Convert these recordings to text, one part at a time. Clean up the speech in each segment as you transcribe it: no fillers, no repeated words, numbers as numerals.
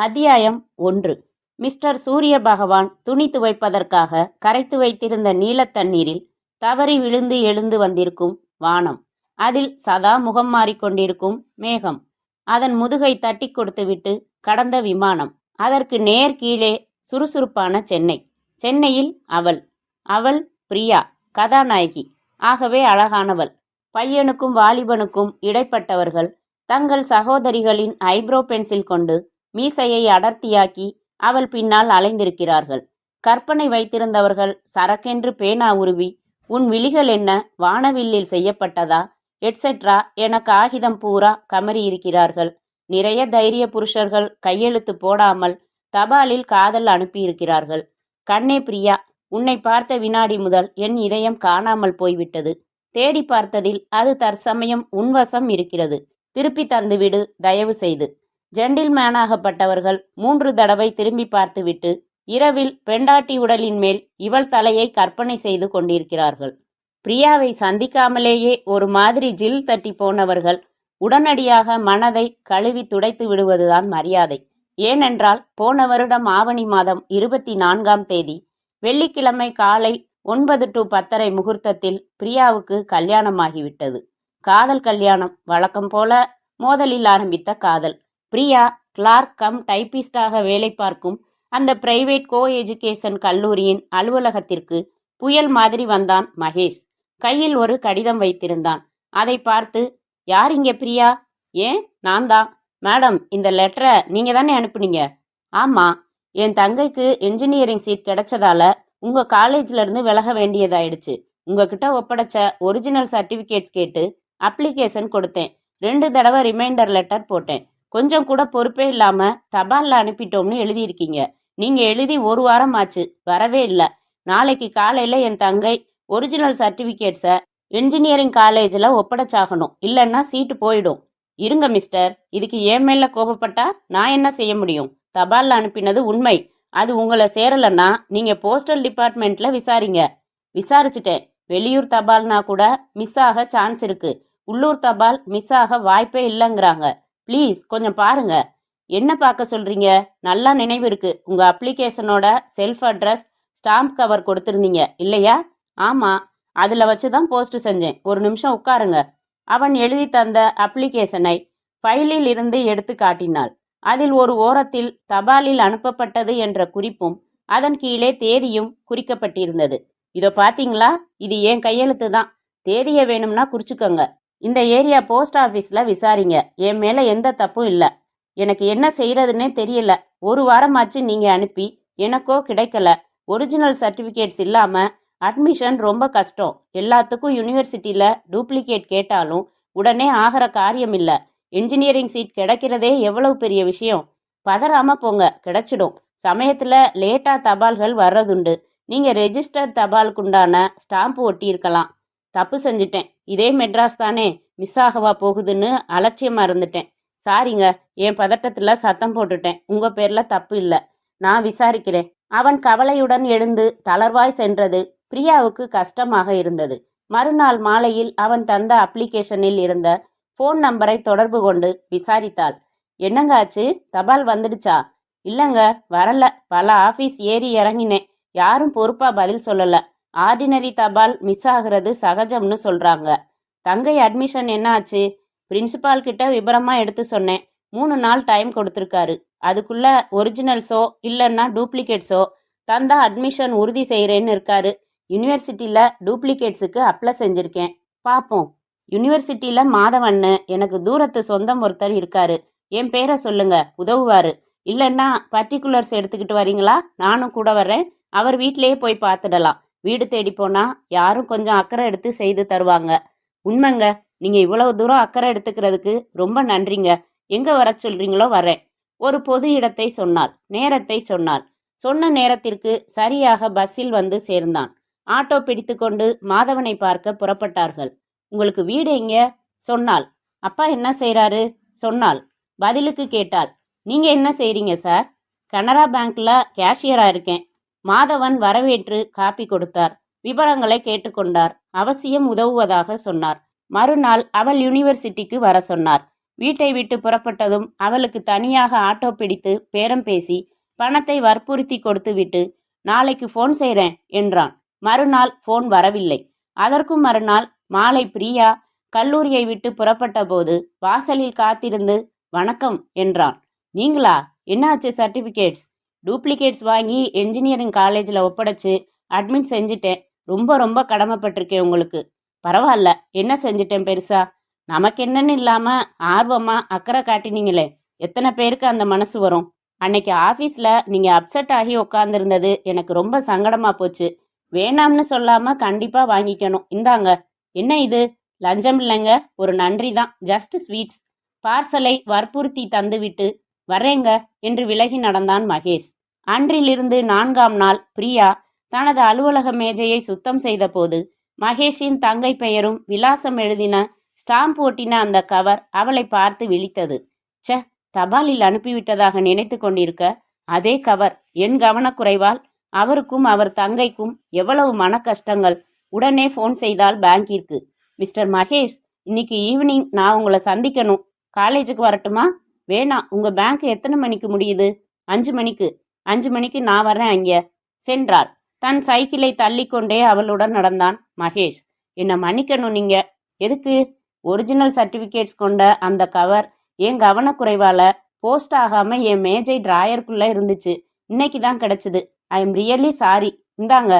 அத்தியாயம் 1. மிஸ்டர் சூரிய பகவான் துணி துவைப்பதற்காக கரைத்து வைத்திருந்த நீலத் தண்ணீரில் தவறி விழுந்து எழுந்து வந்திருக்கும் வானம். அதில் சதா முகம் மாறிக்கொண்டிருக்கும் மேகம். அதன் முதுகை தட்டி கொடுத்துவிட்டு கடந்த விமானம். அதற்கு நேர் கீழே சுறுசுறுப்பான சென்னை. சென்னையில் அவள் பிரியா, கதாநாயகி. ஆகவே அழகானவள். பையனுக்கும் வாலிபனுக்கும் இடைப்பட்டவர்கள் தங்கள் சகோதரிகளின் ஐப்ரோ பென்சில் கொண்டு மீசையை அடர்த்தியாக்கி அவள் பின்னால் அலைந்திருக்கிறார்கள். கற்பனை வைத்திருந்தவர்கள் சரக்கென்று பேனா உருவி, உன் விழிகள் என்ன வானவில்லில் செய்யப்பட்டதா எட்ஸெட்ரா என காகிதம் பூரா கமறியிருக்கிறார்கள். நிறைய தைரிய புருஷர்கள் கையெழுத்து போடாமல் தபாலில் காதல் அனுப்பியிருக்கிறார்கள். கண்ணே பிரியா, உன்னை பார்த்த வினாடி முதல் என் இதயம் காணாமல் போய்விட்டது. தேடி பார்த்ததில் அது தற்சமயம் உன்வசம் இருக்கிறது. திருப்பி தந்துவிடு தயவு செய்து. ஜென்டில்மேனாகப்பட்டவர்கள் 3 தடவை திரும்பி பார்த்துவிட்டு இரவில் பெண்டாட்டி உடலின் மேல் இவள் தலையை கற்பனை செய்து கொண்டிருக்கிறார்கள். பிரியாவை சந்திக்காமலேயே ஒரு மாதிரி ஜில் தட்டி போனவர்கள் உடனடியாக மனதை கழுவி துடைத்து விடுவதுதான் மரியாதை. ஏனென்றால் போன வருடம் ஆவணி மாதம் 24ஆம் தேதி வெள்ளிக்கிழமை காலை 9 to 10:30 முகூர்த்தத்தில் பிரியாவுக்கு கல்யாணமாகிவிட்டது. காதல் கல்யாணம். வழக்கம் போல மோதலில் ஆரம்பித்த காதல். பிரியா கிளார்க் கம் டைப்பிஸ்டாக வேலை பார்க்கும் அந்த பிரைவேட் கோ எஜுகேஷன் கல்லூரியின் அலுவலகத்திற்கு புயல் மாதிரி வந்தான் மகேஷ். கையில் ஒரு கடிதம் வைத்திருந்தான். அதை பார்த்து, யார் இங்கே பிரியா? ஏன், நான் தான். மேடம், இந்த லெட்டரை நீங்கள் தானே அனுப்புனீங்க? ஆமாம், என் தங்கைக்கு என்ஜினியரிங் சீட் கிடைச்சதால உங்கள் காலேஜ்லேருந்து விலக வேண்டியதாயிடுச்சு. உங்ககிட்ட ஒப்படைச்ச ஒரிஜினல் சர்டிஃபிகேட்ஸ் கேட்டு அப்ளிகேஷன் கொடுத்தேன். 2 தடவை ரிமைண்டர் லெட்டர் போட்டேன். கொஞ்சம் கூட பொறுப்பே இல்லாமல் தபாலில் அனுப்பிட்டோம்னு எழுதியிருக்கீங்க. நீங்கள் எழுதி 1 வாரம் ஆச்சு, வரவே இல்லை. நாளைக்கு காலையில் என் தங்கை ஒரிஜினல் சர்டிஃபிகேட்ஸை என்ஜினியரிங் காலேஜில் ஒப்படைச்சாகணும், இல்லைன்னா சீட்டு போயிடும். இருங்க மிஸ்டர், இதுக்கு என் மேலே கோபப்பட்டா நான் என்ன செய்ய முடியும்? தபாலில் அனுப்பினது உண்மை. அது உங்களை சேரலைன்னா நீங்கள் போஸ்டல் டிபார்ட்மெண்ட்டில் விசாரிங்க. விசாரிச்சுட்டேன். வெளியூர் தபால்னா கூட மிஸ் ஆக சான்ஸ் இருக்குது. உள்ளூர் தபால் மிஸ் ஆக வாய்ப்பே இல்லைங்கிறாங்க. ப்ளீஸ் கொஞ்சம் பாருங்க. என்ன பார்க்க சொல்கிறீங்க? நல்லா நினைவு இருக்குது. உங்கள் அப்ளிகேஷனோட செல்ஃப் அட்ரஸ் ஸ்டாம்ப் கவர் கொடுத்துருந்தீங்க இல்லையா? ஆமாம், அதில் வச்சு தான் போஸ்ட் செஞ்சேன். ஒரு நிமிஷம் உட்காருங்க. அவன் எழுதி தந்த அப்ளிகேஷனை ஃபைலில் இருந்து எடுத்து காட்டினாள். அதில் ஒரு ஓரத்தில் தபாலில் அனுப்பப்பட்டது என்ற குறிப்பும் அதன் கீழே தேதியும் குறிக்கப்பட்டிருந்தது. இதோ பார்த்தீங்களா, இது என் கையெழுத்து தான். தேதியை வேணும்னா குறிச்சுக்கோங்க. இந்த ஏரியா போஸ்ட் ஆஃபீஸில் விசாரிங்க. என் மேலே எந்த தப்பும் இல்லை. எனக்கு என்ன செய்கிறதுன்னே தெரியல. 1 வாரமாச்சு நீங்கள் அனுப்பி எனக்கோ கிடைக்கல. ஒரிஜினல் சர்டிஃபிகேட்ஸ் இல்லாமல் அட்மிஷன் ரொம்ப கஷ்டம். எல்லாத்துக்கும் யூனிவர்சிட்டியில் டூப்ளிகேட் கேட்டாலும் உடனே ஆகிற காரியம் இல்லை. என்ஜினியரிங் சீட் கிடைக்கிறதே எவ்வளவு பெரிய விஷயம். பதறாமல் போங்க, கிடைச்சிடும். சமயத்தில் லேட்டாக தபால்கள் வர்றதுண்டு. நீங்கள் ரெஜிஸ்டர் தபாலுக்குண்டான ஸ்டாம்ப் ஒட்டியிருக்கலாம். தப்பு செஞ்சிட்டேன். இதே மெட்ராஸ் தானே, மிஸ் ஆகவா போகுதுன்னு அலட்சியமாக இருந்துட்டேன். சாரிங்க, என் பதட்டத்தில் சத்தம் போட்டுட்டேன். உங்கள் பேரில் தப்பு இல்லை, நான் விசாரிக்கிறேன். அவன் கவலையுடன் எழுந்து தளர்வாய் சென்றது பிரியாவுக்கு கஷ்டமாக இருந்தது. மறுநாள் மாலையில் அவன் தந்த அப்ளிகேஷனில் இருந்த ஃபோன் நம்பரை தொடர்பு கொண்டு விசாரித்தாள். என்னங்க ஆச்சு? தபால் வந்துடுச்சா? இல்லைங்க, வரல. பல ஆஃபீஸ் ஏறி இறங்கினேன். யாரும் பொறுப்பாக பதில் சொல்லலை. ஆர்டினரி தபால் மிஸ் ஆகிறது சகஜம்னு சொல்கிறாங்க. தங்கை அட்மிஷன் என்ன ஆச்சு? பிரின்சிபால் கிட்ட விபரமாக எடுத்து சொன்னேன். 3 நாள் டைம் கொடுத்துருக்காரு. அதுக்குள்ளே ஒரிஜினல்ஸோ இல்லைன்னா டூப்ளிகேட்ஸோ தந்தா அட்மிஷன் உறுதி செய்கிறேன்னு இருக்காரு. யூனிவர்சிட்டியில் டூப்ளிகேட்ஸுக்கு அப்ளை செஞ்சுருக்கேன். பார்ப்போம். யூனிவர்சிட்டியில் மாதவன்னு எனக்கு தூரத்து சொந்தம் ஒருத்தர் இருக்காரு. என் பேரை சொல்லுங்க, உதவுவார். இல்லைன்னா பர்டிகுலர்ஸ் எடுத்துக்கிட்டு வரீங்களா? நானும் கூட வர்றேன். அவர் வீட்டிலேயே போய் பார்த்துடலாம். வீடு தேடி போனால் யாரும் கொஞ்சம் அக்கறை எடுத்து செய்து தருவாங்க. உண்மைங்க, நீங்கள் இவ்வளவு தூரம் அக்கறை எடுத்துக்கிறதுக்கு ரொம்ப நன்றிங்க. எங்கே வர சொல்கிறீங்களோ வரேன். ஒரு பொது இடத்தை சொன்னாள். நேரத்தை சொன்னாள். சொன்ன நேரத்திற்கு சரியாக பஸ்ஸில் வந்து சேர்ந்தான். ஆட்டோ பிடித்து கொண்டு மாதவனை பார்க்க புறப்பட்டார்கள். உங்களுக்கு வீடு எங்கே? சொன்னாள். அப்பா என்ன செய்கிறாரு? சொன்னாள். பதிலுக்கு கேட்டாள். நீங்கள் என்ன செய்கிறீங்க சார்? கனரா பேங்க்கில் கேஷியராக இருக்கேன். மாதவன் வரவேற்று காப்பி கொடுத்தார். விவரங்களை கேட்டுக்கொண்டார். அவசியம் உதவுவதாக சொன்னார். மறுநாள் அவள் யூனிவர்சிட்டிக்கு வர சொன்னார். வீட்டை விட்டு புறப்பட்டதும் அவளுக்கு தனியாக ஆட்டோ பிடித்து பேரம் பேசி பணத்தை வற்புறுத்தி கொடுத்துவிட்டு நாளைக்கு ஃபோன் செய்கிறேன் என்றான். மறுநாள் ஃபோன் வரவில்லை. அதற்கும் மறுநாள் மாலை பிரியா கல்லூரியை விட்டு புறப்பட்ட போது வாசலில் காத்திருந்து வணக்கம் என்றான். நீங்களா? என்னாச்சு? சர்டிஃபிகேட்ஸ் டூப்ளிகேட்ஸ் வாங்கி என்ஜினியரிங் காலேஜில் ஒப்படைச்சு அட்மிட் செஞ்சுட்டேன். ரொம்ப ரொம்ப கடமைப்பட்டிருக்கேன் உங்களுக்கு. பரவாயில்ல, என்ன செஞ்சிட்டேன் பெருசா? நமக்கு என்னன்னு இல்லாமல் ஆர்வமாக அக்கறை காட்டினீங்களே, எத்தனை பேருக்கு அந்த மனசு வரும்? அன்னைக்கு ஆஃபீஸில் நீங்கள் அப்செட் ஆகி உட்காந்துருந்தது எனக்கு ரொம்ப சங்கடமாக போச்சு. வேணாம்னு சொல்லாமல் கண்டிப்பாக வாங்கிக்கணும். இந்தாங்க. என்ன இது? லஞ்சம் இல்லைங்க, ஒரு நன்றி தான். Just sweets. பார்சலை வற்புறுத்தி தந்துவிட்டு வரேங்க என்று விலகி நடந்தான் மகேஷ். அன்றிலிருந்து 4ஆம் நாள் பிரியா தனது அலுவலக மேஜையை சுத்தம் செய்த போது மகேஷின் தங்கை பெயரும் விலாசம் எழுதின ஸ்டாம்ப் ஒட்டின அந்த கவர் அவளை பார்த்து விழித்தது. ச்சே, தபாலில் அனுப்பிவிட்டதாக நினைத்து கொண்டிருக்க அதே கவர். என் கவனக்குறைவால் அவருக்கும் அவர் தங்கைக்கும் எவ்வளவு மன கஷ்டங்கள். உடனே ஃபோன் செய்தால் பேங்கிற்கு. மிஸ்டர் மகேஷ், இன்னைக்கு ஈவினிங் நான் உங்களை சந்திக்கணும். காலேஜுக்கு வரட்டுமா? வேணாம், உங்கள் பேங்க் எத்தனை மணிக்கு முடியுது? 5 மணிக்கு. 5 மணிக்கு நான் வரேன் அங்கே சென்றாள். தன் சைக்கிளை தள்ளிக்கொண்டே அவளுடன் நடந்தான் மகேஷ். என்னை மன்னிக்கணும். நீங்க எதுக்கு? ஒரிஜினல் சர்டிஃபிகேட்ஸ் கொண்ட அந்த கவர் என் கவனக்குறைவால் போஸ்ட் ஆகாமல் என் மேஜை டிராயருக்குள்ளே இருந்துச்சு. இன்னைக்கு தான் கிடச்சிது. I am really sorry. இந்தாங்க.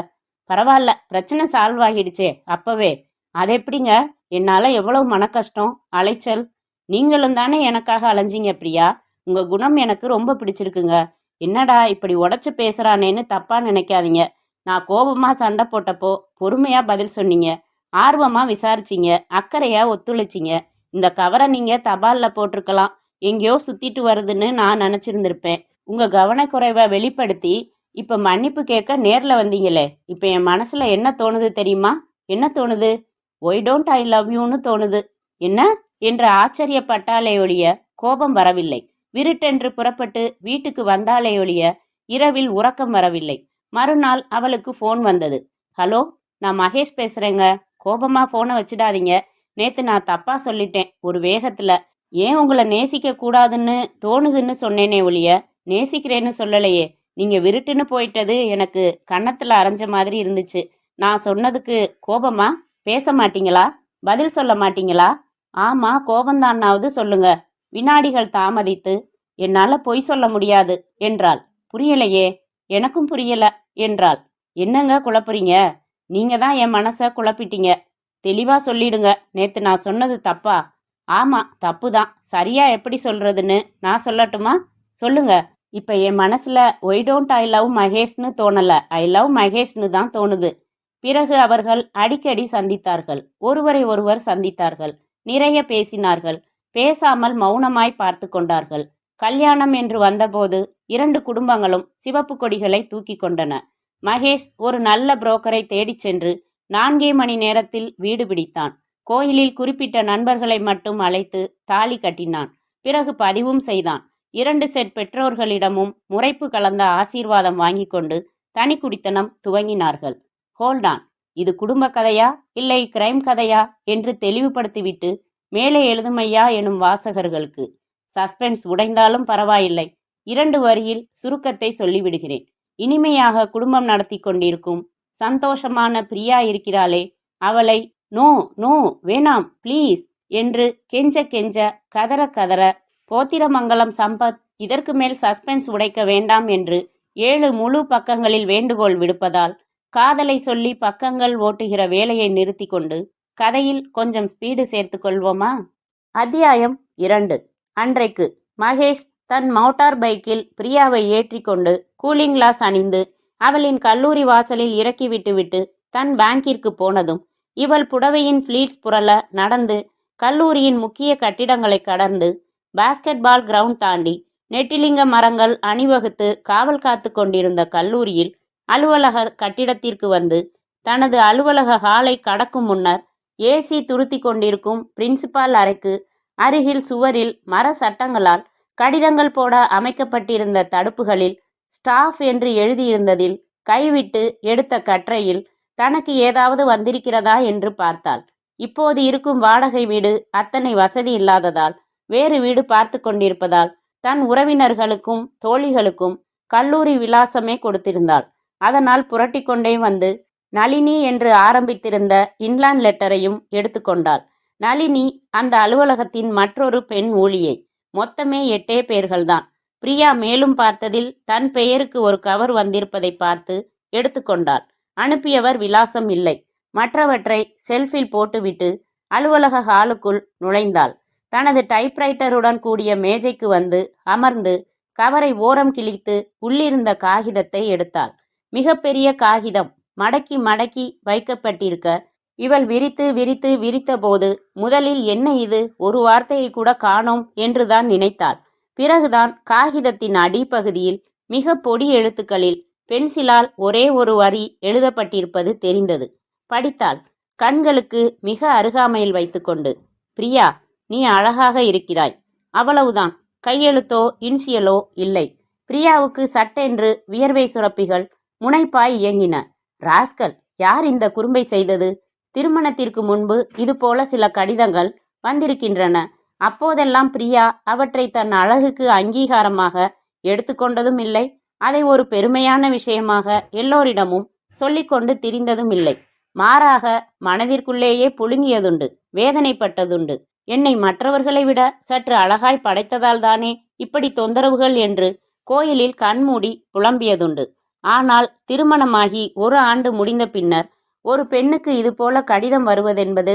பரவாயில்ல, பிரச்சனை சால்வ் ஆகிடுச்சே அப்பவே. அது எப்படிங்க? என்னால் எவ்வளவு மன கஷ்டம், அலைச்சல். நீங்களும் தானே எனக்காக அலைஞ்சிங்க பிரியா. உங்கள் குணம் எனக்கு ரொம்ப பிடிச்சிருக்குங்க. என்னடா இப்படி உடச்சி பேசுகிறானேன்னு தப்பாக நினைக்காதீங்க. நான் கோபமாக சண்டை போட்டப்போ பொறுமையாக பதில் சொன்னீங்க, ஆர்வமாக விசாரிச்சிங்க, அக்கறையாக ஒத்துழைச்சிங்க. இந்த கவரை நீங்கள் தபாலில் போட்டிருக்கலாம், எங்கேயோ சுற்றிட்டு வருதுன்னு நான் நினச்சிருந்திருப்பேன். உங்கள் கவனக்குறைவை வெளிப்படுத்தி இப்போ மன்னிப்பு கேட்க நேரில் வந்தீங்களே, இப்போ என் மனசில் என்ன தோணுது தெரியுமா? என்ன தோணுது? ஒய் டோன்ட் ஐ லவ் யூன்னு தோணுது. என்ன என்று ஆச்சரியப்பட்டாலே ஒழிய கோபம் வரவில்லை. விருட்டென்று புறப்பட்டு வீட்டுக்கு வந்தாலே ஒழிய இரவில் உறக்கம் வரவில்லை. மறுநாள் அவளுக்கு ஃபோன் வந்தது. ஹலோ, நான் மகேஷ் பேசுகிறேங்க. கோபமாக ஃபோனை வச்சிடாதீங்க. நேற்று நான் தப்பாக சொல்லிட்டேன் ஒரு வேகத்தில். ஏன் உங்களை நேசிக்க கூடாதுன்னு தோணுதுன்னு சொன்னேனே ஒழிய நேசிக்கிறேன்னு சொல்லலையே. நீங்கள் விருட்டுன்னு போயிட்டது எனக்கு கன்னத்தில் அரைஞ்ச மாதிரி இருந்துச்சு. நான் சொன்னதுக்கு கோபமா? பேச மாட்டீங்களா? பதில் சொல்ல மாட்டீங்களா? ஆமாம், கோபந்தான்னாவது சொல்லுங்க. வினாடிகள் தாமதித்து என்னால் பொய் சொல்ல முடியாது என்றாள். புரியலையே. எனக்கும் புரியல என்றாள். என்னங்க குழப்புறீங்க? நீங்க தான் என் மனசை குழப்பிட்டீங்க. தெளிவா சொல்லிடுங்க. நேத்து நான் சொன்னது தப்பா? ஆமா, தப்பு தான். சரியா எப்படி சொல்றதுன்னு நான் சொல்லட்டுமா? சொல்லுங்க. இப்ப என் மனசுல ஒய் டோன்ட் ஐ லவ் மகேஷ்னு தோணல, ஐ லவ் மகேஷ்னு தான் தோணுது. பிறகு அவர்கள் அடிக்கடி சந்தித்தார்கள். ஒருவரை ஒருவர் சந்தித்தார்கள். நிறைய பேசினார்கள். பேசாமல் மௌனமாய் பார்த்து கொண்டார்கள். கல்யாணம் என்று வந்தபோது 2 குடும்பங்களும் சிவப்பு கொடிகளை தூக்கி கொண்டன. மகேஷ் ஒரு நல்ல புரோக்கரை தேடிச் சென்று 4 மணி நேரத்தில் வீடு பிடித்தான். கோயிலில் குறிப்பிட்ட நண்பர்களை மட்டும் அழைத்து தாலி கட்டினான். பிறகு பதிவும் செய்தான். 2 செட் பெற்றோர்களிடமும் முறைப்பு கலந்த ஆசீர்வாதம் வாங்கி கொண்டு தனி குடித்தனம் துவங்கினார்கள். ஹோல்டான், இது குடும்ப கதையா இல்லை கிரைம் கதையா என்று தெளிவுபடுத்திவிட்டு மேலே எழுதுமையா எனும் வாசகர்களுக்கு சஸ்பென்ஸ் உடைந்தாலும் பரவாயில்லை. 2 வரியில் சுருக்கத்தை சொல்லிவிடுகிறேன். இனிமையாக குடும்பம் நடத்தி கொண்டிருக்கும் சந்தோஷமான பிரியா இருக்கிறாளே, அவளை நோ நோ வேணாம் ப்ளீஸ் என்று கெஞ்ச கெஞ்ச கதற கதற போத்திரமங்கலம் சம்பத் இதற்கு மேல் சஸ்பென்ஸ் உடைக்க வேண்டாம் என்று 7 முழு பக்கங்களில் வேண்டுகோள் விடுப்பதால் காதலை சொல்லி பக்கங்கள் ஓட்டுகிற வேலையை நிறுத்தி கொண்டு கதையில் கொஞ்சம் ஸ்பீடு சேர்த்து கொள்வோமா? அத்தியாயம் 2. அன்றைக்கு மகேஷ் தன் மோட்டார் பைக்கில் பிரியாவை ஏற்றிக்கொண்டு கூலிங் கிளாஸ் அணிந்து அவளின் கல்லூரி வாசலில் இறக்கிவிட்டு தன் பேங்கிற்கு போனதும் இவள் புடவையின் ஃப்ளீட்ஸ் புரள நடந்து கல்லூரியின் முக்கிய கட்டிடங்களை கடந்து பாஸ்கெட் பால் கிரவுண்ட் தாண்டி நெட்டிலிங்க மரங்கள் அணிவகுத்து காவல் காத்து கொண்டிருந்த கல்லூரியில் அலுவலக கட்டிடத்திற்கு வந்து தனது அலுவலக ஹாலை கடக்கும் முன்னர் ஏசி துருத்தி கொண்டிருக்கும் பிரின்சிபால் அறைக்கு அருகில் சுவரில் மர சட்டங்களால் கடிதங்கள் போட அமைக்கப்பட்டிருந்த தடுப்புகளில் ஸ்டாஃப் என்று எழுதியிருந்ததில் கைவிட்டு எடுத்த கற்றையில் தனக்கு ஏதாவது வந்திருக்கிறதா என்று பார்த்தாள். இப்போது இருக்கும் வாடகை வீடு அத்தனை வசதி இல்லாததால் வேறு வீடு பார்த்து கொண்டிருப்பதால் தன் உறவினர்களுக்கும் தோழிகளுக்கும் கல்லூரி விலாசமே கொடுத்திருந்தாள். அதனால் புரட்டி கொண்டே வந்து நளினி என்று ஆரம்பித்திருந்த இன்லாண்ட் லெட்டரையும் எடுத்துக்கொண்டாள். நளினி அந்த அலுவலகத்தின் மற்றொரு பெண் ஊழியை. மொத்தமே 8 பேர்கள்தான். பிரியா மேலும் பார்த்ததில் தன் பெயருக்கு ஒரு கவர் வந்திருப்பதை பார்த்து எடுத்துக்கொண்டாள். அனுப்பியவர் விலாசம் இல்லை. மற்றவற்றை செல்ஃபில் போட்டுவிட்டு அலுவலக ஹாலுக்குள் நுழைந்தாள். தனது டைப்ரைட்டருடன் கூடிய மேஜைக்கு வந்து அமர்ந்து கவரை ஓரம் கிழித்து உள்ளிருந்த காகிதத்தை எடுத்தாள். மிகப்பெரிய காகிதம் மடக்கி மடக்கி வைக்கப்பட்டிருக்க இவள் விரித்து விரித்து விரித்தபோது முதலில் என்ன இது, ஒரு வார்த்தையை கூட காணோம் என்றுதான் நினைத்தாள். பிறகுதான் காகிதத்தின் அடிப்பகுதியில் மிக பொடி எழுத்துக்களில் பென்சிலால் ஒரே ஒரு வரி எழுதப்பட்டிருப்பது தெரிந்தது. படித்தாள். கண்களுக்கு மிக அருகாமையில் வைத்துக்கொண்டு, பிரியா, நீ அழகாக இருக்கிறாய். அவ்வளவுதான். கையெழுத்தோ இன்சியலோ இல்லை. பிரியாவுக்கு சட்டென்று வியர்வை சுரப்பிகள் முனைப்பாய் இயங்கின. ராஸ்கல், யார் இந்த குறும்பை செய்தது? திருமணத்திற்கு முன்பு இதுபோல சில கடிதங்கள் வந்திருக்கின்றன. அப்போதெல்லாம் பிரியா அவற்றை தன் அழகுக்கு அங்கீகாரமாக எடுத்துக்கொண்டதும் இல்லை. அதை ஒரு பெருமையான விஷயமாக எல்லோரிடமும் சொல்லிக்கொண்டு திரிந்ததும் இல்லை. மாறாக மனதிற்குள்ளேயே புழுங்கியதுண்டு, வேதனைப்பட்டதுண்டு. என்னை மற்றவர்களை விட சற்று அழகாய் படைத்ததால் தானே இப்படி தொந்தரவுகள் என்று கோயிலில் கண்மூடி புலம்பியதுண்டு. ஆனால் திருமணமாகி 1 ஆண்டு முடிந்த பின்னர் ஒரு பெண்ணுக்கு இதுபோல கடிதம் வருவதென்பது,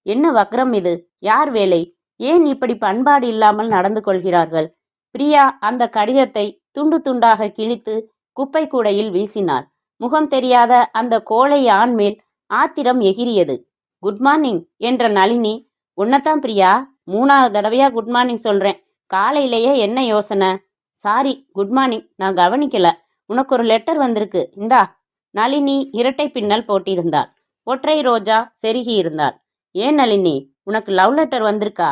என்ன வக்ரம் இது? யார் வேலை? ஏன் இப்படி பண்பாடு இல்லாமல் நடந்து கொள்கிறார்கள்? பிரியா அந்த கடிதத்தை துண்டு துண்டாக கிழித்து குப்பை கூடையில் வீசினாள். முகம் தெரியாத அந்த கோழை ஆண் மேல் ஆத்திரம் எகிரியது. குட் மார்னிங் என்ற நளினி, உன்னதான் பிரியா, 3வது தடவையா குட் மார்னிங் சொல்றேன். காலையிலேயே என்ன யோசனை? சாரி, குட் மார்னிங், நான் கவனிக்கல. உனக்கு ஒரு லெட்டர் வந்திருக்கு, இந்தா. நளினி இரட்டை பின்னல் போட்டிருந்தாள். ஒற்றை ரோஜா செருகி இருந்தாள். ஏன் நளினி, உனக்கு லவ் லெட்டர் வந்திருக்கா?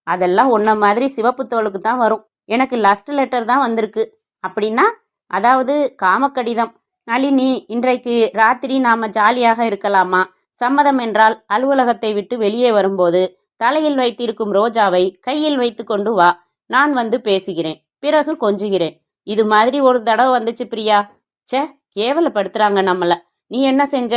அதெல்லாம் உன்ன மாதிரி சிவப்பு தோலுக்கு தான் வரும். எனக்கு லஸ்ட் லெட்டர் தான் வந்திருக்கு. அப்படின்னா? அதாவது காமக்கடிதம். நளினி, இன்றைக்கு ராத்திரி நாம ஜாலியாக இருக்கலாமா? சம்மதம் என்றால் அலுவலகத்தை விட்டு வெளியே வரும்போது தலையில் வைத்திருக்கும் ரோஜாவை கையில் வைத்து கொண்டு வா. நான் வந்து பேசுகிறேன், பிறகு கொஞ்சுகிறேன். இது மாதிரி ஒரு தடவை வந்துச்சு பிரியா. கேவலப்படுத்துறாங்க நம்மள. நீ என்ன செஞ்ச?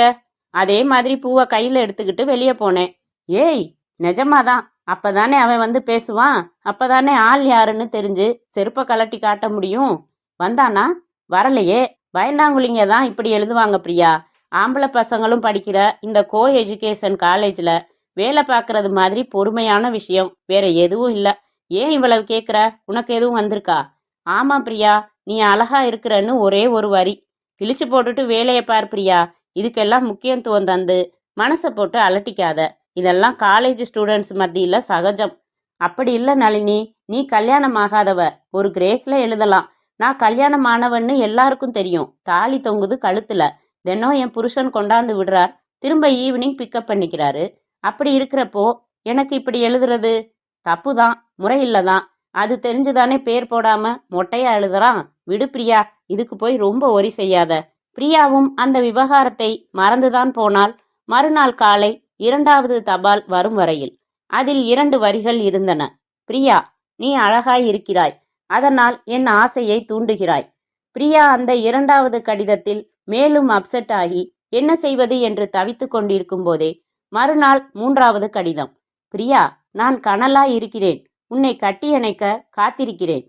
அதே மாதிரி பூவை கையில் எடுத்துக்கிட்டு வெளியே போனேன். ஏய், நிஜமாதான். அப்பதானே அவன் வந்து பேசுவான். அப்பதானே ஆள் யாருன்னு தெரிஞ்சு செருப்பை கலட்டி காட்ட முடியும். வந்தானா? வரலையே. பயந்தாங்குழிங்க தான் இப்படி எழுதுவாங்க பிரியா. ஆம்பளை பசங்களும் படிக்கிற இந்த கோ எஜுகேஷன் காலேஜில் வேலை பார்க்கறது மாதிரி பொறுமையான விஷயம் வேற எதுவும் இல்லை. ஏன் இவ்வளவு கேட்குற? உனக்கு எதுவும் வந்திருக்கா? ஆமாம் பிரியா, நீ அழகா இருக்கிறன்னு ஒரே ஒரு வரி. கிழிச்சு போட்டுட்டு வேலையை பார் பிரியா. இதுக்கெல்லாம் முக்கியத்துவம் தந்து மனசை போட்டு அலட்டிக்காத. இதெல்லாம் காலேஜ் ஸ்டூடெண்ட்ஸ் மத்தியில் சகஜம். அப்படி இல்லை நளினி, நீ கல்யாணம் ஆகாதவ. ஒரு கிரேஸில் எழுதலாம். நான் கல்யாணம் ஆனவன்னு எல்லாருக்கும் தெரியும். தாலி தொங்குது கழுத்துல. தினம் என் புருஷன் கொண்டாந்து விடுறார், திரும்ப ஈவினிங் பிக்கப் பண்ணிக்கிறாரு. அப்படி இருக்கிறப்போ எனக்கு இப்படி எழுதுறது தப்பு தான், முறையில்லை தான். அது தெரிஞ்சுதானே பேர் போடாம மொட்டையா எழுதுறான். விடு பிரியா, இதுக்கு போய் ரொம்ப ஒரி செய்யாத. பிரியாவும் அந்த விவகாரத்தை மறந்துதான் போனாள். மறுநாள் காலை 2வது தபால் வரும் வரையில் அதில் 2 வரிகள் இருந்தன. பிரியா, நீ அழகாய் இருக்கிறாய். அதனால் என் ஆசையை தூண்டுகிறாய். பிரியா அந்த 2வது கடிதத்தில் மேலும் அப்செட் ஆகி என்ன செய்வது என்று தவித்து கொண்டிருக்கும் போதே மறுநாள் 3வது கடிதம். பிரியா, நான் கனலாய் இருக்கிறேன். உன்னை கட்டியணைக்க காத்திருக்கிறேன்.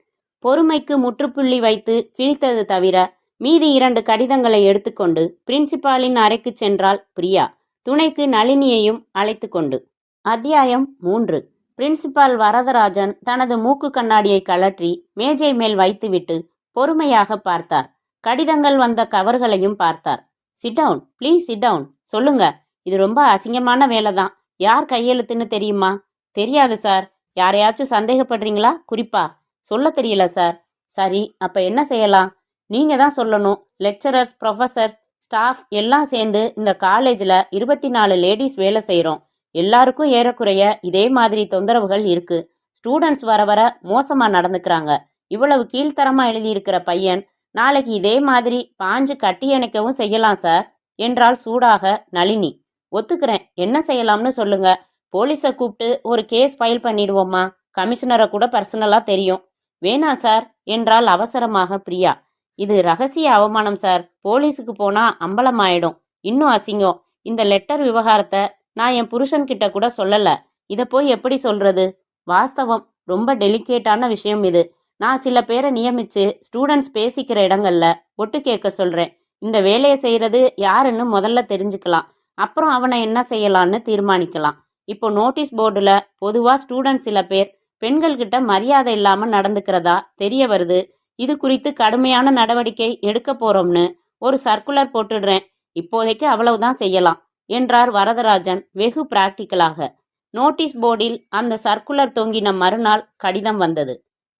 பொறுமைக்கு முற்றுப்புள்ளி வைத்து கிழித்தது தவிர மீதி 2 கடிதங்களை எடுத்துக்கொண்டு பிரின்சிபாலின் அறைக்கு சென்றாள் பிரியா, துணைக்கு நளினியையும் அழைத்து கொண்டு. அத்தியாயம் 3. பிரின்சிபால் வரதராஜன் தனது மூக்கு கண்ணாடியை கழற்றி மேஜை மேல் வைத்துவிட்டு பொறுமையாக பார்த்தார். கடிதங்கள் வந்த கவர்களையும் பார்த்தார். Sit down, please sit down. சொல்லுங்க, இது ரொம்ப அசிங்கமான வேலை தான். யார் கையெழுத்துன்னு தெரியுமா? தெரியாது சார். யாரையாச்சும் சந்தேகப்படுறீங்களா? குறிப்பா சொல்ல தெரியல சார். சரி, அப்ப என்ன செய்யலாம்? நீங்க தான் சொல்லணும். லெக்சரர்ஸ், ப்ரொஃபசர்ஸ், ஸ்டாஃப் எல்லாம் சேர்ந்து இந்த காலேஜில் 24 லேடிஸ் வேலை செய்கிறோம். எல்லாருக்கும் ஏறக்குறைய இதே மாதிரி தொந்தரவுகள் இருக்கு. ஸ்டூடெண்ட்ஸ் வர வர மோசமாக நடந்துக்கிறாங்க. இவ்வளவு கீழ்த்தரமாக எழுதியிருக்கிற பையன் நாளைக்கு இதே மாதிரி பாஞ்சு கட்டி அணைக்கவும் செய்யலாம் சார் என்றால் சூடாக நளினி. ஒத்துக்கிறேன், என்ன செய்யலாம்னு சொல்லுங்க. போலீஸை கூப்பிட்டு ஒரு கேஸ் ஃபைல் பண்ணிடுவோம்மா. கமிஷனரை கூட பர்சனலா தெரியும். வேணா சார் என்றால் அவசரமாக பிரியா. இது ரகசிய அவமானம் சார். போலீஸுக்கு போனா அம்பலமாயிடும். இன்னும் அசிங்கம். இந்த லெட்டர் விவகாரத்தை நான் என் புருஷன்கிட்ட கூட சொல்லல. இதை போய் எப்படி சொல்றது? வாஸ்தவம், ரொம்ப டெலிகேட்டான விஷயம் இது. நான் சில பேரை நியமிச்சு ஸ்டூடெண்ட்ஸ் பேசிக்கிற இடங்கள்ல ஒட்டு கேட்க சொல்றேன். இந்த வேலையை செய்யறது யாருன்னு முதல்ல தெரிஞ்சுக்கலாம். அப்புறம் அவனை என்ன செய்யலான்னு தீர்மானிக்கலாம். இப்போ நோட்டீஸ் போர்டுல பொதுவா ஸ்டூடெண்ட்ஸ் சில பேர் பெண்கள்கிட்ட மரியாதை இல்லாம நடந்துக்கிறதா தெரிய வருது. இது குறித்து கடுமையான நடவடிக்கை எடுக்க போறோம்னு ஒரு சர்க்குலர் போட்டுடுறேன். இப்போதைக்கு அவ்வளவுதான் செய்யலாம் என்றார் வரதராஜன் வெகு பிராக்டிக்கலாக. நோட்டீஸ் போர்டில் அந்த சர்க்குலர் தொங்கின மறுநாள் கடிதம் வந்தது.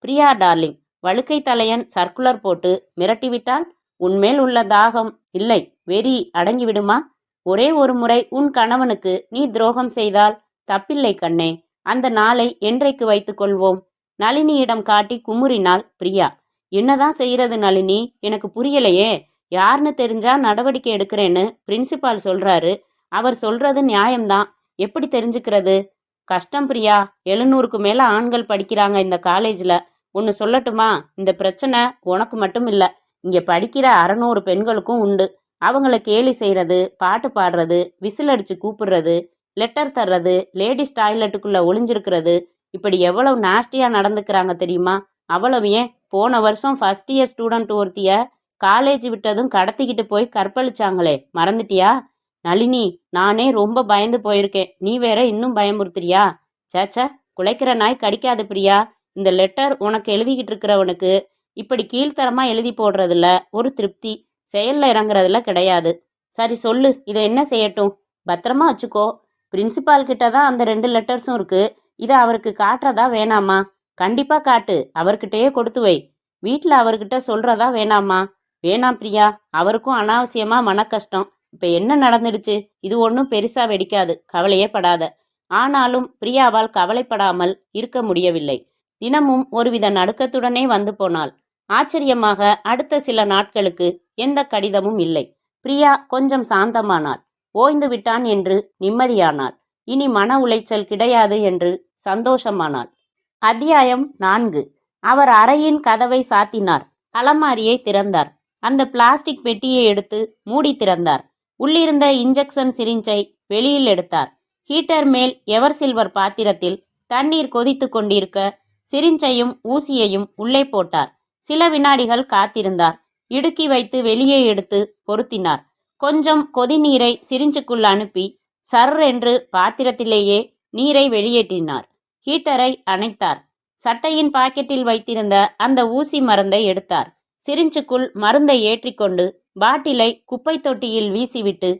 பிரியா டார்லிங், வழுக்கை தலையன் சர்க்குலர் போட்டு மிரட்டிவிட்டால் உன்மேல் உள்ள தாகம் இல்லை வெறி அடங்கிவிடுமா? ஒரே ஒரு முறை உன் கணவனுக்கு நீ துரோகம் செய்தால் தப்பில்லை கண்ணே. அந்த நாளை என்றைக்கு வைத்துக் கொள்வோம்? நளினியிடம் காட்டி குமுறினாள் பிரியா. என்னதான் செய்யறது நளினி, எனக்கு புரியலையே. யாருன்னு தெரிஞ்சா நடவடிக்கை எடுக்கிறேன்னு பிரின்சிபால் சொல்றாரு. அவர் சொல்றது நியாயம்தான். எப்படி தெரிஞ்சுக்கிறது? கஷ்டம் பிரியா. 700க்கு மேல ஆண்கள் படிக்கிறாங்க இந்த காலேஜ்ல. ஒன்னு சொல்லட்டுமா? இந்த பிரச்சனை உனக்கு மட்டும் இல்ல, இங்க படிக்கிற 600 பெண்களுக்கும் உண்டு. அவங்கள கேலி செய்யறது, பாட்டு பாடுறது, விசில் அடிச்சு கூப்பிடுறது, லெட்டர் தர்றது, லேடிஸ் டாய்லெட்டுக்குள்ள ஒளிஞ்சிருக்கிறது, இப்படி எவ்வளவு நாஸ்டியா நடந்துக்கிறாங்க தெரியுமா? அவ்வளவு ஏன், போன வருஷம் ஃபர்ஸ்ட் இயர் ஸ்டூடெண்ட் ஒருத்திய காலேஜ் விட்டதும் கடத்திக்கிட்டு போய் கற்பழிச்சாங்களே, மறந்துட்டியா? நளினி, நானே ரொம்ப பயந்து போயிருக்கேன். நீ வேற இன்னும் பயமுறுத்துறியா? சேச்ச, குலைக்கிற நாய் கடிக்காது பிரியா. இந்த லெட்டர் உனக்கு எழுதிக்கிட்டு இருக்கிறவனுக்கு இப்படி கீழ்த்தரமா எழுதி போடுறதுல ஒரு திருப்தி, செயல்ல இறங்குறதுல கிடையாது. சரி சொல்லு, இதை என்ன செய்யட்டும்? பத்திரமா வச்சுக்கோ. பிரின்சிபால் கிட்ட தான் அந்த 2 லெட்டர்ஸும் இருக்கு. இதை அவருக்கு காட்டுறதா வேணாமா? கண்டிப்பா காட்டு. அவர்கிட்டயே கொடுத்து வை. வீட்டில் அவர்கிட்ட சொல்றதா வேணாமா? வேணாம் பிரியா, அவருக்கும் அனாவசியமா மன கஷ்டம். இப்ப என்ன நடந்துடுச்சு? இது ஒன்றும் பெருசா வெடிக்காது, கவலையே படாத. ஆனாலும் பிரியாவால் கவலைப்படாமல் இருக்க முடியவில்லை. தினமும் ஒருவித நடுக்கத்துடனே வந்து போனாள். ஆச்சரியமாக அடுத்த சில நாட்களுக்கு எந்த கடிதமும் இல்லை. பிரியா கொஞ்சம் சாந்தமானாள். ஓய்ந்து விட்டான் என்று நிம்மதியானாள். இனி மன உளைச்சல் கிடையாது என்று சந்தோஷமானாள். அத்தியாயம் 4. அவர் அறையின் கதவை சாத்தினார். அலமாரியை திறந்தார். அந்த பிளாஸ்டிக் பெட்டியை எடுத்து மூடி திறந்தார். உள்ளிருந்த இன்ஜெக்ஷன் சிரிஞ்சை வெளியில் எடுத்தார். ஹீட்டர் மேல் எவர் சில்வர் பாத்திரத்தில் தண்ணீர் கொதித்து கொண்டிருக்க சிரிஞ்சையும் ஊசியையும் உள்ளே போட்டார். சில வினாடிகள் காத்திருந்தார். இடுக்கி வைத்து வெளியே எடுத்து பொருத்தினார். கொஞ்சம் கொதிநீரை சிரிஞ்சுக்குள் அனுப்பி சர் என்று பாத்திரத்திலேயே நீரை வெளியேற்றினார். ஹீட்டரை அணைத்தார். சட்டையின் பாக்கெட்டில் வைத்திருந்த அந்த ஊசி மருந்தை எடுத்தார். சிரிஞ்சுக்குள் மருந்தை ஏற்றிக்கொண்டு பாட்டிலை குப்பை தொட்டியில் வீசிவிட்டு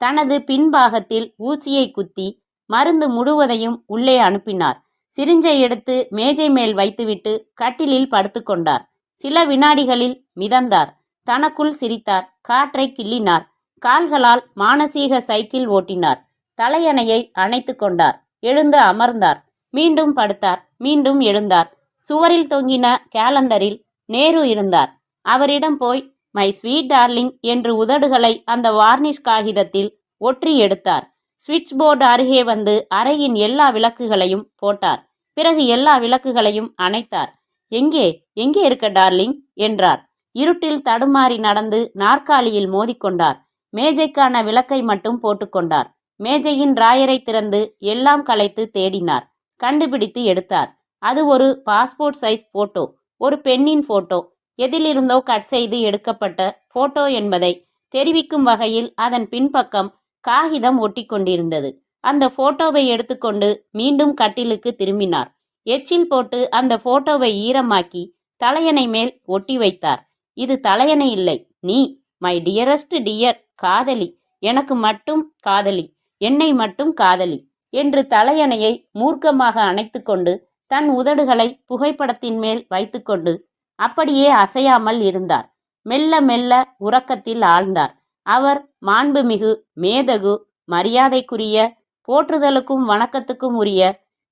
தனது பின்பாகத்தில் ஊசியை குத்தி மருந்து முழுவதையும் உள்ளே அனுப்பினார். சிரிஞ்சை எடுத்து மேஜை மேல் வைத்துவிட்டு கட்டிலில் படுத்துக்கொண்டார். சில வினாடிகளில் மிதந்தார். தனக்குள் சிரித்தார். காற்றை கிள்ளினார். கால்களால் மானசீக சைக்கிள் ஓட்டினார். தலையணையை அணைத்து கொண்டார். எழுந்து அமர்ந்தார். மீண்டும் படுத்தார். மீண்டும் எழுந்தார். சுவரில் தொங்கின கேலண்டரில் நேரு இருந்தார். அவரிடம் போய் மை ஸ்வீட் டார்லிங் என்று உதடுகளை அந்த வார்னிஷ் காகிதத்தில் ஒற்றி எடுத்தார். ஸ்விட்ச் போர்டு அருகே வந்து அறையின் எல்லா விளக்குகளையும் போட்டார். பிறகு எல்லா விளக்குகளையும் அணைத்தார். எங்கே எங்கே இருக்க டார்லிங் என்றார். இருட்டில் தடுமாறி நடந்து நாற்காலியில் மோதிக்கொண்டார். மேஜைக்கான விளக்கை மட்டும் போட்டுக்கொண்டார். மேஜையின் டிராயரை திறந்து எல்லாம் கலைத்து தேடினார். கண்டுபிடித்து எடுத்தார். அது ஒரு பாஸ்போர்ட் சைஸ் போட்டோ, ஒரு பெண்ணின் போட்டோ. எதிலிருந்தோ கட் செய்து எடுக்கப்பட்ட போட்டோ என்பதை தெரிவிக்கும் வகையில் அதன் பின்பக்கம் காகிதம் ஒட்டி கொண்டிருந்தது. அந்த போட்டோவை எடுத்துக்கொண்டு மீண்டும் கட்டிலுக்கு திரும்பினார். எச்சில் போட்டு அந்த போட்டோவை ஈரமாக்கி தலையணை மேல் ஒட்டி வைத்தார். இது தலையணை இல்லை, நீ மை டியரஸ்ட் டியர் காதலி, எனக்கு மட்டும் காதலி, என்னை மட்டும் காதலி என்று தலையணையை மூர்க்கமாக அணைத்து கொண்டு தன் உதடுகளை புகைப்படத்தின் மேல் வைத்துக்கொண்டு அப்படியே அசையாமல் இருந்தார். மெல்ல மெல்ல உறக்கத்தில் ஆழ்ந்தார். அவர் மாண்புமிகு, மேதகு, மரியாதைக்குரிய, போற்றுதலுக்கும் வணக்கத்துக்கும் உரிய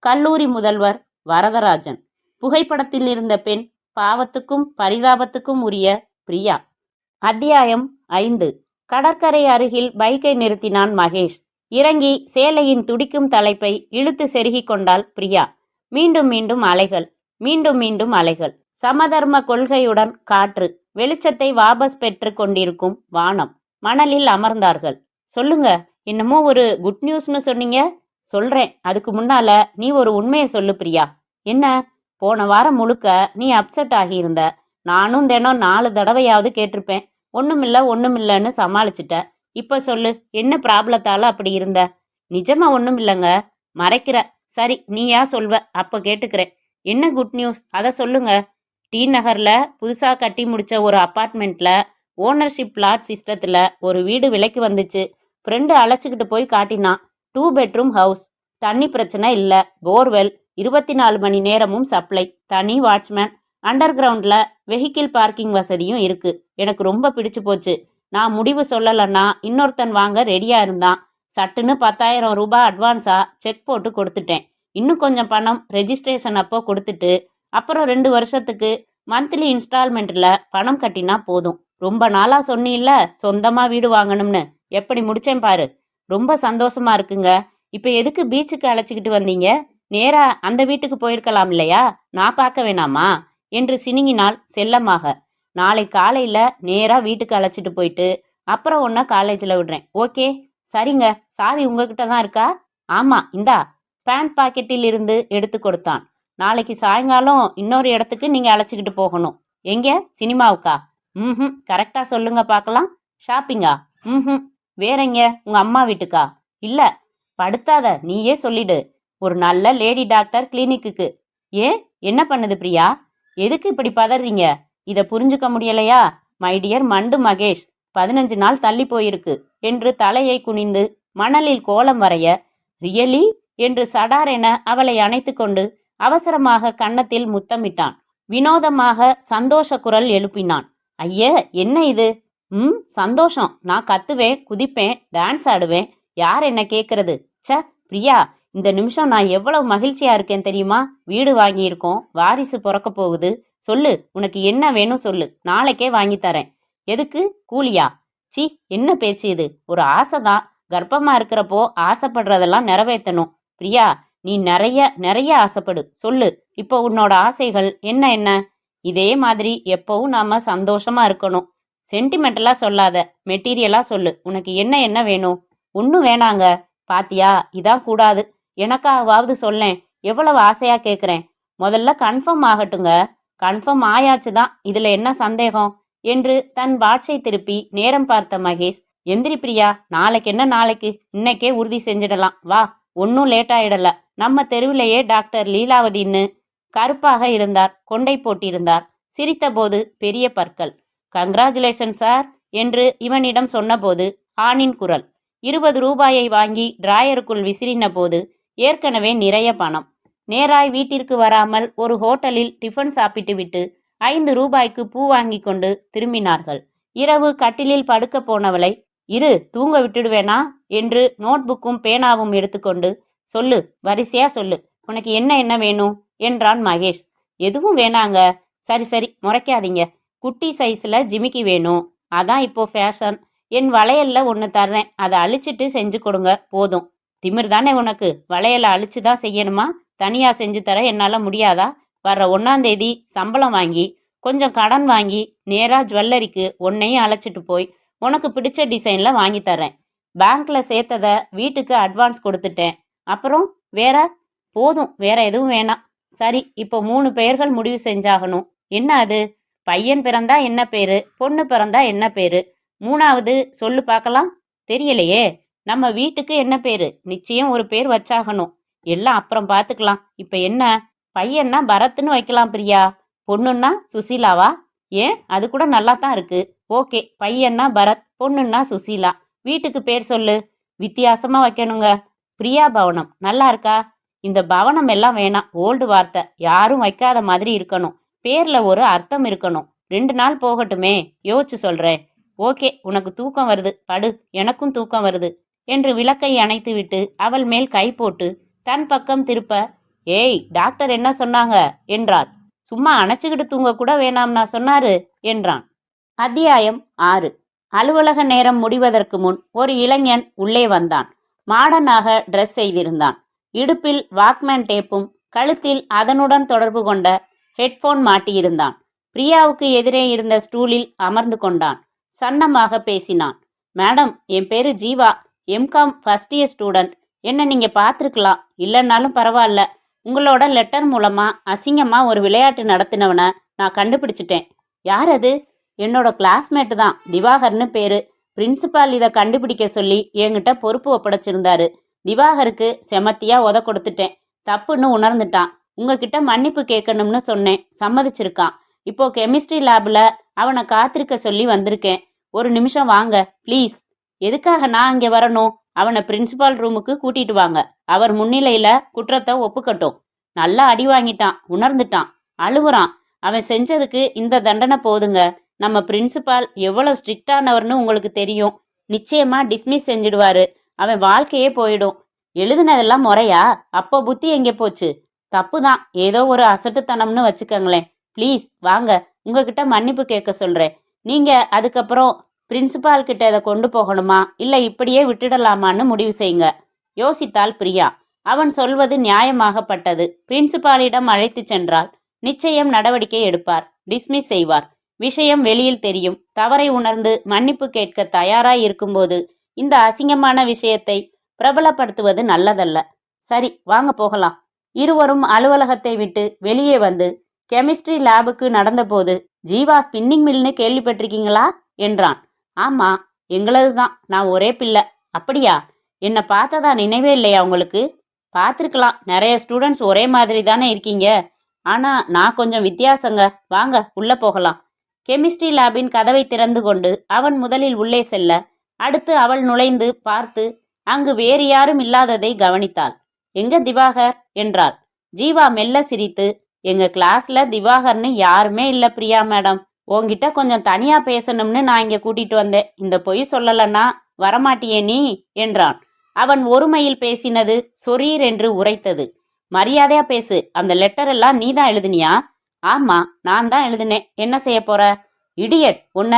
கல்லூரி முதல்வர் வரதராஜன். புகைப்படத்தில் இருந்த பெண் பாவத்துக்கும் பரிதாபத்துக்கும் உரிய பிரியா. அத்தியாயம் 5. கடற்கரை அருகில் பைக்கை நிறுத்தினான் மகேஷ். இறங்கி சேலையின் துடிக்கும் தலைப்பை இழுத்து செருகிக் கொண்டாள் பிரியா. மீண்டும் மீண்டும் அலைகள், மீண்டும் மீண்டும் அலைகள். சமதர்ம கொள்கையுடன் காற்று, வெளிச்சத்தை வாபஸ் பெற்று கொண்டிருக்கும் வானம். மணலில் அமர்ந்தார்கள். சொல்லுங்க, என்னமோ ஒரு குட் நியூஸ்னு சொன்னீங்க. சொல்றேன், அதுக்கு முன்னால நீ ஒரு உண்மையை சொல்லு பிரியா. என்ன? போன வாரம் முழுக்க நீ அப்செட் ஆகியிருந்த. நானும் தினம் 4 தடவையாவது கேட்டிருப்பேன். ஒண்ணுமில்லன்னு சமாளிச்சுட்ட. இப்ப சொல்லு, என்ன ப்ராப்ளத்தால அப்படி இருந்த? நிஜமா ஒண்ணும் இல்லைங்க. மறைக்கிற. சரி, நீயா சொல்வ, அப்ப கேட்டுக்கிறேன். என்ன குட் நியூஸ், அதை சொல்லுங்க. டி நகர்ல புதுசா கட்டி முடிச்ச ஒரு அப்பார்ட்மெண்ட்ல ஓனர்ஷிப் பிளாட் சிஸ்டத்துல ஒரு வீடு விலைக்கு வந்துச்சு. ஃப்ரெண்டு அழைச்சிக்கிட்டு போய் காட்டினான். 2 பெட்ரூம் ஹவுஸ். தண்ணி பிரச்சனை இல்லை. போர்வெல், 24 மணி நேரமும் சப்ளை, தனி வாட்ச்மேன், அண்டர் கிரவுண்ட்ல வெஹிக்கிள் பார்க்கிங் வசதியும் இருக்கு. எனக்கு ரொம்ப பிடிச்சு போச்சு. நான் முடிவு சொல்லலைன்னா இன்னொருத்தன் வாங்க ரெடியா இருந்தான். சட்டுன்னு 10,000 ரூபாய் அட்வான்ஸா செக் போட்டு கொடுத்துட்டேன். இன்னும் கொஞ்சம் பணம் ரெஜிஸ்ட்ரேஷன் அப்போ கொடுத்துட்டு அப்புறம் 2 வருஷத்துக்கு மந்த்லி இன்ஸ்டால்மெண்ட்ல பணம் கட்டினா போதும். ரொம்ப நாளா சொன்னீல்ல சொந்தமா வீடு வாங்கணும்னு, எப்படி முடிச்சேன் பாரு. ரொம்ப சந்தோஷமா இருக்குங்க. இப்ப எதுக்கு பீச்சுக்கு அழைச்சிக்கிட்டு வந்தீங்க? நேரா அந்த வீட்டுக்கு போயிருக்கலாம் இல்லையா? நான் பார்க்க வேணாமா என்று சினுங்கினாள் செல்லமாக. நாளை காலையில நேரா வீட்டுக்கு அழைச்சிட்டு போயிட்டு அப்புறம் உன்னை காலேஜில் விடுறேன். ஓகே? சரிங்க. சாவி உங்ககிட்ட தான் இருக்கா? ஆமா, இந்தா. பேண்ட் பாக்கெட்டில் இருந்து எடுத்து கொடுத்தான். நாளைக்கு சாயங்காலம் இன்னொரு இடத்துக்கு நீங்க அழைச்சிக்கிட்டு போகணும். எங்க? சினிமாவுக்கா? கரெக்டா சொல்லுங்க பார்க்கலாம். ஷாப்பிங்கா? வேறெங்க? உங்க அம்மா வீட்டுக்கா? இல்ல. படுத்தாத, நீயே சொல்லிடு. ஒரு நல்ல லேடி டாக்டர் கிளினிக்குக்கு. ஏன், என்ன பண்ணுது பிரியா? எதுக்கு இப்படி பதறீங்க? இதை புரிஞ்சுக்க முடியலையா? மை டியர் மண்டு மகேஷ், 15 நாள் தள்ளி போயிருக்கு என்று தலையை குனிந்து மணலில் கோலம் வரைய, ரியலி என்று சடாரென அவளை அணைத்து கொண்டு அவசரமாக கன்னத்தில் முத்தமிட்டான். வினோதமாக சந்தோஷ குரல் எழுப்பினான். ஐய, என்ன இது? சந்தோஷம். நான் கத்துவேன், குதிப்பேன், டான்ஸ் ஆடுவேன். யார் என்ன கேட்கறது? ச பிரியா, இந்த நிமிஷம் நான் எவ்வளவு மகிழ்ச்சியா இருக்கேன் தெரியுமா? வீடு வாங்கியிருக்கோம், வாரிசு பிறக்க போகுது. சொல்லு, உனக்கு என்ன வேணும் சொல்லு, நாளைக்கே வாங்கி தரேன். எதுக்கு? கூலியா? சி, என்ன பேச்சு இது? ஒரு ஆசைதான். கர்ப்பமா இருக்கிறப்போ ஆசைப்படுறதெல்லாம் நிறைவேற்றணும். பிரியா, நீ நிறைய நிறைய ஆசைப்படு. சொல்லு, இப்போ உன்னோட ஆசைகள் என்ன என்ன? இதே மாதிரி எப்பவும் நாம சந்தோஷமா இருக்கணும். சென்டிமெண்டலா சொல்லாத, மெட்டீரியலா சொல்லு. உனக்கு என்ன என்ன வேணும்? ஒன்றும் வேணாங்க. பாத்தியா, இதான் கூடாது. எனக்காவது சொல்லேன். எவ்வளவு ஆசையா கேட்குறேன். முதல்ல கன்ஃபார்ம் ஆகட்டுங்க. கன்ஃபார்ம் ஆயாச்சு தான், இதுல என்ன சந்தேகம் என்று தன் வாட்சை திருப்பி நேரம் பார்த்த மகேஷ், எந்திரி பிரியா, நாளைக்கு என்ன நாளைக்கு, இன்னைக்கே உறுதி செஞ்சிடலாம். வா, ஒன்றும் லேட் ஆயிடல. நம்ம தெருவிலேயே டாக்டர் லீலாவதின்னு கருப்பாக இருந்தார், கொண்டை போட்டிருந்தார். சிரித்தபோது பெரிய பற்கள். கங்க்ராச்சுலேஷன் சார் என்று இவனிடம் சொன்னபோது ஆணின் குரல். 20 ரூபாயை வாங்கி டிராயருக்குள் விசிறின போது ஏற்கனவே நிறைய பணம். நேராய் வீட்டிற்கு வராமல் ஒரு ஹோட்டலில் டிஃபன் சாப்பிட்டு விட்டு 5 ரூபாய்க்கு பூ வாங்கி கொண்டு திரும்பினார்கள். இரவு கட்டிலில் படுக்க போனவளை, இரு தூங்க விட்டுடுவேனா என்று நோட்புக்கும் பேனாவும் எடுத்துக்கொண்டு, சொல்லு, வரிசையா சொல்லு, உனக்கு என்ன என்ன வேணும் என்றான் மகேஷ். எதுவும் வேணாங்க. சரி சரி, முறைக்காதீங்க. குட்டி சைஸ்ல ஜிமிக்கி வேணும், அதான் இப்போ ஃபேஷன். என் வளையல்ல ஒன்று தர்றேன், அதை அழிச்சிட்டு செஞ்சு கொடுங்க போதும். திமிர் தானே உனக்கு? வளையலை அழிச்சு தான் செய்யணுமா? தனியா செஞ்சு தர என்னால முடியாதா? வர்ற 1ஆம் தேதி சம்பளம் வாங்கி கொஞ்சம் கடன் வாங்கி நேரா ஜுவல்லரிக்கு உன்னையும் அழைச்சிட்டு போய் உனக்கு பிடிச்ச டிசைன்ல வாங்கி தரேன். பேங்க்ல சேர்த்ததை வீட்டுக்கு அட்வான்ஸ் கொடுத்துட்டேன். அப்புறம் வேற? போதும், வேற எதுவும் வேணாம். சரி, இப்போ 3 பெயர்கள் முடிவு செஞ்சாகணும். என்ன அது? பையன் பிறந்தா என்ன பேரு, பொண்ணு பிறந்தா என்ன பேரு? 3வது சொல்லு பார்க்கலாம். தெரியலையே. நம்ம வீட்டுக்கு என்ன பேரு? நிச்சயம் ஒரு பேர் வச்சாகணும். எல்லாம் அப்புறம் பார்த்துக்கலாம். இப்ப என்ன? பையன்னா பரத்னு வைக்கலாம் பிரியா. பொண்ணுன்னா சுசீலாவா? ஏன், அது கூட நல்லா தான் இருக்கு. ஓகே, பையன்னா பரத், பொண்ணுன்னா சுசீலா. வீட்டுக்கு பேர் சொல்லு. வித்தியாசமா வைக்கணுங்க. பிரியா பவனம் நல்லா இருக்கா? இந்த பவனம் எல்லாம் வேணாம், ஓல்டு வார்த்தை. யாரும் வைக்காத மாதிரி இருக்கணும். பேர்ல ஒரு அர்த்தம் இருக்கணும். 2 நாள் போகட்டுமே, யோசிச்சு சொல்றேன். ஓகே, உனக்கு தூக்கம் வருது, படு. எனக்கும் தூக்கம் வருது என்று விளக்கை அணைத்து விட்டு அவள் மேல் கை போட்டு தன் பக்கம் திருப்ப, ஏய், டாக்டர் என்ன சொன்னாங்க என்றாள். சும்மா அணைச்சிக்கிட்டு தூங்க கூட வேணாம்னா சொன்னாரு என்றான். அத்தியாயம் 6. அலுவலக நேரம் முடிவதற்கு முன் ஒரு இளைஞன் உள்ளே வந்தான். மாடர்னாக ட்ரெஸ் செய்திருந்தான். இடுப்பில் வாக்மேன் டேப்பும் கழுத்தில் அதனுடன் தொடர்பு கொண்ட ஹெட்போன் மாட்டியிருந்தான். பிரியாவுக்கு எதிரே இருந்த ஸ்டூலில் அமர்ந்து கொண்டான். சன்னமாக பேசினான். மேடம், என் பேரு Jeeva, MCom first year student. என்ன நீங்க பார்த்துருக்கலாம், இல்லைன்னாலும் பரவாயில்ல. உங்களோட லெட்டர் மூலமா அசிங்கமா ஒரு விளையாட்டு நடத்தினவனை நான் கண்டுபிடிச்சிட்டேன். யார் அது? என்னோட கிளாஸ்மேட்டு தான், திவாகர்னு பேரு. பிரின்சிபால் இதை கண்டுபிடிக்க சொல்லி என்கிட்ட பொறுப்பு ஒப்படைச்சிருந்தாரு. திவாகருக்கு செமத்தியா உத கொடுத்துட்டேன். தப்புன்னு உணர்ந்துட்டான். உங்ககிட்ட மன்னிப்பு கேட்கணும்னு சொன்னேன், சம்மதிச்சிருக்கான். இப்போ கெமிஸ்ட்ரி லேப்ல அவனை காத்திருக்க சொல்லி வந்திருக்கேன். ஒரு நிமிஷம் வாங்க ப்ளீஸ். எதுக்காக நான் அங்கே வரணும்? அவனை பிரின்சிபால் ரூமுக்கு கூட்டிட்டு வாங்க. அவர் முன்னிலையில குற்றத்தை ஒப்புக்கட்டும். நல்லா அடி வாங்கிட்டான், உணர்ந்துட்டான், அழுவுறான். அவன் செஞ்சதுக்கு இந்த தண்டனை போதுங்க. நம்ம பிரின்சிபால் எவ்வளவு ஸ்ட்ரிக்டானவர்னு உங்களுக்கு தெரியும். நிச்சயமா டிஸ்மிஸ் செஞ்சிடுவாரு. அவன் வாழ்க்கையே போயிடும். எழுதுனதெல்லாம் முறையா? அப்போ புத்தி எங்கே போச்சு? தப்பு தான், ஏதோ ஒரு அசட்டுத்தனம்னு வச்சுக்கங்களேன். ப்ளீஸ் வாங்க, உங்ககிட்ட மன்னிப்பு கேட்க சொல்றேன். நீங்க அதுக்கப்புறம் பிரின்சிபால் கிட்ட இதை கொண்டு போகணுமா இல்லை இப்படியே விட்டுடலாமான்னு முடிவு செய்யுங்க. யோசித்தாள் பிரியா. அவன் சொல்வது நியாயமாகப்பட்டது. பிரின்சிபாலிடம் அழைத்து சென்றால் நிச்சயம் நடவடிக்கை எடுப்பார், டிஸ்மிஸ் செய்வார். விஷயம் வெளியில் தெரியும். தவறை உணர்ந்து மன்னிப்பு கேட்க தயாராய் இருக்கும்போது இந்த அசிங்கமான விஷயத்தை பிரபலப்படுத்துவது நல்லதல்ல. சரி வாங்க போகலாம். இருவரும் அலுவலகத்தை விட்டு வெளியே வந்து கெமிஸ்ட்ரி லேபுக்கு நடந்தபோது, ஜீவா ஸ்பின்னிங் மில்னு கேள்விப்பட்டிருக்கீங்களா என்றான். ஆமா, எங்களது தான். நான் ஒரே பிள்ளை. அப்படியா? என்னை பார்த்ததா நினைவே இல்லையா உங்களுக்கு? பார்த்துருக்கலாம், நிறைய ஸ்டூடெண்ட்ஸ் ஒரே மாதிரி தானே இருக்கீங்க. ஆனா நான் கொஞ்சம் வித்தியாசங்க. வாங்க உள்ள போகலாம். கெமிஸ்ட்ரி லேபின் கதவை திறந்து கொண்டு அவன் முதலில் உள்ளே செல்ல, அடுத்து அவள் நுழைந்து பார்த்து அங்கு வேறு யாரும் இல்லாததை கவனித்தாள். எங்க திவாகர் என்றாள். ஜீவா மெல்ல சிரித்து, எங்க கிளாஸ்ல திவாகர்னு யாருமே இல்ல பிரியா மேடம். உன்கிட்ட கொஞ்சம் தனியா பேசணும்னு நான் இங்க கூட்டிட்டு வந்தேன். இந்த பொய் சொல்லலன்னா வரமாட்டியே நீ என்றான். அவன் ஒருமையில் பேசினது சொரீர் என்று உரைத்தது. மரியாதையா பேசு. அந்த லெட்டர் எல்லாம் நீ தான் எழுதினியா? ஆமா, நான் தான் எழுதினேன். என்ன செய்ய போற? இடியட் உன்ன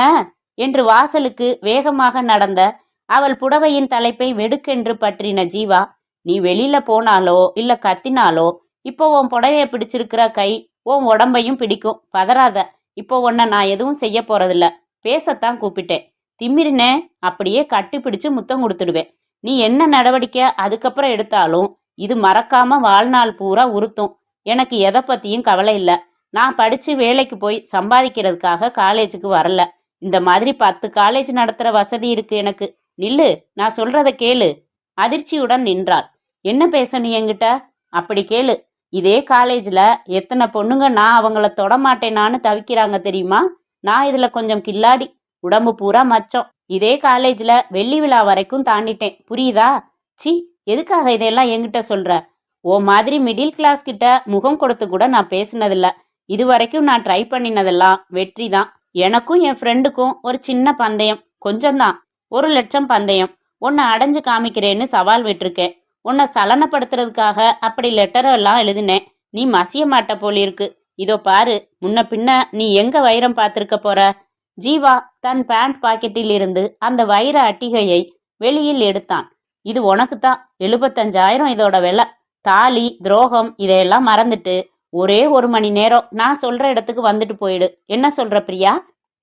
என்று வாசலுக்கு வேகமாக நடந்த அவள் புடவையின் தலைப்பை வெடுக்கென்று பற்றின ஜீவா, நீ வெளியில போனாலோ இல்ல கத்தினாலோ இப்போ உன் புடவைய பிடிச்சிருக்கிற கை உன் உடம்பையும் பிடிக்கும். பதறாத. இப்போ உன்னை நான் எதுவும் செய்ய போறதில்ல. பேசத்தான் கூப்பிட்டேன். திமிரினே அப்படியே கட்டி பிடிச்சு முத்தம் கொடுத்துடுவேன். நீ என்ன நடவடிக்கை அதுக்கப்புறம் எடுத்தாலும் இது மறக்காம வாழ்நாள் பூரா உறுத்தும். எனக்கு எதை பத்தியும் கவலை இல்லை. நான் படிச்சு வேலைக்கு போய் சம்பாதிக்கிறதுக்காக காலேஜுக்கு வரல. இந்த மாதிரி 10 காலேஜ் நடத்துற வசதி இருக்கு எனக்கு. நில்லு, நான் சொல்றத கேளு. அதிர்ச்சியுடன் நின்றாள். என்ன பேச நீ என்கிட்ட? அப்படி கேளு. இதே காலேஜ்ல எத்தனை பொண்ணுங்க நான் அவங்கள தொடமாட்டேனான்னு தவிக்கிறாங்க தெரியுமா? நான் இதுல கொஞ்சம் கில்லாடி, உடம்பு பூரா மச்சம். இதே காலேஜ்ல வெள்ளி விழா வரைக்கும் தாண்டிட்டேன். புரியுதா? சி, எதுக்காக இதெல்லாம் என்கிட்ட சொல்ற? ஓ மாதிரி மிடில் கிளாஸ் கிட்ட முகம் கொடுத்து கூட நான் பேசினதில்ல. இது வரைக்கும் நான் ட்ரை பண்ணினதெல்லாம் வெற்றி தான். எனக்கும் என் ஃப்ரெண்டுக்கும் ஒரு சின்ன பந்தயம், கொஞ்சம்தான். 1,00,000 பந்தயம். உன்னை அடைஞ்சு காமிக்கிறேன்னு சவால் விட்டுருக்கேன். உன்னை சலனப்படுத்துறதுக்காக அப்படி லெட்டரெல்லாம் எழுதினேன். நீ மசிய மாட்ட போலிருக்கு. இதோ பாரு, முன்ன பின்ன நீ எங்க வைரம் பார்த்திருக்க போற? ஜீவா தன் பேண்ட் பாக்கெட்டில் இருந்து அந்த வைர அட்டிகையை வெளியில் எடுத்தான். இது உனக்குத்தான். 75,000 இதோட விலை. தாலி துரோகம் இதையெல்லாம் மறந்துட்டு ஒரே 1 மணி நேரம் நான் சொல்ற இடத்துக்கு வந்துட்டு போயிடு. என்ன சொல்ற பிரியா?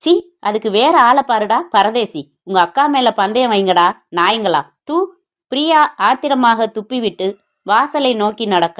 சி, அதுக்கு வேற ஆளை பாருடா பரதேசி. உங்க அக்கா மேல பந்தயம் வைங்கடா நாய்ங்களா. தூ. பிரியா ஆத்திரமாக துப்பிவிட்டு வாசலை நோக்கி நடக்க,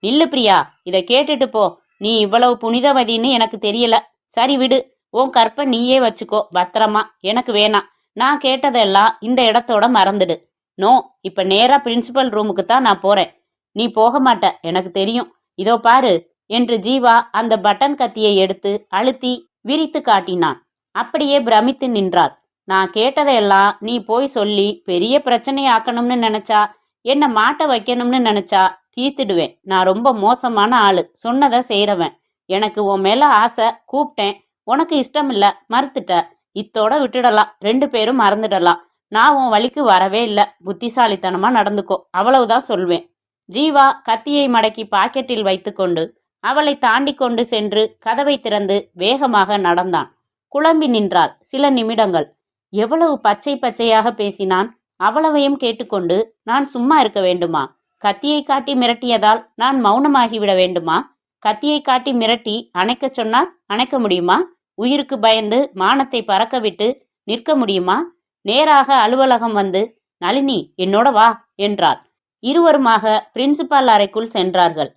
நில்லு பிரியா, இதை கேட்டுட்டு போ. நீ இவ்வளவு புனிதவதின்னு எனக்கு தெரியல. சரி விடு, உன் கற்பை நீயே வச்சுக்கோ பத்திரமா. எனக்கு வேணாம். நான் கேட்டதெல்லாம் இந்த இடத்தோட மறந்துடு. நோ, இப்ப நேரா பிரின்சிபல் ரூமுக்கு தான் நான் போறேன். நீ போக மாட்ட, எனக்கு தெரியும். இதோ பாரு என்று ஜீவா அந்த பட்டன் கத்தியை எடுத்து அழுத்தி விரித்து காட்டினான். அப்படியே பிரமித்து நின்றாள். நான் கேட்டதையெல்லாம் நீ போய் சொல்லி பெரிய பிரச்சனையாக்கணும்னு நினைச்சா, என்ன மாட்ட வைக்கணும்னு நினைச்சா தீர்த்துடுவேன். நான் ரொம்ப மோசமான ஆளு, சொன்னதை செய்யறவன். எனக்கு உன் மேல ஆசை, கூப்பிட்டேன். உனக்கு இஷ்டம் இல்ல, மறுத்துட்ட. இத்தோட விட்டுடலாம், 2 பேரும் மறந்துடலாம். நான் உன் வழிக்கு வரவே இல்லை. புத்திசாலித்தனமா நடந்துக்கோ, அவ்வளவுதான் சொல்வேன். ஜீவா கத்தியை மடக்கி பாக்கெட்டில் வைத்துக்கொண்டு அவளை தாண்டி கொண்டு சென்று கதவை திறந்து வேகமாக நடந்தான். குழம்பி நின்றாள் சில நிமிடங்கள். எவ்வளவு பச்சை பச்சையாக பேசினான். அவ்வளவையும் கேட்டுக்கொண்டு நான் சும்மா இருக்க வேண்டுமா? கத்தியை காட்டி மிரட்டியதால் நான் மௌனமாகிவிட வேண்டுமா? கத்தியை காட்டி மிரட்டி அணைக்கச் சொன்னால் அணைக்க முடியுமா? உயிருக்கு பயந்து மானத்தை பறக்க விட்டு நிற்க முடியுமா? நேராக அலுவலகம் வந்து, நளினி என்னோட வா என்றாள். இருவருமாக பிரின்சிபால் அறைக்குள் சென்றார்கள்.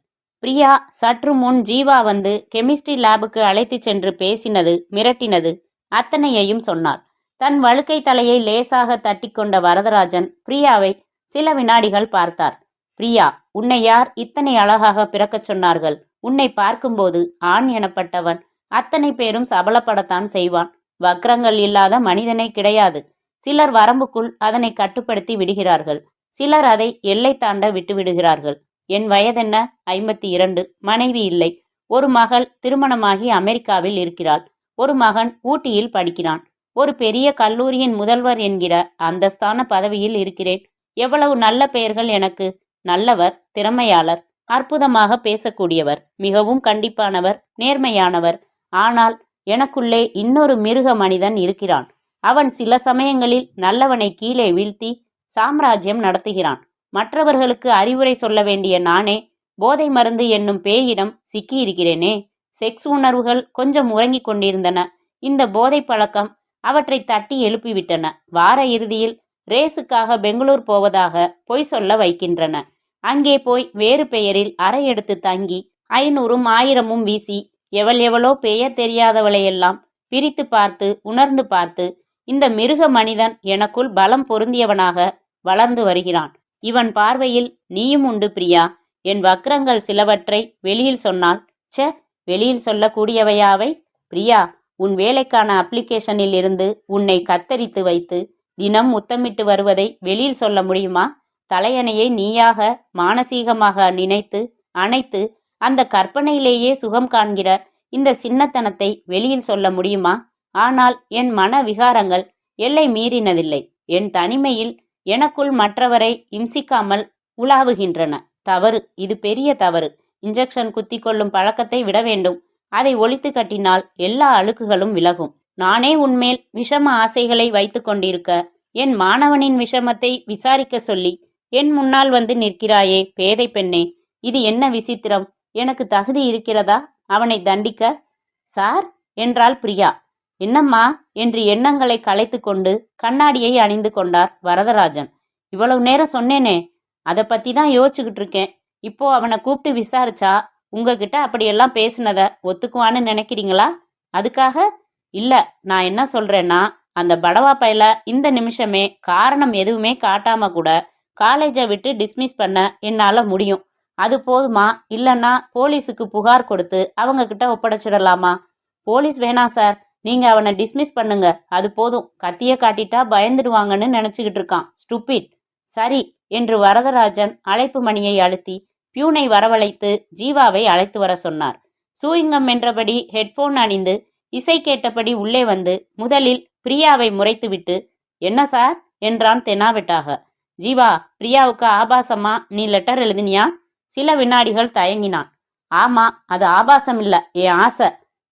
பிரியா சற்று முன் ஜீவா வந்து கெமிஸ்ட்ரி லேபுக்கு அழைத்து சென்று பேசினது, மிரட்டினது அத்தனையையும் சொன்னாள். தன் வழுக்கை தலையை லேசாக தட்டி கொண்ட வரதராஜன் பிரியாவை சில வினாடிகள் பார்த்தார். பிரியா, உன்னை யார் இத்தனை அழகாக பிறக்கச் சொன்னார்கள்? உன்னை பார்க்கும்போது ஆண் எனப்பட்டவன் அத்தனை பேரும் சபலப்படத்தான் செய்வான். வக்ரங்கள் இல்லாத மனிதனே கிடையாது. சிலர் வரம்புக்குள் அதனை கட்டுப்படுத்தி விடுகிறார்கள். சிலர் அதை எல்லை தாண்ட விட்டு விடுகிறார்கள். என் வயதென்ன? 52. மனைவி இல்லை. ஒரு மகள் திருமணமாகி அமெரிக்காவில் இருக்கிறாள். ஒரு மகன் ஊட்டியில் படிக்கிறான். ஒரு பெரிய கல்லூரியின் முதல்வர் என்கிற அந்தஸ்தான பதவியில் இருக்கிறேன். எவ்வளவு நல்ல பெயர்கள் எனக்கு! நல்லவர், திறமையாளர், அற்புதமாக பேசக்கூடியவர், மிகவும் கண்டிப்பானவர், நேர்மையானவர். ஆனால் எனக்குள்ளே இன்னொரு மிருக மனிதன் இருக்கிறான். அவன் சில சமயங்களில் நல்லவனை கீழே வீழ்த்தி சாம்ராஜ்யம் நடத்துகிறான். மற்றவர்களுக்கு அறிவுரை சொல்ல வேண்டிய நானே போதை மருந்து என்னும் பேயிடம் சிக்கியிருக்கிறேனே. செக்ஸ் உணர்வுகள் கொஞ்சம் உறங்கிக் கொண்டிருந்தன. இந்த போதை பழக்கம் அவற்றை தட்டி எழுப்பிவிட்டன. வார இறுதியில் ரேஸுக்காக பெங்களூர் போவதாக பொய் சொல்ல வைக்கின்றன. அங்கே போய் வேறு பெயரில் அறை எடுத்து தங்கி 500ம் 1000ம் வீசி எவள் எவளோ பெயர் தெரியாதவளையெல்லாம் பிரித்து பார்த்து உணர்ந்து பார்த்து இந்த மிருக மனிதன் எனக்குள் பலம் பொருந்தியவனாக வளர்ந்து வருகிறான். இவன் பார்வையில் நீயும் உண்டு பிரியா. என் வக்ரங்கள் சிலவற்றை வெளியில் சொன்னால், ச்சே, வெளியில் சொல்லக்கூடியவையாவை? பிரியா, உன் வேலைக்கான அப்ளிகேஷனில் இருந்து உன்னை கத்தரித்து வைத்து தினம் முத்தமிட்டு வருவதை வெளியில் சொல்ல முடியுமா? தலையணையை நீயாக மானசீகமாக நினைத்து அணைத்து அந்த கற்பனையிலேயே சுகம் காண்கிற இந்த சின்னத்தனத்தை வெளியில் சொல்ல முடியுமா? ஆனால் என் மன விகாரங்கள் எல்லை மீறினதில்லை. என் தனிமையில் எனக்குள் மற்றவரை இம்சிக்காமல் உலாவுகின்றன. தவறு, இது பெரிய தவறு. இன்ஜெக்ஷன் குத்தி கொள்ளும் பழக்கத்தை விட வேண்டும். அதை ஒழித்து கட்டினால் எல்லா அழுக்குகளும் விலகும். நானே உன்மேல் விஷம ஆசைகளை வைத்து கொண்டிருக்க என் மாணவனின் விஷமத்தை விசாரிக்க சொல்லி என் முன்னால் வந்து நிற்கிறாயே பேதை பெண்ணே, இது என்ன விசித்திரம்? எனக்கு தகுதி இருக்கிறதா அவனை தண்டிக்க? சார் என்றாள் பிரியா. என்னம்மா என்று எண்ணங்களை கலைத்து கொண்டு கண்ணாடியை அணிந்து கொண்டார் வரதராஜன். இவ்வளவு நேரம் சொன்னேனே, அதை பத்தி தான் யோசிச்சுக்கிட்டு இருக்கேன். இப்போ அவனை கூப்பிட்டு விசாரிச்சா உங்ககிட்ட அப்படியெல்லாம் பேசுனத ஒத்துக்குவான்னு நினைக்கிறீங்களா? அதுக்காக இல்ல, நான் என்ன சொல்றேன்னா, அந்த படவா பையல இந்த நிமிஷமே காரணம் எதுவுமே காட்டாம கூட காலேஜை விட்டு டிஸ்மிஸ் பண்ண என்னால முடியும். அது போதுமா? இல்லைன்னா போலீஸுக்கு புகார் கொடுத்து அவங்க கிட்ட ஒப்படைச்சிடலாமா? போலீஸ் வேணாம் சார், நீங்க அவனை டிஸ்மிஸ் பண்ணுங்க, அது போதும். கத்திய காட்டிட்டா பயந்துடுவாங்கன்னு நினைச்சுக்கிட்டு இருக்கான், ஸ்டூபிட். சரி என்று வரதராஜன் அழைப்பு மணியை அழுத்தி பியூனை வரவழைத்து ஜீவாவை அழைத்து வர சொன்னார். சூயிங்கம் என்றபடி ஹெட்போன் அணிந்து இசை கேட்டபடி உள்ளே வந்து முதலில் பிரியாவை முறைத்துவிட்டு, என்ன சார் என்றான் தெனாவெட்டாக. ஜீவா, பிரியாவுக்கு ஆபாசமா நீ லெட்டர் எழுதினியா? சில வினாடிகள் தயங்கினான். ஆமா, அது ஆபாசம் இல்ல, என் ஆசை.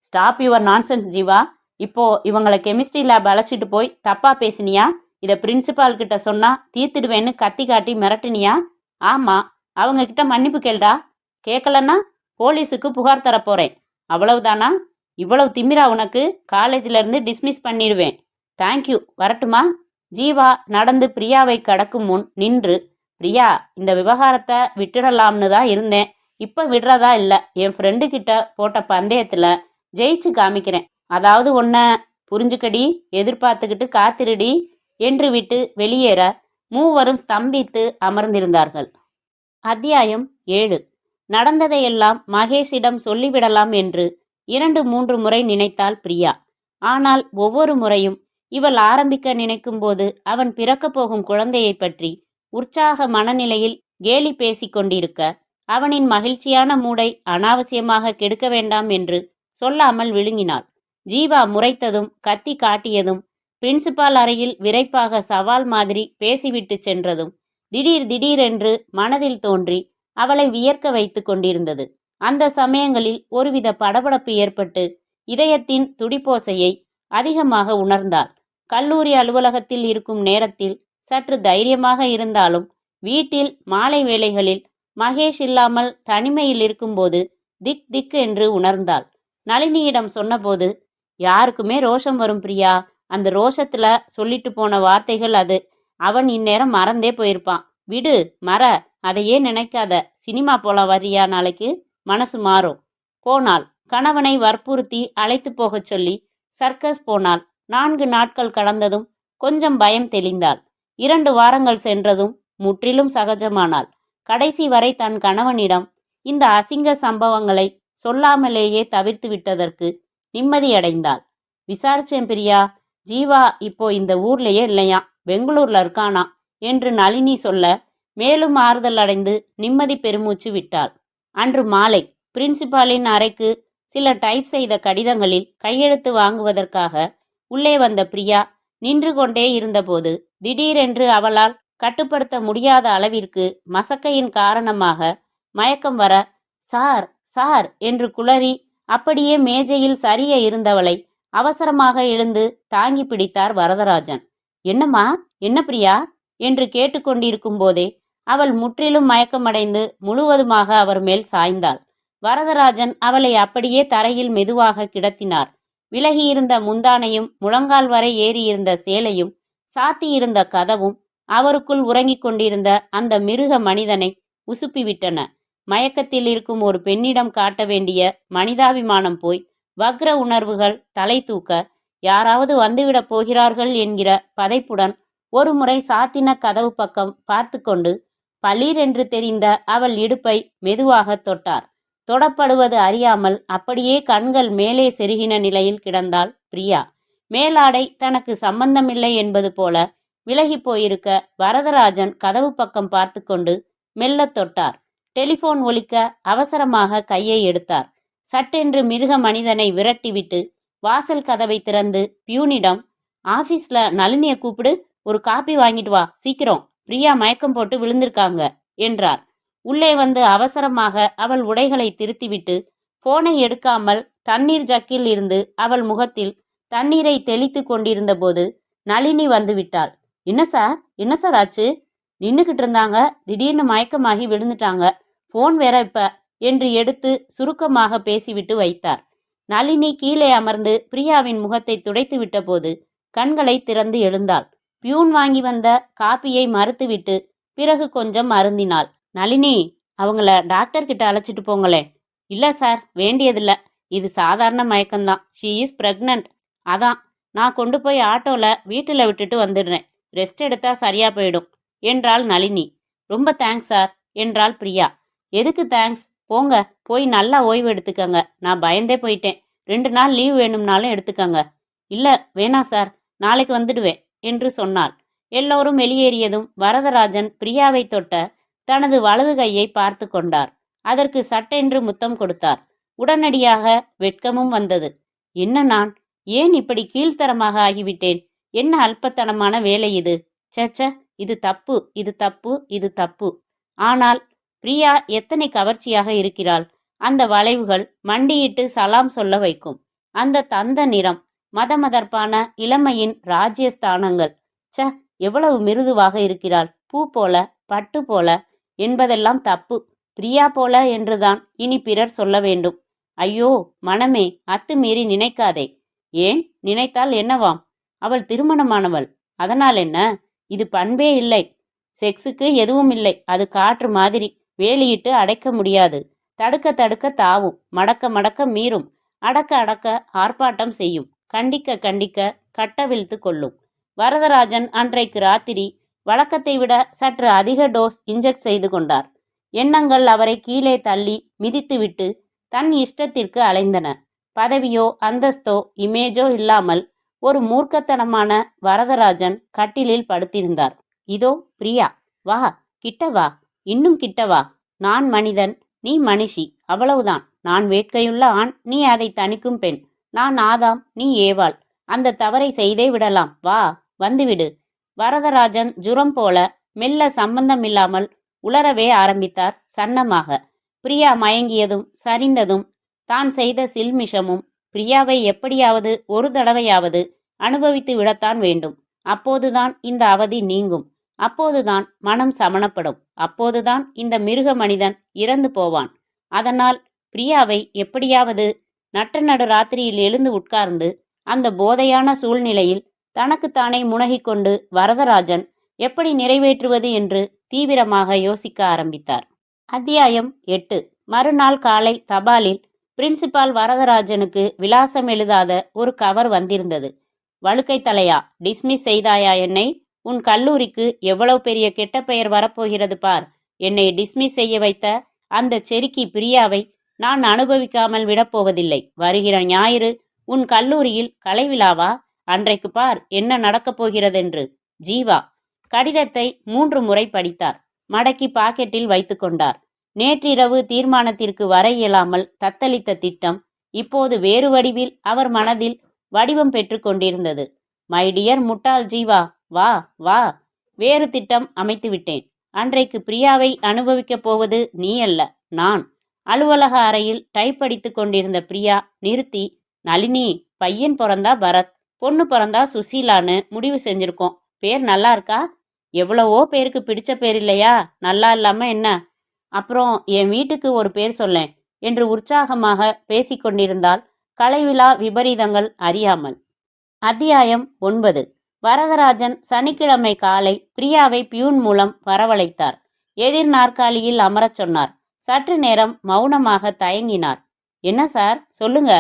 Stop your nonsense Jeeva. இப்போ இவங்களை கெமிஸ்ட்ரி லேப் அழைச்சிட்டு போய் தப்பா பேசினியா? இதை பிரின்சிபால் கிட்ட சொன்னா தீர்த்திடுவேன்னு கத்தி காட்டி மிரட்டினியா? ஆமா. அவங்க கிட்ட மன்னிப்பு கேள்டா. கேட்கலன்னா போலீஸுக்கு புகார் தரப்போறேன். அவ்வளவுதானா? இவ்வளவு திமிரா உனக்கு? காலேஜ்ல இருந்து டிஸ்மிஸ் பண்ணிடுவேன். தேங்க்யூ, வரட்டுமா? ஜீவா நடந்து பிரியாவை கடக்கும் முன் நின்று, பிரியா, இந்த விவகாரத்தை விட்டுடலாம்னு தான் இருந்தேன். இப்ப விடுறதா இல்லை. என் ஃப்ரெண்டு கிட்ட போட்ட பந்தயத்துல ஜெயிச்சு காமிக்கிறேன். அதாவது ஒன்ன புரிஞ்சுக்கடி, எதிர்பார்த்துக்கிட்டு காத்திருடி என்று விட்டு வெளியேற மூவரும் ஸ்தம்பித்து அமர்ந்திருந்தார்கள். அத்தியாயம் 7. நடந்ததையெல்லாம் மகேஷிடம் சொல்லிவிடலாம் என்று 2-3 முறை நினைத்தாள் பிரியா. ஆனால் ஒவ்வொரு முறையும் இவள் ஆரம்பிக்க நினைக்கும் போது அவன் பிறக்கப் போகும் குழந்தையை பற்றி உற்சாக மனநிலையில் கேலி பேசிக் கொண்டிருக்க அவனின் மகிழ்ச்சியான மூடை அனாவசியமாக கெடுக்க வேண்டாம் என்று சொல்லாமல் விழுங்கினாள். ஜீவா முறைத்ததும் கத்தி காட்டியதும் பிரின்சிபால் அறையில் விரைப்பாக சவால் மாதிரி பேசிவிட்டு சென்றதும் திடீரென்று மனதில் தோன்றி அவளை வியர்க்க வைத்து கொண்டிருந்தது. அந்த சமயங்களில் ஒருவித படபடப்பு ஏற்பட்டு இதயத்தின் துடிப்போசையை அதிகமாக உணர்ந்தாள். கல்லூரி அலுவலகத்தில் இருக்கும் நேரத்தில் சற்று தைரியமாக இருந்தாலும் வீட்டில் மாலை வேளைகளில் மகேஷ் இல்லாமல் தனிமையில் இருக்கும்போது திக் திக் என்று உணர்ந்தாள். நளினியிடம் சொன்னபோது, யாருக்குமே ரோஷம் வரும் பிரியா, அந்த ரோஷத்துல சொல்லிட்டு போன வார்த்தைகள் அது. அவன் இந்நேரம் மறந்தே போயிருப்பான். விடு, மற, அதையே நினைக்காத. சினிமா போலாம் வரியா நாளைக்கு? மனசு மாறும். போனாள். கணவனை வற்புறுத்தி அழைத்து போகச் சொல்லி சர்க்கஸ் போனாள். 4 நாட்கள் கடந்ததும் கொஞ்சம் பயம் தெளிந்தாள். 2 வாரங்கள் சென்றதும் முற்றிலும் சகஜமானாள். கடைசி வரை தன் கணவனிடம் இந்த அசிங்க சம்பவங்களை சொல்லாமலேயே தவிர்த்து விட்டதற்கு நிம்மதியடைந்தாள். விசாரிச்சேன் பிரியா, ஜீவா இப்போ இந்த ஊர்லயே இல்லையா, பெங்களூர்ல இருக்கானா என்று நளினி சொல்ல மேலும் ஆறுதல் அடைந்து நிம்மதி பெருமூச்சு விட்டாள். அன்று மாலை பிரின்சிபாலின் அறைக்கு சில டைப் செய்த கடிதங்களில் கையெழுத்து வாங்குவதற்காக உள்ளே வந்த பிரியா நின்று கொண்டே இருந்தபோது திடீரென்று அவளால் கட்டுப்படுத்த முடியாத அளவிற்கு மசக்கையின் காரணமாக மயக்கம் வர, சார் சார் என்று குளறி அப்படியே மேஜையில் சரிய இருந்தவளை அவசரமாக எழுந்து தாங்கி பிடித்தார் வரதராஜன். என்னம்மா, என்ன பிரியா என்று கேட்டுக்கொண்டிருக்கும் போதே அவள் முற்றிலும் மயக்கமடைந்து முழுவதுமாக அவர் மேல் சாய்ந்தாள். வரதராஜன் அவளை அப்படியே தரையில் மெதுவாக கிடத்தினார். விலகியிருந்த முந்தானையும் முழங்கால் வரை ஏறியிருந்த சேலையும் சாத்தியிருந்த கதவும் அவருக்குள் உறங்கிக் கொண்டிருந்த அந்த மிருக மனிதனை உசுப்பிவிட்டன. மயக்கத்தில் இருக்கும் ஒரு பெண்ணிடம் காட்ட வேண்டிய மனிதாபிமானம் போய் வக்ர உணர்வுகள் தலை தூக்க, யாராவது வந்துவிடப் போகிறார்கள் என்கிற பதைப்புடன் ஒரு முறை சாத்தின கதவு பக்கம் பார்த்து கொண்டு பளீர் என்று தெரிந்த அவள் இடுப்பை மெதுவாக தொட்டார். தொடப்படுவது அறியாமல் அப்படியே கண்கள் மேலே செருகின நிலையில் கிடந்தாள் பிரியா. மேலாடை தனக்கு சம்பந்தமில்லை என்பது போல விலகி போயிருக்க வரதராஜன் கதவு பக்கம் பார்த்து கொண்டு மெல்ல தொட்டார். டெலிபோன் ஒலிக்க அவசரமாக கையை எடுத்தார். சட்டென்று மிருக மனிதனை விரட்டிவிட்டு வாசல் கதவை திறந்து பியூனிடம், ஆபீஸ்ல நளினியை கூப்பிடு, ஒரு காப்பி வாங்கிட்டு வா சீக்கிரம், பிரியா மயக்கம் போட்டு விழுந்திருக்காங்க என்றார். உள்ளே வந்து அவசரமாக அவள் உடைகளை திருத்திவிட்டு போனை எடுக்காமல் தண்ணீர் ஜக்கில் இருந்து அவள் முகத்தில் தண்ணீரை தெளித்து கொண்டிருந்த போது நளினி வந்து விட்டாள். என்ன சார் ஆச்சு? நின்னுகிட்டு இருந்தாங்க, திடீர்னு மயக்கமாகி விழுந்துட்டாங்க, போன் வேற இப்ப என்று எடுத்து சுருக்கமாக பேசிவிட்டு வைத்தார். நளினி கீழே அமர்ந்து பிரியாவின் முகத்தை துடைத்து விட்ட போது கண்களை திறந்து எழுந்தாள். பியூன் வாங்கி வந்த காப்பியை மறுத்துவிட்டு பிறகு கொஞ்சம் அருந்தினாள். நளினி, அவங்கள டாக்டர் கிட்ட அழைச்சிட்டு போங்களே. இல்ல சார், வேண்டியதில்ல, இது சாதாரண மயக்கம்தான். She is pregnant. அதான் நான் கொண்டு போய் ஆட்டோல வீட்டில் விட்டுட்டு வந்துடுறேன். ரெஸ்ட் எடுத்தா சரியா போயிடும் என்றாள் நளினி. ரொம்ப தேங்க்ஸ் சார் என்றாள் பிரியா. எதுக்கு தேங்க்ஸ், போங்க, போய் நல்லா ஓய்வு எடுத்துக்கங்க. நான் பயந்தே போயிட்டேன். 2 நாள் லீவ் வேணும்னாலும் எடுத்துக்கங்க. இல்ல வேணாம் சார், நாளைக்கு வந்துடுவேன் என்று சொன்னாள். எல்லோரும் வெளியேறியதும் வரதராஜன் பிரியாவை தொட்ட தனது வலது கையை பார்த்து கொண்டார். அதற்கு சட்டென்று முத்தம் கொடுத்தார். உடனடியாக வெட்கமும் வந்தது. என்ன நான் ஏன் இப்படி கீழ்த்தரமாக ஆகிவிட்டேன்? என்ன அல்பத்தனமான வேலை இது? சச்ச, இது தப்பு, இது தப்பு, இது தப்பு. ஆனால் பிரியா எத்தனை கவர்ச்சியாக இருக்கிறாள்! அந்த வளைவுகள் மண்டியிட்டு சலாம் சொல்ல வைக்கும். அந்த தந்த நிறம், மதமதற்பான இளமையின் ராஜ்யஸ்தானங்கள். ச, எவ்வளவு மிருதுவாக இருக்கிறாள்! பூ போல, பட்டு போல என்பதெல்லாம் தப்பு. பிரியா போல என்றுதான் இனி பிறர் சொல்ல வேண்டும். ஐயோ மனமே, அத்துமீறி நினைக்காதே. ஏன், நினைத்தால் என்னவாம்? அவள் திருமணமானவள், அதனால் என்ன? இது பண்பே இல்லை. செக்ஸுக்கு எதுவும் இல்லை, அது காற்று மாதிரி, வேலியிட்டு அடைக்க முடியாது. தடுக்க தடுக்க தாவும், மடக்க மடக்க மீறும், அடக்க அடக்க ஆர்ப்பாட்டம் செய்யும், கண்டிக்க கண்டிக்க கட்டவிழ்த்து கொள்ளும். வரதராஜன் அன்றைக்கு ராத்திரி வழக்கத்தை விட சற்று அதிக டோஸ் இன்ஜெக்ட் செய்து கொண்டார். எண்ணங்கள் அவரை கீழே தள்ளி மிதித்துவிட்டு தன் இஷ்டத்திற்கு அலைந்தன. பதவியோ அந்தஸ்தோ இமேஜோ இல்லாமல் ஒரு மூர்க்கத்தனமான வரதராஜன் கட்டிலில் படுத்திருந்தார். இதோ பிரியா, வா, கிட்ட வா, இன்னும் கிட்ட வா. நான் மனிதன், நீ மனுஷி, அவ்வளவுதான். நான் வேட்கையுள்ள ஆண், நீ அதை தணிக்கும் பெண். நான் ஆதாம், நீ ஏவாள். அந்த தவறை செய்தே விடலாம். வா, வந்துவிடு. வரதராஜன் ஜுரம் போல மெல்ல சம்பந்தமில்லாமல் உளரவே ஆரம்பித்தார் சன்னமாக. பிரியா மயங்கியதும் சரிந்ததும் தான் செய்த சில்மிஷமும் பிரியாவை எப்படியாவது ஒரு தடவையாவது அனுபவித்து விடத்தான் வேண்டும். அப்போதுதான் இந்த அவதி நீங்கும். அப்போதுதான் மனம் சமணப்படும். அப்போதுதான் இந்த மிருக மனிதன் இறந்து போவான். அதனால் பிரியாவை எப்படியாவது நட்ட நடு ராத்திரியில் எழுந்து உட்கார்ந்து அந்த போதையான சூழ்நிலையில் தனக்குத்தானே முனகிக்கொண்டு வரதராஜன் எப்படி நிறைவேற்றுவது என்று தீவிரமாக யோசிக்க ஆரம்பித்தார். அத்தியாயம் 8. மறுநாள் காலை தபாலில் பிரின்சிபால் வரதராஜனுக்கு விலாசம் எழுதாத ஒரு கவர் வந்திருந்தது. வழுக்கை தலையா, டிஸ்மிஸ் செய்தாயா என்னை? உன் கல்லூரிக்கு எவ்வளவு பெரிய கெட்ட பெயர் வரப்போகிறது பார். என்னை டிஸ்மிஸ் செய்ய வைத்த அந்த செருக்கி பிரியாவை நான் அனுபவிக்காமல் விடப்போவதில்லை. வருகிற ஞாயிறு உன் கல்லூரியில் கலை விழாவா? அன்றைக்கு பார் என்ன நடக்கப் போகிறதென்று. ஜீவா. கடிதத்தை 3 முறை படித்தார். மடக்கி பாக்கெட்டில் வைத்து கொண்டார். நேற்றிரவு தீர்மானத்திற்கு வர இயலாமல் தத்தளித்த திட்டம் இப்போது வேறு வடிவில் அவர் மனதில் வடிவம் பெற்று கொண்டிருந்தது. மை டியர் முட்டாள் ஜீவா, வா வா, வேறு திட்டம் அமைத்துவிட்டேன். அன்றைக்கு பிரியாவை அனுபவிக்கப் போவது நீ அல்ல, நான். அலுவலக அறையில் டைப் அடித்து கொண்டிருந்த பிரியா நிறுத்தி, நளினி, பையன் பிறந்தா பரத், பொண்ணு பிறந்தா சுசீலான்னு முடிவு செஞ்சிருக்கோம். பேர் நல்லா இருக்கா? எவ்வளவோ பேருக்கு பிடிச்ச பேர் இல்லையா? நல்லா இல்லாம என்ன? அப்புறம் என் வீட்டுக்கு ஒரு பேர் சொல்லேன் என்று உற்சாகமாக பேசிக்கொண்டிருந்தால் கலைவிழா விபரீதங்கள் அறியாமல். அத்தியாயம் 9. வரதராஜன் சனிக்கிழமை காலை பிரியாவை பியூன் மூலம் வரவழைத்தார். எதிர் நாற்காலியில் அமரச் சொன்னார். சற்று நேரம் மௌனமாக தயங்கினார். என்ன சார், சொல்லுங்க.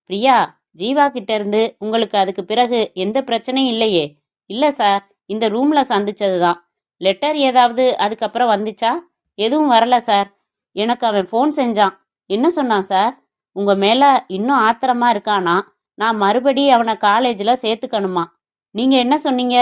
பிரியா, ஜீவா கிட்ட இருந்து உங்களுக்கு அதுக்கு பிறகு எந்த பிரச்சனையும் இல்லையே? இல்ல சார், இந்த ரூம்ல சந்திச்சதுதான். லெட்டர் ஏதாவது அதுக்கப்புறம் வந்துச்சா? எதுவும் வரல சார். எனக்கு அவன் ஃபோன் செஞ்சான். என்ன சொன்னான் சார்? உங்க மேல இன்னும் ஆத்திரமா இருக்கானா? நான் மறுபடி அவனை காலேஜில் சேர்த்துக்கணுமா? நீங்க என்ன சொன்னீங்க?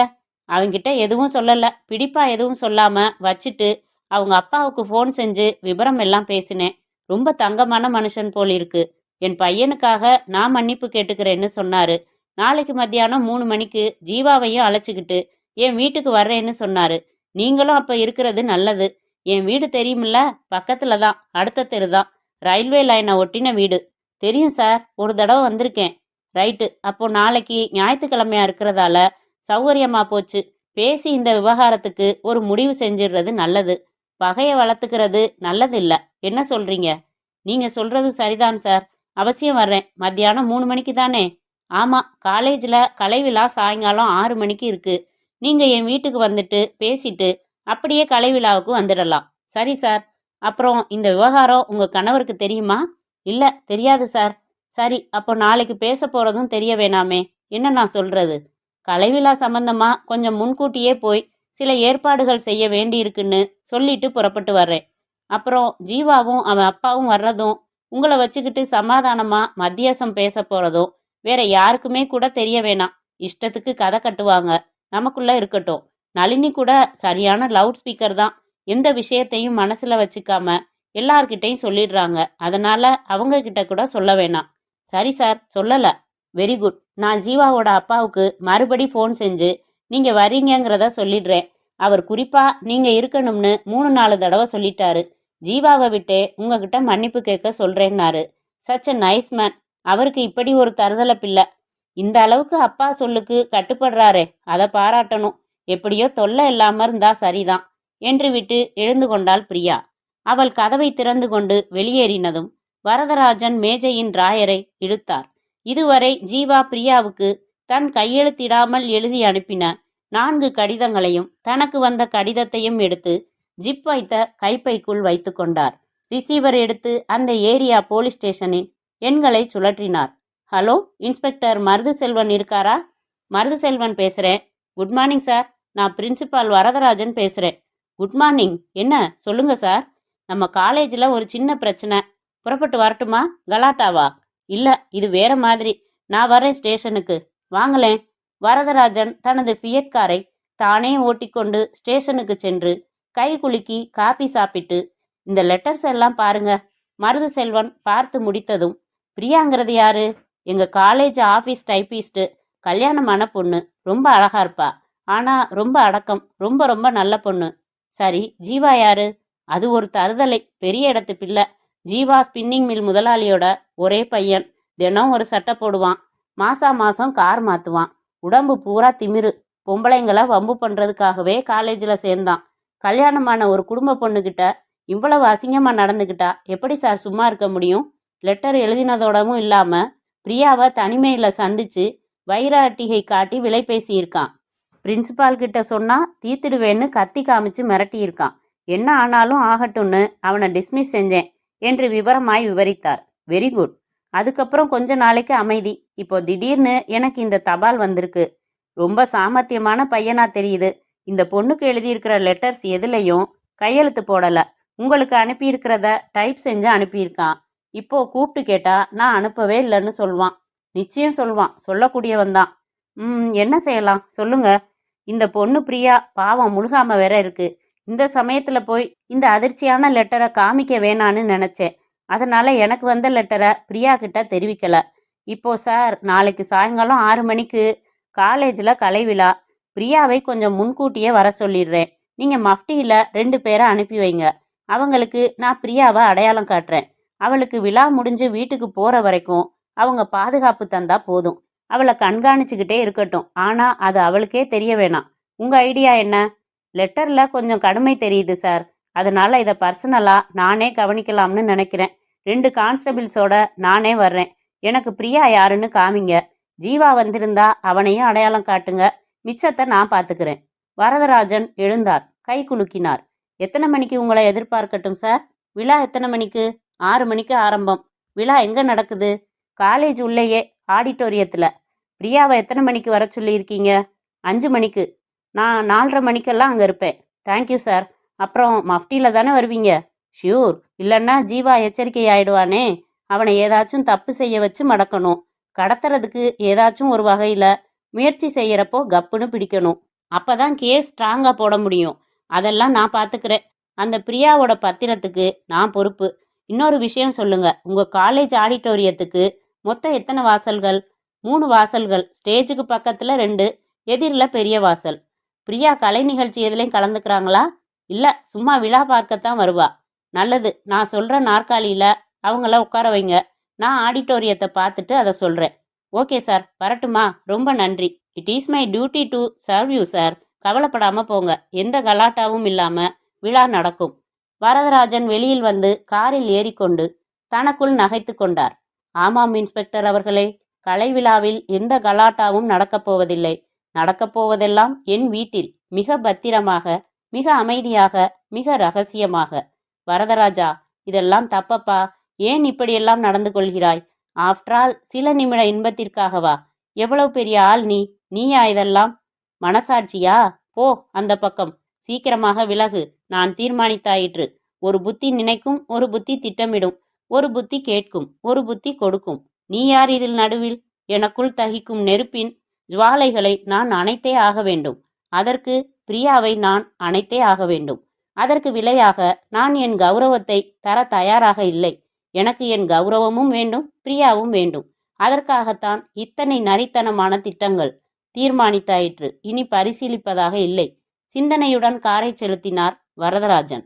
அவங்கிட்ட எதுவும் சொல்லல. பிடிப்பா எதுவும் சொல்லாம வச்சுட்டு அவங்க அப்பாவுக்கு ஃபோன் செஞ்சு விபரம் எல்லாம் பேசினேன். ரொம்ப தங்கமான மனுஷன் போல் இருக்கு. என் பையனுக்காக நான் மன்னிப்பு கேட்டுக்கிறேன்னு சொன்னாரு. நாளைக்கு மத்தியானம் 3 மணிக்கு ஜீவாவையும் அழைச்சிக்கிட்டு என் வீட்டுக்கு வர்றேன்னு சொன்னாரு. நீங்களும் அப்ப இருக்கிறது நல்லது. என் வீடு தெரியுமில்ல, பக்கத்துல தான், அடுத்த தெரு தான். ரயில்வே லைனை ஒட்டின வீடு. தெரியும் சார், ஒரு தடவை வந்திருக்கேன். ரைட்டு, அப்போ நாளைக்கு ஞாயிற்றுக்கிழமையா இருக்கிறதால சௌகரியமா போச்சு. பேசி இந்த விவகாரத்துக்கு ஒரு முடிவு செஞ்சிடுறது நல்லது. பகையை வளர்த்துக்கிறது நல்லது இல்ல. என்ன சொல்றீங்க? நீங்க சொல்றது சரிதான் சார். அவசியம் வர்றேன். மத்தியானம் 3 மணிக்கு தானே? ஆமா, காலேஜில் கலைவிழா சாயங்காலம் 6 மணிக்கு இருக்கு. நீங்க என் வீட்டுக்கு வந்துட்டு பேசிட்டு அப்படியே கலைவிழாவுக்கு வந்துடலாம். சரி சார். அப்புறம் இந்த விவகாரம் உங்க கணவருக்கு தெரியுமா? இல்ல, தெரியாது சார். சரி, அப்போ நாளைக்கு பேச போறதும் தெரிய வேணாமே. என்ன நான் சொல்றது? கலைவிழா சம்பந்தமா கொஞ்சம் முன்கூட்டியே போய் சில ஏற்பாடுகள் செய்ய வேண்டியிருக்குன்னு சொல்லிட்டு புறப்பட்டு வர்றேன். அப்புறம் ஜீவாவும் அவன் அப்பாவும் வர்றதும் உங்களை வச்சுக்கிட்டு சமாதானமா மத்தியாசம் பேச போறதும் வேற யாருக்குமே கூட தெரிய வேணாம். இஷ்டத்துக்கு கதை கட்டுவாங்க. நமக்குள்ள இருக்கட்டும். நளினி கூட சரியான லவுட் ஸ்பீக்கர் தான். எந்த விஷயத்தையும் மனசுல வச்சுக்காம எல்லார்கிட்டையும் சொல்லிடுறாங்க. அதனால அவங்க கிட்ட கூட சொல்ல வேணாம். சரி சார், சொல்லல. Very good. நான் ஜீவாவோட அப்பாவுக்கு மறுபடி ஃபோன் செஞ்சு நீங்க வரீங்கிறத சொல்லிடுறேன். அவர் குறிப்பா நீங்க இருக்கணும்னு 3-4 தடவை சொல்லிட்டாரு. ஜீவாவை விட்டே உங்ககிட்ட மன்னிப்பு கேட்க சொல்றேன்னாரு. Such a nice man. அவருக்கு இப்படி ஒரு தருதலை பிள்ளை. இந்த அளவுக்கு அப்பா சொல்லுக்கு கட்டுப்படுறாரே, அதை பாராட்டணும். எப்படியோ தொல்லை இல்லாம இருந்தா சரிதான் என்று விட்டு எழுந்து கொண்டாள் பிரியா. அவள் கதவை திறந்து கொண்டு வெளியேறினதும் வரதராஜன் மேஜையின் டிராயரை இழுத்தார். இதுவரை ஜீவா பிரியாவுக்கு தன் கையெழுத்திடாமல் எழுதி அனுப்பின 4 கடிதங்களையும் தனக்கு வந்த கடிதத்தையும் எடுத்து ஜிப் வைத்த கைப்பைக்குள் வைத்து கொண்டார். ரிசீவர் எடுத்து அந்த ஏரியா போலீஸ் ஸ்டேஷனின் எண்களை சுழற்றினார். ஹலோ, இன்ஸ்பெக்டர் மருதுசெல்வன் இருக்காரா? மருதுசெல்வன் பேசுகிறேன். Good morning sir. நான் பிரின்சிபால் வரதராஜன் பேசுகிறேன். Good morning. என்ன சொல்லுங்க சார்? நம்ம காலேஜில் ஒரு சின்ன பிரச்சனை. புறப்பட்டு வரட்டுமா? கலாட்டாவா? இல்லை, இது வேற மாதிரி. நான் வரேன் ஸ்டேஷனுக்கு. வாங்களேன். வரதராஜன் தனது ஃபியட் காரை தானே ஓட்டிக்கொண்டு ஸ்டேஷனுக்கு சென்று கை குலுக்கி காபி சாப்பிட்டு, இந்த லெட்டர்ஸ் எல்லாம் பாருங்க. மருதுசெல்வன் பார்த்து முடித்ததும், பிரியாங்கிறது யாரு? எங்க காலேஜ் ஆஃபீஸ் டைப்பிஸ்ட்டு. கல்யாணமான பொண்ணு. ரொம்ப அழகா இருப்பா. ஆனா ரொம்ப அடக்கம். ரொம்ப ரொம்ப நல்ல பொண்ணு. சரி, ஜீவா யாரு? அது ஒரு தருதலை. பெரிய இடத்து பிள்ளை. ஜீவா ஸ்பின்னிங் மில் முதலாளியோட ஒரே பையன். தினம் ஒரு சட்டை போடுவான். மாசா மாசம் கார் மாத்துவான். உடம்பு பூரா திமிரு. பொம்பளைங்களை வம்பு பண்ணுறதுக்காகவே காலேஜில் சேர்ந்தான். கல்யாணமான ஒரு குடும்ப பொண்ணுக்கிட்ட இவ்வளவு அசிங்கமாக நடந்துக்கிட்டா எப்படி சார் சும்மா இருக்க முடியும்? லெட்டர் எழுதினதோடவும் இல்லாமல் பிரியாவை தனிமையில் சந்தித்து வைர அட்டிகை காட்டி விலை பேசியிருக்கான். பிரின்சிபால் கிட்ட சொன்னால் தீர்த்துடுவேன்னு கத்தி காமிச்சு மிரட்டியிருக்கான். என்ன ஆனாலும் ஆகட்டும்னு அவனை டிஸ்மிஸ் செஞ்சேன் என்று விவரமாய் விவரித்தார். Very good. அதுக்கப்புறம் கொஞ்ச நாளைக்கு அமைதி. இப்போ திடீர்னு எனக்கு இந்த தபால் வந்திருக்கு. ரொம்ப சாமர்த்தியமான பையனா தெரியுது. இந்த பொண்ணுக்கு எழுதியிருக்கிற லெட்டர்ஸ் எதுலையும் கையெழுத்து போடலை. உங்களுக்கு அனுப்பியிருக்கிறத டைப் செஞ்சு அனுப்பியிருக்கான். இப்போ கூப்பிட்டு கேட்டா நான் அனுப்பவே இல்லைன்னு சொல்லுவான். நிச்சயம் சொல்லுவான். சொல்லக்கூடியவன் தான். என்ன செய்யலாம் சொல்லுங்க. இந்த பொண்ணு பிரியா பாவம் முழுகாம வேற இருக்கு. இந்த சமயத்துல போய் இந்த அதிர்ச்சியான லெட்டரை காமிக்க வேணான்னு நினைச்சேன். அதனால எனக்கு வந்த லெட்டரை பிரியா கிட்ட தெரிவிக்கல. இப்போ சார், நாளைக்கு சாயங்காலம் 6 மணிக்கு காலேஜில் கலை விழா. பிரியாவை கொஞ்சம் முன்கூட்டியே வர சொல்லிடுறேன். நீங்கள் மஃப்டியில் 2 பேரை அனுப்பி வைங்க. அவங்களுக்கு நான் பிரியாவை அடையாளம் காட்டுறேன். அவளுக்கு விழா முடிஞ்சு வீட்டுக்கு போகிற வரைக்கும் அவங்க பாதுகாப்பு தந்தா போதும். அவளை கண்காணிச்சுக்கிட்டே இருக்கட்டும். ஆனால் அது அவளுக்கே தெரிய வேணாம். உங்கள் ஐடியா என்ன? லெட்டரில் கொஞ்சம் கடுமை தெரியுது சார். அதனால் இதை பர்சனலாக நானே கவனிக்கலாம்னு நினைக்கிறேன். 2 கான்ஸ்டபிள்ஸோட நானே வர்றேன். எனக்கு பிரியா யாருன்னு காமிங்க. ஜீவா வந்திருந்தா அவனையும் அடையாளம் காட்டுங்க. மிச்சத்தை நான் பார்த்துக்கிறேன். வரதராஜன் எழுந்தார். கை குலுக்கினார். எத்தனை மணிக்கு உங்களை எதிர்பார்க்கட்டும் சார்? விழா எத்தனை மணிக்கு? 6 மணிக்கு ஆரம்பம். விழா எங்கே நடக்குது? காலேஜ் உள்ளேயே, ஆடிட்டோரியத்தில். பிரியாவை எத்தனை மணிக்கு வர சொல்லியிருக்கீங்க? 5 மணிக்கு. நான் 4:30 மணிக்கெல்லாம் அங்கே இருப்பேன். Thank you sir. அப்புறம் மஃப்டியில் தானே வருவீங்க? ஷியூர். இல்லைன்னா ஜீவா எச்சரிக்கை ஆயிடுவானே. அவனை ஏதாச்சும் தப்பு செய்ய வச்சு மடக்கணும். கடத்துறதுக்கு ஏதாச்சும் ஒரு வகையில் முயற்சி செய்கிறப்போ கப்புன்னு பிடிக்கணும். அப்போ தான் கேஸ் ஸ்ட்ராங்காக போட முடியும். அதெல்லாம் நான் பார்த்துக்கிறேன். அந்த பிரியாவோட பத்திரத்துக்கு நான் பொறுப்பு. இன்னொரு விஷயம் சொல்லுங்க. உங்கள் காலேஜ் ஆடிட்டோரியத்துக்கு மொத்தம் எத்தனை வாசல்கள்? 3 வாசல்கள். ஸ்டேஜுக்கு பக்கத்தில் 2, எதிரில் பெரிய வாசல். பிரியா கலை நிகழ்ச்சி எதுலேயும் கலந்துக்கிறாங்களா? இல்லை, சும்மா விழா பார்க்கத்தான் வருவா. நல்லது. நான் சொல்கிற நாற்காலியில் அவங்கள உட்கார வைங்க. நான் ஆடிட்டோரியத்தை பார்த்துட்டு அதை சொல்கிறேன். ஓகே சார், வரட்டுமா? ரொம்ப நன்றி. It is my duty to serve you sir. கவலைப்படாமல் போங்க. எந்த கலாட்டாவும் இல்லாமல் விழா நடக்கும். வரதராஜன் வெளியில் வந்து காரில் ஏறிக்கொண்டு தனக்குள் நகைத்து கொண்டார். ஆமாம் இன்ஸ்பெக்டர் அவர்களே, கலை விழாவில் எந்த கலாட்டாவும் நடக்கப் போவதில்லை. நடக்கப் போவதெல்லாம் என் வீட்டில், மிக பத்திரமாக, மிக அமைதியாக, மிக ரகசியமாக. வரதராஜா, இதெல்லாம் தப்பப்பா. ஏன் இப்படியெல்லாம் நடந்து கொள்கிறாய்? ஆஃப்டரால் சில நிமிட இன்பத்திற்காகவா? எவ்வளவு பெரிய ஆள் நீ! நீயா இதெல்லாம்? மனசாட்சியா? போ அந்த பக்கம். சீக்கிரமாக விலகு. நான் தீர்மானித்தாயிற்று. ஒரு புத்தி நினைக்கும், ஒரு புத்தி திட்டமிடும், ஒரு புத்தி கேட்கும், ஒரு புத்தி கொடுக்கும். நீ யார் இதில் நடுவில்? எனக்குள் தகிக்கும் நெருப்பின் ஜுவாலைகளை நான் அணைத்தே ஆக வேண்டும். அதற்கு பிரியாவை நான் அணைத்தே ஆக வேண்டும். அதற்கு விலையாக நான் என் கௌரவத்தை தர தயாராக இல்லை. எனக்கு என் கௌரவமும் வேண்டும், பிரியாவும் வேண்டும். அதற்காகத்தான் இத்தனை நரித்தனமான திட்டங்கள். தீர்மானித்தாயிற்று. இனி பரிசீலிப்பதாக இல்லை. சிந்தனையுடன் காரை செலுத்தினார் வரதராஜன்.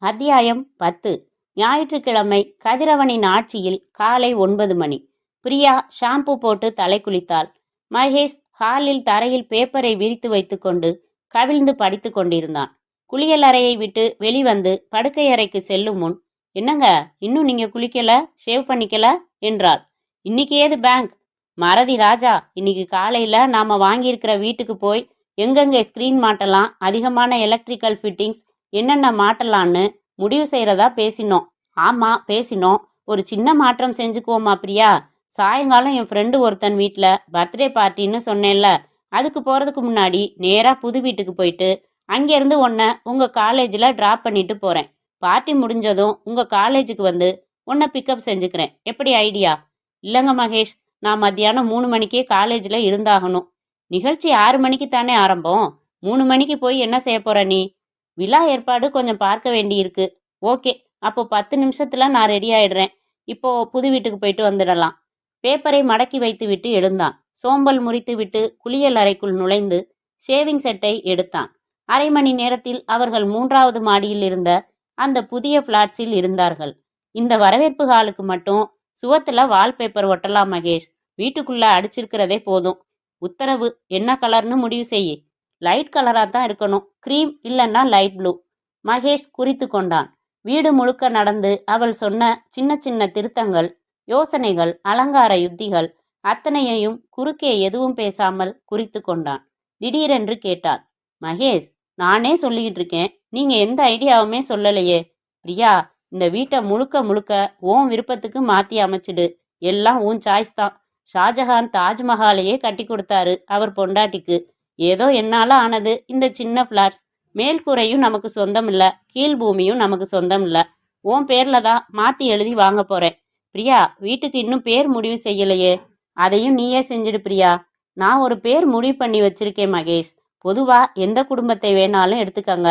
அத்தியாயம் 10. ஞாயிற்றுக்கிழமை கதிரவனின் ஆட்சியில் காலை 9 மணி. பிரியா ஷாம்பு போட்டு தலை குளித்தாள். மகேஷ் ஹாலில் தரையில் பேப்பரை விரித்து வைத்துக்கொண்டு கவிழ்ந்து படித்து கொண்டிருந்தான். குளியலறையை விட்டு வெளிவந்து படுக்கை அறைக்கு செல்லும் முன், என்னங்க இன்னும் நீங்க குளிக்கல, ஷேவ் பண்ணிக்கல என்றாள். இன்னைக்கு ஏது பேங்க்? மறதி ராஜா. இன்னைக்கு காலையில நாம வாங்கியிருக்கிற வீட்டுக்கு போய் எங்கெங்க ஸ்கிரீன் மாட்டலாம், அதிகமான எலக்ட்ரிக்கல் ஃபிட்டிங்ஸ் என்னென்ன மாட்டலான்னு முடிவு செய்யறதா பேசினோம். ஆமா பேசினோம். ஒரு சின்ன மாற்றம் செஞ்சுக்குவோமா பிரியா? சாயங்காலம் என் ஃப்ரெண்டு ஒருத்தன் வீட்டில் பர்த்டே பார்ட்டின்னு சொன்னேன்ல, அதுக்கு போகிறதுக்கு முன்னாடி நேராக புது வீட்டுக்கு போயிட்டு அங்கேருந்து உன்னை உங்கள் காலேஜில் ட்ராப் பண்ணிட்டு போகிறேன். பார்ட்டி முடிஞ்சதும் உங்கள் காலேஜுக்கு வந்து உன்னை பிக்கப் செஞ்சுக்கிறேன். எப்படி ஐடியா? இல்லைங்க மகேஷ், நான் மத்தியானம் 3 மணிக்கே காலேஜில் இருந்தாகணும். நிகழ்ச்சி 6 மணிக்கு தானே ஆரம்பம். 3 மணிக்கு போய் என்ன செய்ய போகிற நீ? விழா ஏற்பாடு கொஞ்சம் பார்க்க வேண்டியிருக்கு. ஓகே, அப்போ 10 நிமிஷத்தில் நான் ரெடி ஆயிடுறேன். இப்போ புது வீட்டுக்கு போயிட்டு வந்துடலாம். பேப்பரை மடக்கி வைத்துவிட்டு எழுந்தான். சோம்பல் முறித்துவிட்டு குளியல் அறைக்குள் நுழைந்து ஷேவிங் செட்டை எடுத்தான். அரை மணி நேரத்தில் அவர்கள் 3வது மாடியில் இருந்த அந்த புதிய பிளாட்ஸில் இருந்தார்கள். இந்த வரவேற்பு ஹாலுக்கு மட்டும் சுவத்துல வால்பேப்பர் ஒட்டலாம் மகேஷ். வீட்டுக்குள்ள அடிச்சிருக்கிறதே போதும். உத்தரவு. என்ன கலர்னு முடிவு செய்யி. லைட் கலராக தான் இருக்கணும், க்ரீம் இல்லைன்னா லைட் ப்ளூ. மகேஷ் குறித்து கொண்டான். வீடு முழுக்க நடந்து அவள் சொன்ன சின்ன சின்ன திருத்தங்கள், யோசனைகள், அலங்கார யுத்திகள் அத்தனையையும் குறுக்கே எதுவும் பேசாமல் குறித்து கொண்டான். திடீரென்று கேட்டாள், மகேஷ், நானே சொல்லிக்கிட்டு இருக்கேன், நீங்க எந்த ஐடியாவுமே சொல்லலையே. பிரியா, இந்த வீட்டை முழுக்க முழுக்க உன் விருப்பத்துக்கு மாத்தி அமைச்சிடு. எல்லாம் உன் சாய்ஸ் தான். ஷாஜஹான் தாஜ்மஹாலையே கட்டி கொடுத்தாரு அவர் பொண்டாட்டிக்கு. ஏதோ என்னால ஆனது இந்த சின்ன பிளாட்ஸ். மேல்கூரையும் நமக்கு சொந்தம் இல்ல, கீழ் பூமியும் நமக்கு சொந்தம் இல்ல. உன் பேர்ல தான் மாத்தி எழுதி வாங்க போறேன். பிரியா, வீட்டுக்கு இன்னும் பேர் முடிவு செய்யலையே, அதையும் நீயே செஞ்சிடு பிரியா. நான் ஒரு பேர் முடிவு பண்ணி வச்சிருக்கேன் மகேஷ். பொதுவா எந்த குடும்பத்தை வேணாலும் எடுத்துக்கங்க.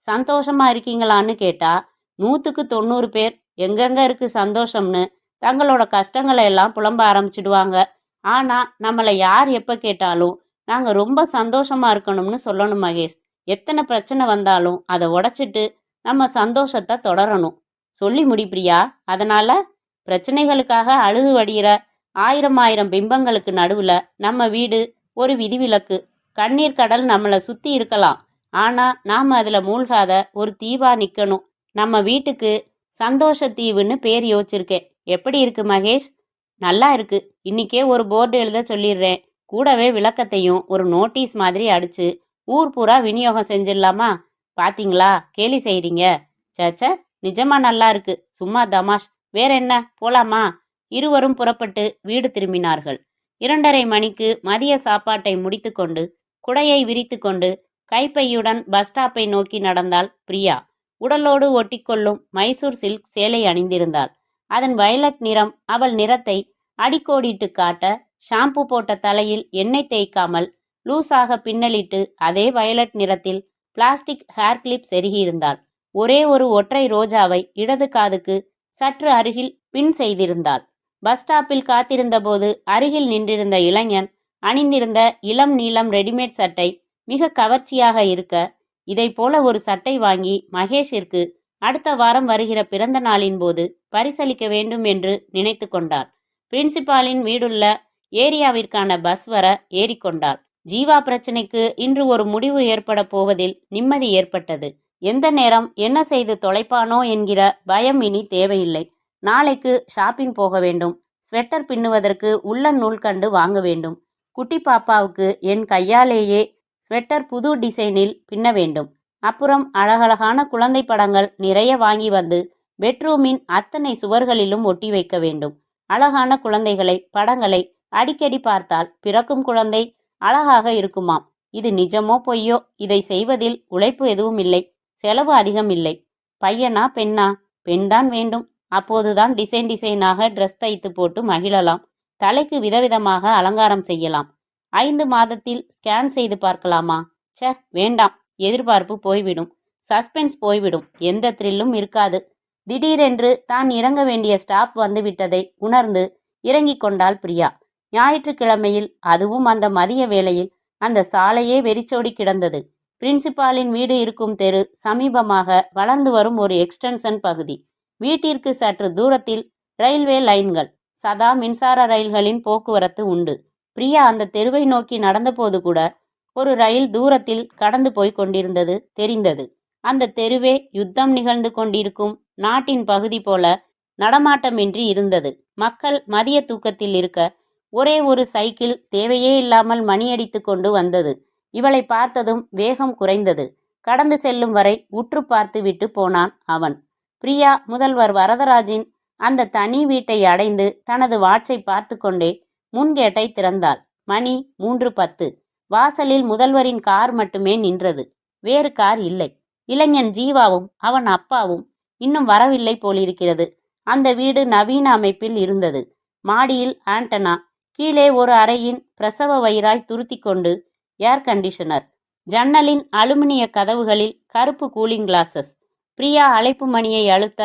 சந்தோஷமா இருக்கீங்களான்னு கேட்டா 100க்கு 90 பேர் எங்கெங்க இருக்கு சந்தோஷம்னு தங்களோட கஷ்டங்களை எல்லாம் புலம்ப ஆரம்பிச்சிடுவாங்க. ஆனா நம்மளை யார் எப்ப கேட்டாலும் நாங்க ரொம்ப சந்தோஷமா இருக்கணும்னு சொல்லணும் மகேஷ். எத்தனை பிரச்சனை வந்தாலும் அதை உடைச்சிட்டு நம்ம சந்தோஷத்தை தொடரணும். சொல்லி முடிப்பிரியா. அதனால பிரச்சனைகளுக்காக அழுது வடிகிற ஆயிரம் ஆயிரம் பிம்பங்களுக்கு நடுவுல நம்ம வீடு ஒரு விதிவிலக்கு. கண்ணீர் கடல் நம்மளை சுத்தி இருக்கலாம், ஆனா நாம அதுல மூழ்காத ஒரு தீவா நிக்கணும். நம்ம வீட்டுக்கு சந்தோஷ தீவுன்னு பேர் யோசிச்சிருக்கேன். எப்படி இருக்கு மகேஷ்? நல்லா இருக்கு. இன்னைக்கே ஒரு போர்டு எழுத சொல்லிடுறேன். கூடவே விளக்கத்தையும் ஒரு நோட்டீஸ் மாதிரி அடிச்சு ஊர் பூரா விநியோகம் செஞ்சிடலாமா? பாத்தீங்களா, கேலி செய்றீங்க. சேச்ச, நிஜமா நல்லா இருக்கு. சும்மா தமாஷ். வேற என்ன, போலாமா? இருவரும் புறப்பட்டு வீடு திரும்பினார்கள். 2:30 மணிக்கு மதிய சாப்பாட்டை முடித்து கொண்டு குடையை விரித்து கொண்டு கைப்பையுடன் பஸ் ஸ்டாப்பை நோக்கி நடந்தாள் பிரியா. உடலோடு ஒட்டிக்கொள்ளும் மைசூர் சில்க் சேலை அணிந்திருந்தாள். அதன் வயலட் நிறம் அவள் நிறத்தை அடிக்கோடிட்டு காட்ட, ஷாம்பு போட்ட தலையில் எண்ணெய் தேய்க்காமல் லூஸாக பின்னலிட்டு அதே வயலட் நிறத்தில் பிளாஸ்டிக் ஹேர் கிளிப் செருகியிருந்தாள். ஒரே ஒரு ஒற்றை ரோஜாவை இடது காதுக்கு சற்று அருகில் பின் செய்திருந்தாள். பஸ் ஸ்டாப்பில் காத்திருந்த போது அருகில் நின்றிருந்த இளைஞன் அணிந்திருந்த இளம் நீளம் ரெடிமேட் சட்டை மிக கவர்ச்சியாக இருக்க, இதை போல ஒரு சட்டை வாங்கி மகேஷிற்கு அடுத்த வாரம் வருகிற பிறந்த நாளின் போது பரிசளிக்க வேண்டும் என்று நினைத்து கொண்டாள். பிரின்சிபாலின் வீடுள்ள ஏரியாவிற்கான பஸ் வர ஏறிக்கொண்டாள். ஜீவா பிரச்சனைக்கு இன்று ஒரு முடிவு ஏற்பட போவதில் நிம்மதி ஏற்பட்டது. எந்த நேரம் என்ன செய்து தொலைப்பானோ என்கிற பயம் இனி தேவையில்லை. நாளைக்கு ஷாப்பிங் போக வேண்டும். ஸ்வெட்டர் பின்னுவதற்கு உள்ளன் நூல்கண்டு வாங்க வேண்டும். குட்டி பாப்பாவுக்கு என் கையாலேயே ஸ்வெட்டர் புது டிசைனில் பின்ன வேண்டும். அப்புறம் அழகழகான குழந்தை படங்கள் நிறைய வாங்கி வந்து பெட்ரூமின் அத்தனை சுவர்களிலும் ஒட்டி வைக்க வேண்டும். அழகான குழந்தைகளை படங்களை அடிக்கடி பார்த்தால் பிறக்கும் குழந்தை அழகாக இருக்குமாம். இது நிஜமோ பொய்யோ, இதை செய்வதில் உழைப்பு எதுவும் இல்லை, செலவு அதிகம் இல்லை. பையனா பெண்ணா? பெண்தான் வேண்டும். அப்போதுதான் டிசைன் டிசைனாக ட்ரெஸ் தைத்து போட்டு மகிழலாம். தலைக்கு விதவிதமாக அலங்காரம் செய்யலாம். 5 மாதத்தில் ஸ்கேன் செய்து பார்க்கலாமா? சே, வேண்டாம். எதிர்பார்ப்பு போய்விடும், சஸ்பென்ஸ் போய்விடும், எந்த த்ரில்லும் இருக்காது. திடீரென்று தான் இறங்க வேண்டிய ஸ்டாப் வந்துவிட்டதை உணர்ந்து இறங்கிக் கொண்டாள் பிரியா. ஞாயிற்றுக்கிழமையில், அதுவும் அந்த மதிய வேளையில் அந்த சாலையே வெறிச்சோடி கிடந்தது. பிரின்சிபாலின் வீடு இருக்கும் தெரு சமீபமாக வளர்ந்து வரும் ஒரு எக்ஸ்டென்ஷன் பகுதி. வீட்டிற்கு சற்று தூரத்தில் ரயில்வே லைன்கள், சதா மின்சார ரயில்களின் போக்குவரத்து உண்டு. பிரியா அந்த தெருவை நோக்கி நடந்தபோது கூட ஒரு ரயில் தூரத்தில் கடந்து போய் கொண்டிருந்தது தெரிந்தது. அந்த தெருவே யுத்தம் நிகழ்ந்து கொண்டிருக்கும் நாட்டின் பகுதி போல நடமாட்டமின்றி இருந்தது. மக்கள் மதிய தூக்கத்தில் இருக்க ஒரே ஒரு சைக்கிள் தேவையே இல்லாமல் மணியடித்து கொண்டு வந்தது. இவளை பார்த்ததும் வேகம் குறைந்தது. கடந்து செல்லும் வரை உற்று பார்த்து விட்டு போனான் அவன். பிரியா முதல்வர் வரதராஜின் அந்த தனி வீட்டை அடைந்து தனது வாட்சை பார்த்து கொண்டே முன்கேட்டை திறந்தாள். மணி 3:10. வாசலில் முதல்வரின் கார் மட்டுமே நின்றது. வேறு கார் இல்லை. இளைஞன் ஜீவாவும் அவன் அப்பாவும் இன்னும் வரவில்லை போலிருக்கிறது. அந்த வீடு நவீன அமைப்பில் இருந்தது. மாடியில் ஆண்டனா, கீழே ஒரு அறையின் பிரசவ வயிறாய் துருத்தி கொண்டு ஏர் கண்டிஷனர், ஜன்னலின் அலுமினிய கதவுகளில் கருப்பு கூலிங் கிளாஸஸ். பிரியா அழைப்பு மணியை அழுத்த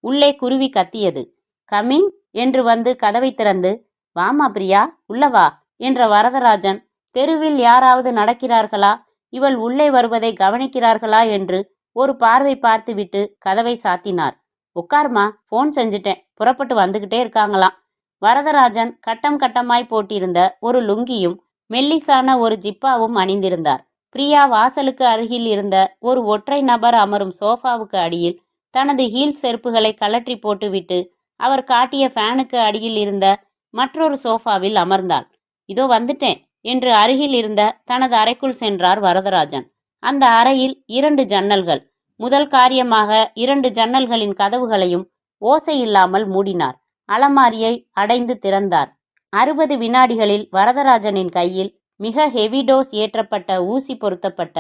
உள்ளே குருவி கத்தியது. கமிங் என்று வந்து கதவை திறந்து, வாமா பிரியா, உள்ளவா என்ற வரதராஜன் தெருவில் யாராவது நடக்கிறார்களா, இவள் உள்ளே வருவதை கவனிக்கிறார்களா என்று ஒரு பார்வை பார்த்துவிட்டு கதவை சாத்தினார். உட்கார்மா, போன் செஞ்சுட்டேன், புறப்பட்டு வந்துகிட்டே இருக்காங்களாம். வரதராஜன் கட்டம் கட்டமாய் போட்டிருந்த ஒரு லுங்கியும் மெல்லிசான ஒரு ஜிப்பாவும் அணிந்திருந்தார். பிரியா வாசலுக்கு அருகில் இருந்த ஒரு ஒற்றை நபர் அமரும் சோஃபாவுக்கு அடியில் தனது ஹீல் செருப்புகளை கழற்றி போட்டுவிட்டு அவர் காட்டிய ஃபேனுக்கு அடியில் இருந்த மற்றொரு சோஃபாவில் அமர்ந்தாள். இதோ வந்துட்டேன் என்று அருகில் இருந்த தனது அறைக்குள் சென்றார் வரதராஜன். அந்த அறையில் 2 ஜன்னல்கள். முதல் காரியமாக 2 ஜன்னல்களின் கதவுகளையும் ஓசையில்லாமல் மூடினார். அலமாரியை அடைந்து திறந்தார். 60 வினாடிகளில் வரதராஜனின் கையில் மிக ஹெவி டோஸ் ஏற்றப்பட்ட ஊசி பொருத்தப்பட்ட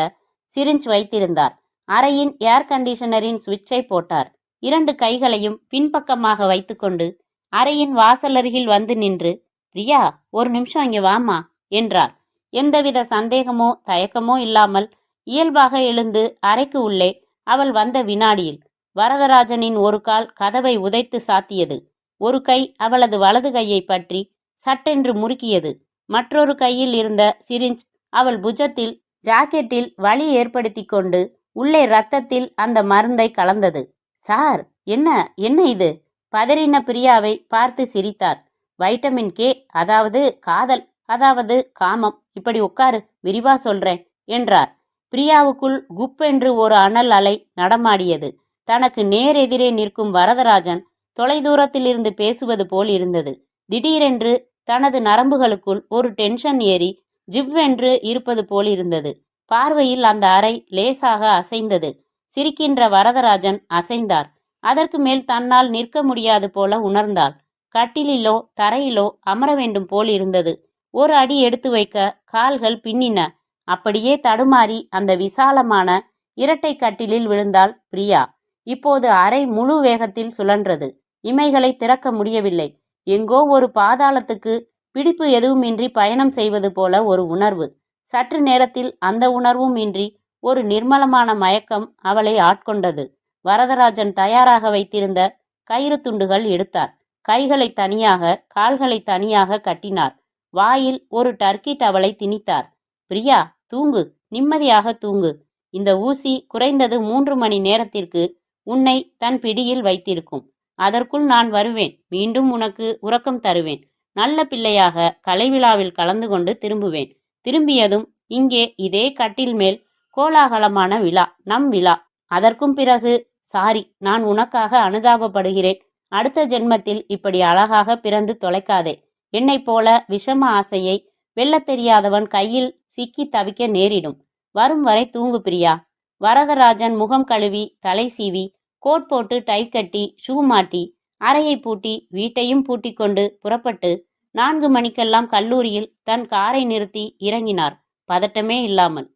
சிரிஞ்ச் வைத்திருந்தார். அறையின் ஏர் கண்டிஷனரின் சுவிட்சை போட்டார். 2 கைகளையும் பின்பக்கமாக வைத்துக்கொண்டு அறையின் வாசலருகில் வந்து நின்று, பிரியா, ஒரு நிமிஷம் இங்கே வாமா என்றார். எந்தவித சந்தேகமோ தயக்கமோ இல்லாமல் இயல்பாக எழுந்து அறைக்கு உள்ளே அவள் வந்த வினாடியில் வரதராஜனின் ஒரு கால் கதவை உதைத்து சாத்தியது. ஒரு கை அவளது வலது கையை பற்றி சட்டென்று முறுக்கியது. மற்றொரு கையில் இருந்த சிரிஞ்ச் அவள் புஜத்தில் ஜாக்கெட்டில் வலி ஏற்படுத்தி கொண்டு உள்ளே இரத்தத்தில் அந்த மருந்தை கலந்தது. சார், என்ன என்ன இது? பதறின பிரியாவை பார்த்து சிரித்தார். வைட்டமின் கே, அதாவது காதல், அதாவது காமம். இப்படி உட்காரு, விரிவா சொல்றேன் என்றார். பிரியாவுக்குள் குப்பென்று ஒரு அனல் அலை நடமாடியது. தனக்கு நேரெதிரே நிற்கும் வரதராஜன் தொலைதூரத்திலிருந்து பேசுவது போல் இருந்தது. திடீரென்று தனது நரம்புகளுக்குள் ஒரு டென்ஷன் ஏறி ஜிவ்வென்று இருப்பது போல் இருந்தது. பார்வையில் அந்த அறை லேசாக அசைந்தது. சிரிக்கின்ற வரதராஜன் அசைந்தார். அதற்கு மேல் தன்னால் நிற்க முடியாது போல உணர்ந்தாள். கட்டிலிலோ தரையிலோ அமர வேண்டும் போல் இருந்தது. ஒரு அடி எடுத்து வைக்க கால்கள் பின்னின. அப்படியே தடுமாறி அந்த விசாலமான இரட்டை கட்டிலில் விழுந்தாள் பிரியா. இப்போது அறை முழு வேகத்தில் சுழன்றது. இமைகளை திறக்க முடியவில்லை. எங்கோ ஒரு பாதாளத்துக்கு பிடிப்பு எதுவுமின்றி பயணம் செய்வது போல ஒரு உணர்வு. சற்று நேரத்தில் அந்த உணர்வும் இன்றி ஒரு நிர்மலமான மயக்கம் அவளை ஆட்கொண்டது. வரதராஜன் தயாராக வைத்திருந்த கயிறு துண்டுகள் எடுத்தார். கைகளை தனியாக, கால்களை தனியாக கட்டினார். வாயில் ஒரு டர்க்கி டவலை திணித்தார். பிரியா, தூங்கு, நிம்மதியாக தூங்கு. இந்த ஊசி குறைந்தது 3 மணி நேரத்திற்கு உன்னை தன் பிடியில் வைத்திருக்கும். அதற்குள் நான் வருவேன். மீண்டும் உனக்கு உறக்கம் தருவேன். நல்ல பிள்ளையாக கலைவிழாவில் கலந்து கொண்டு திரும்புவேன். திரும்பியதும் இங்கே இதே கட்டில் மேல் கோலாகலமான விழா, நம் விழா. அதற்கும் பிறகு சாரி, நான் உனக்காக அனுதாபப்படுகிறேன். அடுத்த ஜென்மத்தில் இப்படி அழகாக பிறந்து தொலைக்காதே. என்னைப் போல விஷம ஆசையை வெல்லத் தெரியாதவன் கையில் சிக்கி தவிக்க நேரிடும். வரும் வரை தூங்கு பிரியா. வரதராஜன் முகம் கழுவி, தலை சீவி, கோட் போட்டு, டை கட்டி, ஷூ மாட்டி, அறையை பூட்டி, வீட்டையும் பூட்டி கொண்டு புறப்பட்டு 4 மணிக்கெல்லாம் கல்லூரியில் தன் காரை நிறுத்தி இறங்கினார், பதட்டமே இல்லாமல்.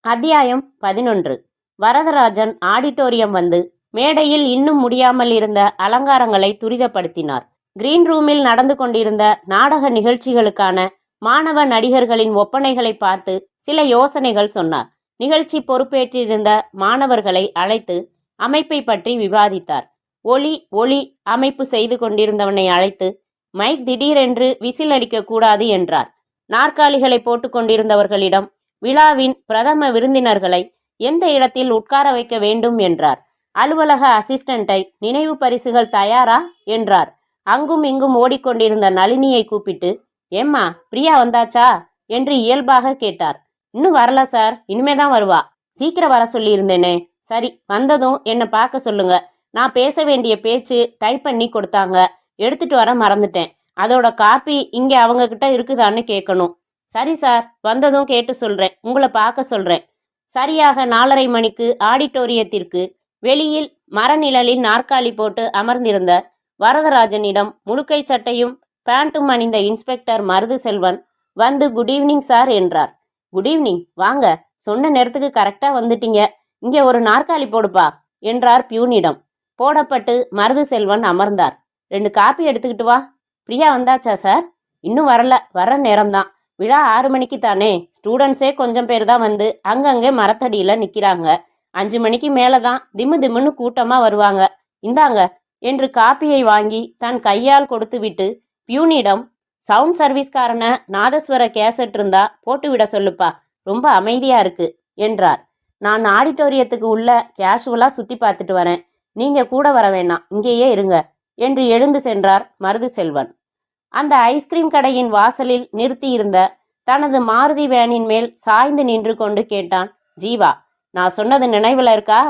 அத்தியாயம் 11. வரதராஜன் ஆடிட்டோரியம் வந்து மேடையில் இன்னும் முடியாமல் இருந்த அலங்காரங்களை துரிதப்படுத்தினார். கிரீன் ரூமில் நடந்து கொண்டிருந்த நாடக நிகழ்ச்சிகளுக்கான மாணவ நடிகர்களின் ஒப்பனைகளை பார்த்து சில யோசனைகள் சொன்னார். நிகழ்ச்சி பொறுப்பேற்றிருந்த மாணவர்களை அழைத்து அமைப்பை பற்றி விவாதித்தார். ஒளி அமைப்பு செய்து கொண்டிருந்தவனை அழைத்து, மைக் திடீரென்று விசில் அடிக்க கூடாது என்றார். நாற்காலிகளை போட்டு கொண்டிருந்தவர்களிடம் விழாவின் பிரதம விருந்தினர்களை எந்த இடத்தில் உட்கார வைக்க வேண்டும் என்றார். அலுவலக அசிஸ்டண்டை நினைவு பரிசுகள் தயாரா என்றார். அங்கும் இங்கும் ஓடிக்கொண்டிருந்த நளினியை கூப்பிட்டு, ஏம்மா, பிரியா வந்தாச்சா என்று இயல்பாக கேட்டார். இன்னும் வரல சார், இனிமேதான் வருவா. சீக்கிரம் வர சொல்லி இருந்தேனே. சரி, வந்ததும் என்னை பார்க்க சொல்லுங்க. நான் பேச வேண்டிய பேச்சு டைப் பண்ணி கொடுத்தாங்க, எடுத்துட்டு வர மறந்துட்டேன். அதோட காப்பி இங்கே அவங்க கிட்ட இருக்குதான்னு கேட்கணும். சரி சார், வந்ததும் கேட்டு சொல்றேன். உங்களை பார்க்க சொல்றேன். சரியாக 4:30 மணிக்கு ஆடிட்டோரியத்திற்கு வெளியில் மரநிழலில் நாற்காலி போட்டு அமர்ந்திருந்த வரதராஜனிடம் முழுக்கை சட்டையும் பேண்ட்டும் அணிந்த இன்ஸ்பெக்டர் மருது செல்வன் வந்து குட் ஈவினிங் சார் என்றார். குட் ஈவினிங், வாங்க. சொன்ன நேரத்துக்கு கரெக்டா வந்துட்டீங்க. இங்கே ஒரு நாற்காலி போடுப்பா என்றார் பியூனிடம். போடப்பட்டு மருது செல்வன் அமர்ந்தார். 2 காப்பி எடுத்துக்கிட்டு வா. பிரியா வந்தாச்சா சார்? இன்னும் வரல, வர்ற நேரம்தான். விழா 6 மணிக்கு தானே. ஸ்டூடெண்ட்ஸே கொஞ்சம் பேர் தான் வந்து அங்கங்கே மரத்தடியில் நிற்கிறாங்க. 5 மணிக்கு மேலே தான் திம்மு திம்முன்னு கூட்டமாக வருவாங்க. இந்தாங்க என்று காப்பியை வாங்கி தன் கையால் கொடுத்துவிட்டு பியூனிடம், சவுண்ட் சர்வீஸ்காரனை நாதஸ்வர கேசட் இருந்தா போட்டுவிட சொல்லுப்பா, ரொம்ப அமைதியா இருக்கு என்றார். நான் ஆடிட்டோரியத்துக்கு உள்ள கேஷுவலாக சுற்றி பார்த்துட்டு வரேன். நீங்கள் கூட வர வேணாம், இங்கேயே இருங்க என்று எழுந்து சென்றார் மருது செல்வன். அந்த ஐஸ்கிரீம் கடையின் வாசலில் நிறுத்தியிருந்த தனது மாருதி வேனின் மேல் சாய்ந்து நின்று கொண்டு கேட்டான். ஜீவா, நான் சொன்னது நினைவுல இருக்கா?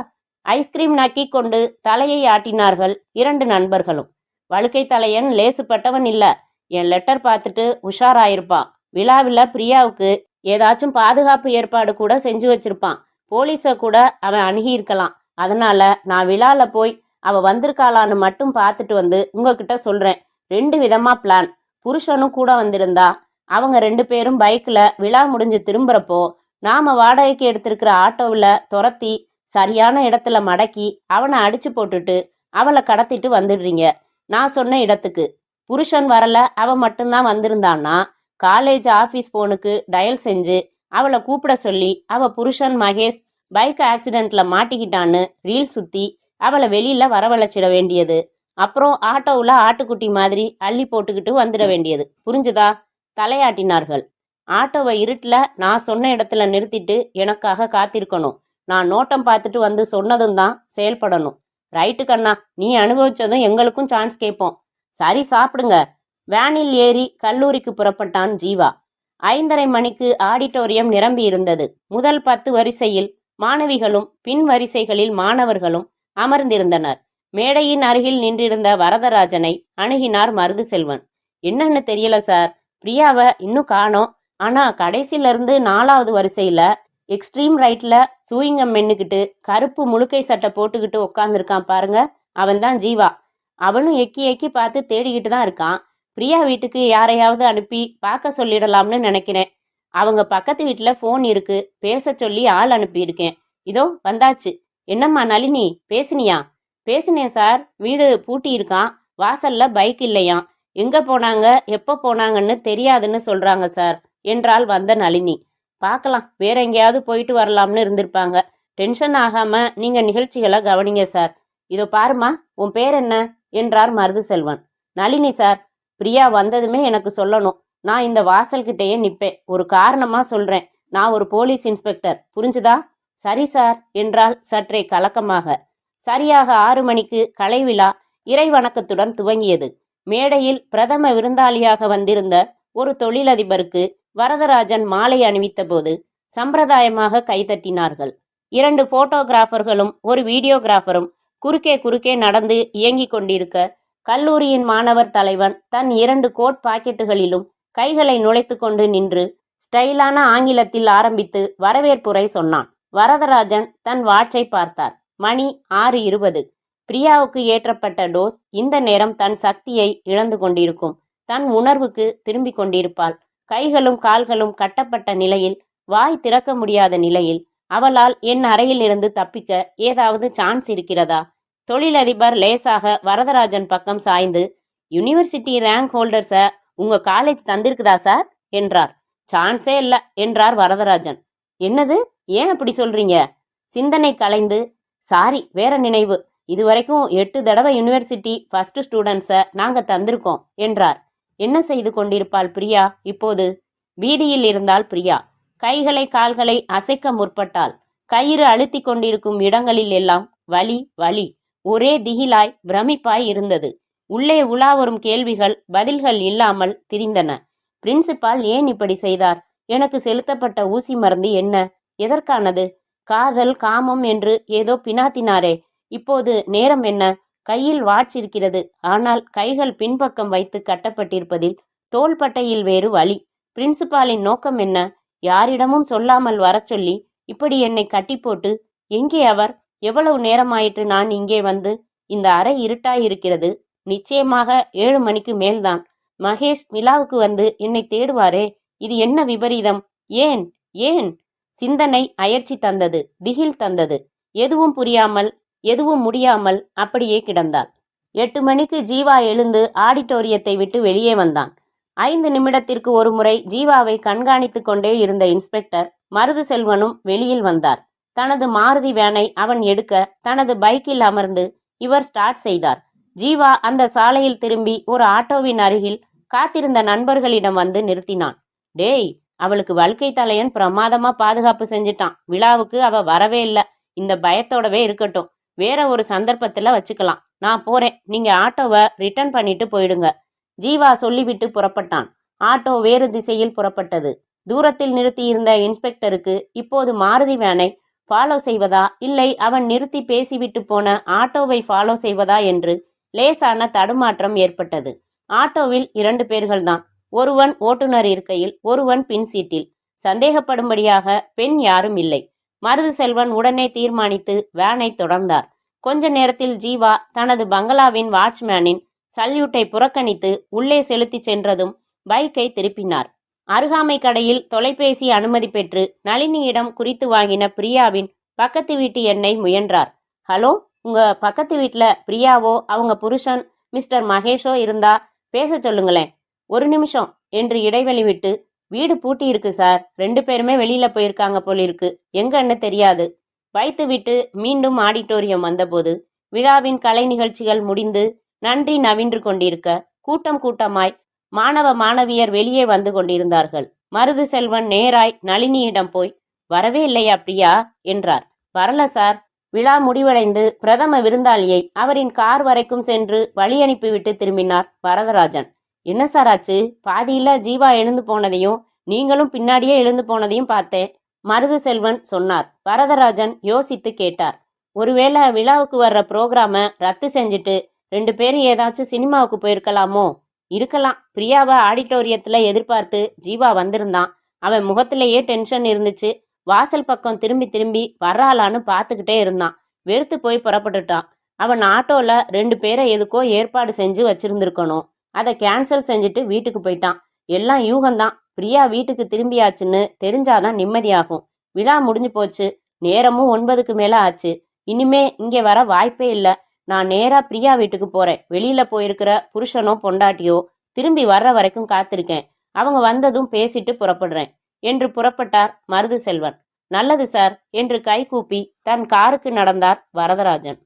ஐஸ்கிரீம் நக்கி கொண்டு தலையை ஆட்டினார்கள் 2 நண்பர்களும். வழுக்கை தலையன் லேசுப்பட்டவன் இல்ல. என் லெட்டர் பார்த்துட்டு உஷாராயிருப்பான். விழாவில் பிரியாவுக்கு ஏதாச்சும் பாதுகாப்பு ஏற்பாடு கூட செஞ்சு வச்சிருப்பான். போலீஸை கூட அவன் அணுகியிருக்கலாம். அதனால நான் விழால போய் அவ வந்திருக்காளான்னு மட்டும் பார்த்துட்டு வந்து உங்ககிட்ட சொல்றேன். 2 விதமா பிளான். புருஷனும் கூட வந்திருந்தா அவங்க 2 பேரும் பைக்கில் விழா முடிஞ்சு திரும்புறப்போ நாம வாடகைக்கு எடுத்திருக்கிற ஆட்டோவில் துரத்தி சரியான இடத்துல மடக்கி அவனை அடிச்சு போட்டுட்டு அவளை கடத்திட்டு வந்துடுறீங்க நான் சொன்ன இடத்துக்கு. புருஷன் வரல, அவன் மட்டும்தான் வந்திருந்தான்னா காலேஜ் ஆஃபீஸ் போனுக்கு டயல் செஞ்சு அவளை கூப்பிட சொல்லி அவ புருஷன் மகேஷ் பைக் ஆக்சிடென்ட்ல மாட்டிக்கிட்டான்னு ரீல் சுத்தி அவளை வெளியில வரவழைச்சிட வேண்டியது. அப்புறம் ஆட்டோவில் ஆட்டுக்குட்டி மாதிரி அள்ளி போட்டுக்கிட்டு வந்துட வேண்டியது. புரிஞ்சுதா? தலையாட்டினார்கள். ஆட்டோவை இருட்டில் நான் சொன்ன இடத்துல நிறுத்திட்டு எனக்காக காத்திருக்கணும். நான் நோட்டம் பார்த்துட்டு வந்து சொன்னதும் தான் செயல்படணும். ரைட்டு கண்ணா, நீ அனுபவிச்சதும் எங்களுக்கும் சான்ஸ் கேட்போம். சரி, சாப்பிடுங்க. வேனில் ஏறி கல்லூரிக்கு புறப்பட்டான் ஜீவா. 5:30 மணிக்கு ஆடிட்டோரியம் நிரம்பி இருந்தது. முதல் 10 வரிசையில் மாணவிகளும் பின் வரிசைகளில் மாணவர்களும் அமர்ந்திருந்தனர். மேடையின் அருகில் நின்றிருந்த வரதராஜனை அணுகினார் மருதுசெல்வன். என்னன்னு தெரியல சார், பிரியாவை இன்னும் காணோம். ஆனா கடைசியில இருந்து 4வது வரிசையில எக்ஸ்ட்ரீம் ரைட்ல சூயிங்கம் மென்னுக்கிட்டு கருப்பு முழுக்கை சட்டை போட்டுக்கிட்டு உட்காந்துருக்கான் பாருங்க, அவன்தான் ஜீவா. அவனும் எக்கி எக்கி பார்த்து தேடிக்கிட்டு தான் இருக்கான். பிரியா வீட்டுக்கு யாரையாவது அனுப்பி பார்க்க சொல்லிடலாம்னு நினைக்கிறேன். அவங்க பக்கத்து வீட்டில் ஃபோன் இருக்கு, பேச சொல்லி ஆள் அனுப்பியிருக்கேன். இதோ வந்தாச்சு. என்னம்மா நளினி, பேசுனியா? பேசினேன் சார், வீடு பூட்டி இருக்கான், வாசல்ல பைக் இல்லையாம், எங்க போனாங்க எப்போ போனாங்கன்னு தெரியாதுன்னு சொல்றாங்க சார் என்றாள் வந்த நளினி. பார்க்கலாம், வேற எங்கேயாவது போயிட்டு வரலாம்னு இருந்திருப்பாங்க. டென்ஷன் ஆகாம நீங்க நிகழ்ச்சிகளை கவனிங்க சார். இதோ பாருமா, உன் பேர் என்ன என்றார் மருதுசெல்வன். நளினி சார். பிரியா வந்ததுமே எனக்கு சொல்லணும். நான் இந்த வாசல்கிட்டேயே நிற்பேன். ஒரு காரணமா சொல்றேன். நான் ஒரு போலீஸ் இன்ஸ்பெக்டர், புரிஞ்சுதா? சரி சார் என்றால் சற்றே கலக்கமாக. சரியாக 6 மணிக்கு கலை விழா இறை வணக்கத்துடன் துவங்கியது. மேடையில் பிரதம விருந்தாளியாக வந்திருந்த ஒரு தொழிலதிபருக்கு வரதராஜன் மாலை அணிவித்த போது சம்பிரதாயமாக கைதட்டினார்கள். 2 போட்டோகிராஃபர்களும் ஒரு வீடியோகிராஃபரும் குறுக்கே குறுக்கே நடந்து இயங்கிக் கொண்டிருக்க கல்லூரியின் மாணவர் தலைவன் தன் 2 கோட் பாக்கெட்டுகளிலும் கைகளை நுழைத்து கொண்டு நின்று ஸ்டைலான ஆங்கிலத்தில் ஆரம்பித்து வரவேற்புரை சொன்னான். வரதராஜன் தன் வாட்சை பார்த்தார். மணி 6:20. பிரியாவுக்கு ஏற்றப்பட்ட டோஸ் இந்த நேரம் தன் சக்தியை இழந்து கொண்டிருக்கும். தன் உணர்வுக்கு திரும்பிக் கொண்டிருப்பாள். கைகளும் கால்களும் கட்டப்பட்ட நிலையில், வாய் திறக்க முடியாத நிலையில், அவளால் என் அறையில் இருந்து தப்பிக்க ஏதாவது சான்ஸ் இருக்கிறதா? தொழிலதிபர் லேசாக வரதராஜன் பக்கம் சாய்ந்து, யூனிவர்சிட்டி ரேங்க் ஹோல்டர்ஸை உங்க காலேஜ் தந்திருக்குதா சார் என்றார். சான்ஸே இல்லை என்றார் வரதராஜன். என்னது, ஏன் அப்படி சொல்றீங்க? சிந்தனை கலைந்து, சாரி, வேற நினைவு. இதுவரைக்கும் 8 தடவை யூனிவர்சிட்டி ஃபர்ஸ்ட் ஸ்டூடெண்ட்ஸை நாங்கள் தந்திருக்கோம் என்றார். என்ன செய்து கொண்டிருப்பாள் பிரியா இப்போது? வீதியில் இருந்தாள் பிரியா. கைகளை கால்களை அசைக்க முற்பட்டாள். கயிறு அழுத்தி கொண்டிருக்கும் இடங்களில் எல்லாம் வலி வலி. ஒரே திகிலாய் பிரமிப்பாய் இருந்தது. உள்ளே உலா வரும் கேள்விகள் பதில்கள் இல்லாமல் திரிந்தன. பிரின்சிபால் ஏன் இப்படி செய்தார்? எனக்கு செலுத்தப்பட்ட ஊசி மருந்து என்ன? எதற்கானது? காதல் காமம் என்று ஏதோ பினாத்தினாரே. இப்போது நேரம் என்ன? கையில் வாட்ச் இருக்கிறது. ஆனால் கைகள் பின்பக்கம் வைத்து கட்டப்பட்டிருப்பதில் தோள்பட்டையில் வேறு வலி. பிரின்சிபாலின் நோக்கம் என்ன? யாரிடமும் சொல்லாமல் வரச் சொல்லி இப்படி என்னை கட்டி போட்டு, எங்கே அவர்? எவ்வளவு நேரமாயிற்று நான் இங்கே வந்து? இந்த அறை இருட்டாயிருக்கிறது. நிச்சயமாக 7 மணிக்கு மேல்தான். மகேஷ் விழாவுக்கு வந்து என்னை தேடுவாரே. இது என்ன விபரீதம்? ஏன் ஏன்? சிந்தனை அயற்சி தந்தது, திகில் தந்தது. எதுவும் புரியாமல், எதுவும் முடியாமல் அப்படியே கிடந்தாள். 8 மணிக்கு ஜீவா எழுந்து ஆடிட்டோரியத்தை விட்டு வெளியே வந்தான். 5 நிமிடத்திற்கு ஒரு முறை ஜீவாவை கண்காணித்து கொண்டே இருந்த இன்ஸ்பெக்டர் மருதுசெல்வனும் வெளியில் வந்தார். தனது மாருதி வேனை அவன் எடுக்க தனது பைக்கில் அமர்ந்து இவர் ஸ்டார்ட் செய்தார். ஜீவா அந்த சாலையில் திரும்பி ஒரு ஆட்டோவின் அருகில் காத்திருந்த நண்பர்களிடம் வந்து நிறுத்தினான். டேய், அவளுக்கு வழுக்கை தலையன் பிரமாதமா பாதுகாப்பு செஞ்சிட்டான். விழாவுக்கு அவ வரவே இல்லை. இந்த பயத்தோடவே இருக்கட்டும். வேற ஒரு சந்தர்ப்பத்துல வச்சுக்கலாம். நான் போறேன். நீங்க ஆட்டோவை ரிட்டர்ன் பண்ணிட்டு போயிடுங்க. ஜீவா சொல்லிவிட்டு புறப்பட்டான். ஆட்டோ வேறு திசையில் புறப்பட்டது. தூரத்தில் நிறுத்தியிருந்த இன்ஸ்பெக்டருக்கு இப்போது மாருதி வேனை ஃபாலோ செய்வதா இல்லை அவன் நிறுத்தி பேசிவிட்டு போன ஆட்டோவை ஃபாலோ செய்வதா என்று லேசான தடுமாற்றம் ஏற்பட்டது. ஆட்டோவில் 2 பேர்கள்தான். ஒருவன் ஓட்டுநர் இருக்கையில், ஒருவன் பின் சீட்டில். சந்தேகப்படும்படியாக பெண் யாரும் இல்லை. மருது செல்வன் உடனே தீர்மானித்து வேனை தொடர்ந்தார். கொஞ்ச நேரத்தில் ஜீவா தனது பங்களாவின் வாட்ச்மேனின் சல்யூட்டை புறக்கணித்து உள்ளே செலுத்தி சென்றதும் பைக்கை திருப்பினார். அருகாமை கடையில் தொலைபேசி அனுமதி பெற்று நளினியிடம் குறித்து வாங்கின பிரியாவின் பக்கத்து வீட்டு எண்ணை முயன்றார். ஹலோ, உங்க பக்கத்து வீட்டில் பிரியாவோ அவங்க புருஷன் மிஸ்டர் மகேஷோ இருந்தா பேச சொல்லுங்களேன். 1 நிமிஷம் என்று இடைவெளி விட்டு, வீடு பூட்டி இருக்கு சார், 2 பேருமே வெளியில போயிருக்காங்க போலிருக்கு, எங்கன்னு தெரியாது. வைத்துவிட்டு மீண்டும் ஆடிட்டோரியம் வந்தபோது விழாவின் கலை நிகழ்ச்சிகள் முடிந்து நன்றி நவின்று கொண்டிருக்க கூட்டம் கூட்டமாய் மாணவ மாணவியர் வெளியே வந்து கொண்டிருந்தார்கள். மருது செல்வன் நேராய் நளினியிடம் போய், வரவே இல்லையா பிரியா என்றார். வரல சார். விழா முடிவடைந்து பிரதம விருந்தாளியை அவரின் கார் வரைக்கும் சென்று வழி அனுப்பிவிட்டு திரும்பினார் வரதராஜன். என்ன சார் ஆச்சு? பாதியில ஜீவா எழுந்து போனதையும் நீங்களும் பின்னாடியே எழுந்து போனதையும் பார்த்தேன், மருது செல்வன் சொன்னார். வரதராஜன் யோசித்து கேட்டார். ஒருவேளை விழாவுக்கு வர்ற ப்ரோக்ராமை ரத்து செஞ்சுட்டு 2 பேரும் ஏதாச்சும் சினிமாவுக்கு போயிருக்கலாமோ? இருக்கலாம். பிரியாவை ஆடிட்டோரியத்தில் எதிர்பார்த்து ஜீவா வந்திருந்தான். அவன் முகத்திலேயே டென்ஷன் இருந்துச்சு. வாசல் பக்கம் திரும்பி திரும்பி வர்றாளான்னு பார்த்துக்கிட்டே இருந்தான். வெறுத்து போய் புறப்பட்டுட்டான். அவன் ஆட்டோவில் 2 பேரை எதுக்கோ ஏற்பாடு செஞ்சு வச்சிருந்துருக்கணும். அதை கேன்சல் செஞ்சுட்டு வீட்டுக்கு போயிட்டான். எல்லாம் யூகம்தான். பிரியா வீட்டுக்கு திரும்பியாச்சுன்னு தெரிஞ்சாதான் நிம்மதியாகும். விழா முடிஞ்சு போச்சு. நேரமும் 9க்கு மேலே ஆச்சு. இனிமே இங்கே வர வாய்ப்பே இல்லை. நான் நேராக பிரியா வீட்டுக்கு போகிறேன். வெளியில் போயிருக்கிற புருஷனோ பொண்டாட்டியோ திரும்பி வர்ற வரைக்கும் காத்திருக்கேன். அவங்க வந்ததும் பேசிட்டு புறப்படுறேன் என்று புறப்பட்டார் மருது செல்வன். நல்லது சார் என்று கைகூப்பி தன் காருக்கு நடந்தார் வரதராஜன்.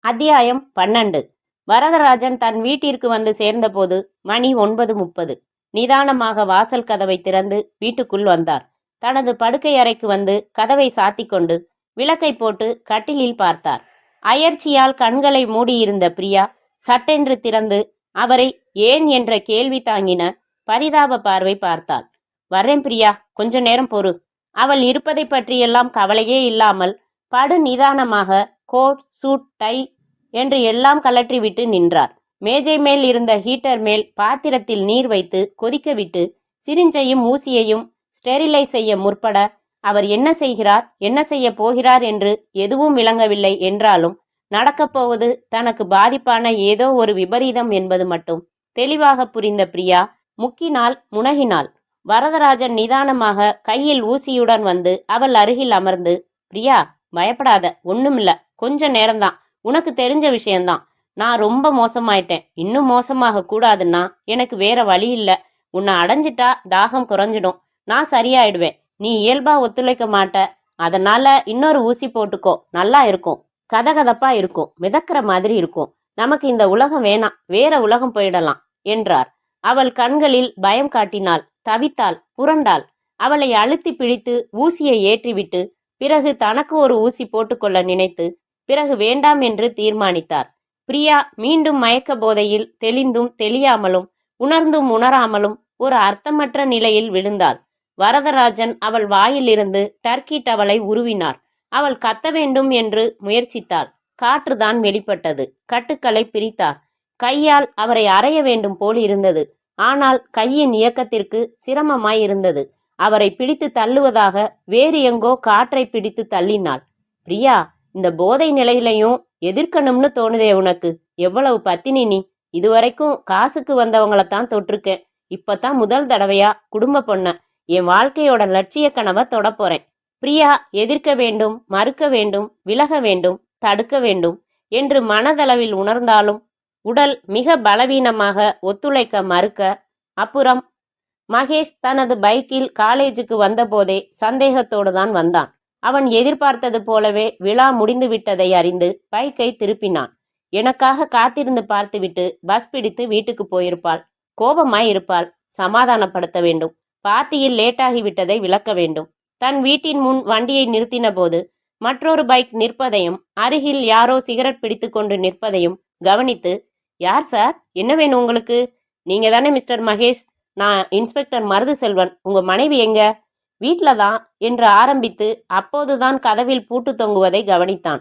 அத்தியாயம் 12. வரதராஜன் தன் வீட்டிற்கு வந்து சேர்ந்தபோது மணி 9:30. நிதானமாக வாசல் கதவை திறந்து வீட்டுக்குள் வந்தார். தனது படுக்கை அறைக்கு வந்து கதவை சாத்தி கொண்டு விளக்கை போட்டு கட்டிலில் பார்த்தார். அயர்ச்சியால் கண்களை மூடியிருந்த பிரியா சட்டென்று திறந்து அவரை ஏன் என்ற கேள்வி தாங்கின பரிதாப பார்வை பார்த்தாள். வரேன் பிரியா, கொஞ்ச நேரம் பொறு. அவள் இருப்பதை பற்றியெல்லாம் கவலையே இல்லாமல் படு நிதானமாக கோட் சூட் டை என்று எல்லாம் கலற்றிவிட்டு நின்றார். மேஜை மேல் இருந்த ஹீட்டர் மேல் பாத்திரத்தில் நீர் வைத்து கொதிக்க விட்டு சிரிஞ்சையும் ஊசியையும் ஸ்டெரிலைஸ் செய்ய முற்பட அவர் என்ன செய்கிறார், என்ன செய்ய போகிறார் என்று எதுவும் விளங்கவில்லை என்றாலும் நடக்கப்போவது தனக்கு பாதிப்பான ஏதோ ஒரு விபரீதம் என்பது மட்டும் தெளிவாக புரிந்த பிரியா முக்கினாள், முனகினாள். வரதராஜன் நிதானமாக கையில் ஊசியுடன் வந்து அவள் அருகில் அமர்ந்து, பிரியா பயப்படாத, ஒண்ணுமில்ல, கொஞ்ச நேரம்தான், உனக்கு தெரிஞ்ச விஷயம்தான். நான் ரொம்ப மோசமாயிட்டேன். இன்னும் மோசமாக கூடாதுன்னா எனக்கு வேற வழி இல்லை. உன்னை அடைஞ்சிட்டா தாகம் குறைஞ்சிடும். நான் சரியாயிடுவேன். நீ இயல்பா ஒத்துழைக்க மாட்ட. அதனால இன்னொரு ஊசி போட்டுக்கோ, நல்லா இருக்கும். கதகதப்பா இருக்கும், மிதக்கிற மாதிரி இருக்கும். நமக்கு இந்த உலகம் வேணாம், வேற உலகம் போயிடலாம் என்றார். அவள் கண்களில் பயம் காட்டினாள். தவித்தாள், புரண்டாள். அவளை அழுத்தி பிடித்து ஊசியை ஏற்றிவிட்டு பிறகு தனக்கு ஒரு ஊசி போட்டுக்கொள்ள நினைத்து பிறகு வேண்டாம் என்று தீர்மானித்தார். பிரியா மீண்டும் மயக்க போதையில் தெளிந்தும் தெளியாமலும் உணர்ந்தும் உணராமலும் ஒரு அர்த்தமற்ற நிலையில் விழுந்தாள். வரதராஜன் அவள் வாயிலிருந்து டர்க்கி டவலை உருவினார். அவள் கத்த வேண்டும் என்று முயற்சித்தாள். காற்றுதான் வெளிப்பட்டது. கட்டுக்களை பிரித்தார். கையால் அவரை அறைய வேண்டும் போல் இருந்தது. ஆனால் கையின் இயக்கத்திற்கு சிரமமாய் இருந்தது. அவரை பிடித்து தள்ளுவதாக வேறு எங்கோ காற்றை பிடித்து தள்ளினாள். பிரியா, இந்த போதை நிலையிலையும் எதிர்க்கணும்னு தோணுதே உனக்கு? எவ்வளவு பத்தினி நீ! இதுவரைக்கும் காசுக்கு வந்தவங்களைத்தான் தொட்டிருக்கேன். இப்பதான் முதல் தடவையா குடும்ப பொண்ண என் வாழ்க்கையோட லட்சிய கனவை தொடப்போறேன். பிரியா எதிர்க்க வேண்டும், மறுக்க வேண்டும், விலக வேண்டும், தடுக்க வேண்டும் என்று மனதளவில் உணர்ந்தாலும் உடல் மிக பலவீனமாக ஒத்துழைக்க மறுக்க. அப்புறம் மகேஷ் தனது பைக்கில் காலேஜுக்கு வந்தபோதே சந்தேகத்தோடு தான் வந்தான். அவன் எதிர்பார்த்தது போலவே விழா முடிந்து விட்டதை அறிந்து பைக்கை திருப்பினான். எனக்காக காத்திருந்து பார்த்துவிட்டு பஸ் பிடித்து வீட்டுக்கு போயிருப்பாள். கோபமாய் இருப்பாள். சமாதானப்படுத்த வேண்டும். பார்ட்டியில் லேட்டாகிவிட்டதை விளக்க வேண்டும். தன் வீட்டின் முன் வண்டியை நிறுத்தின போது மற்றொரு பைக் நிற்பதையும் அருகில் யாரோ சிகரெட் பிடித்து கொண்டு நிற்பதையும் கவனித்து, யார் சார், என்ன வேணும் உங்களுக்கு? நீங்க தானே மிஸ்டர் மகேஷ்? நான் இன்ஸ்பெக்டர் மருது செல்வன். உங்க மனைவி எங்க? வீட்ல தான் என்று ஆரம்பித்து அப்போதுதான் கதவில் பூட்டு தொங்குவதை கவனித்தான்.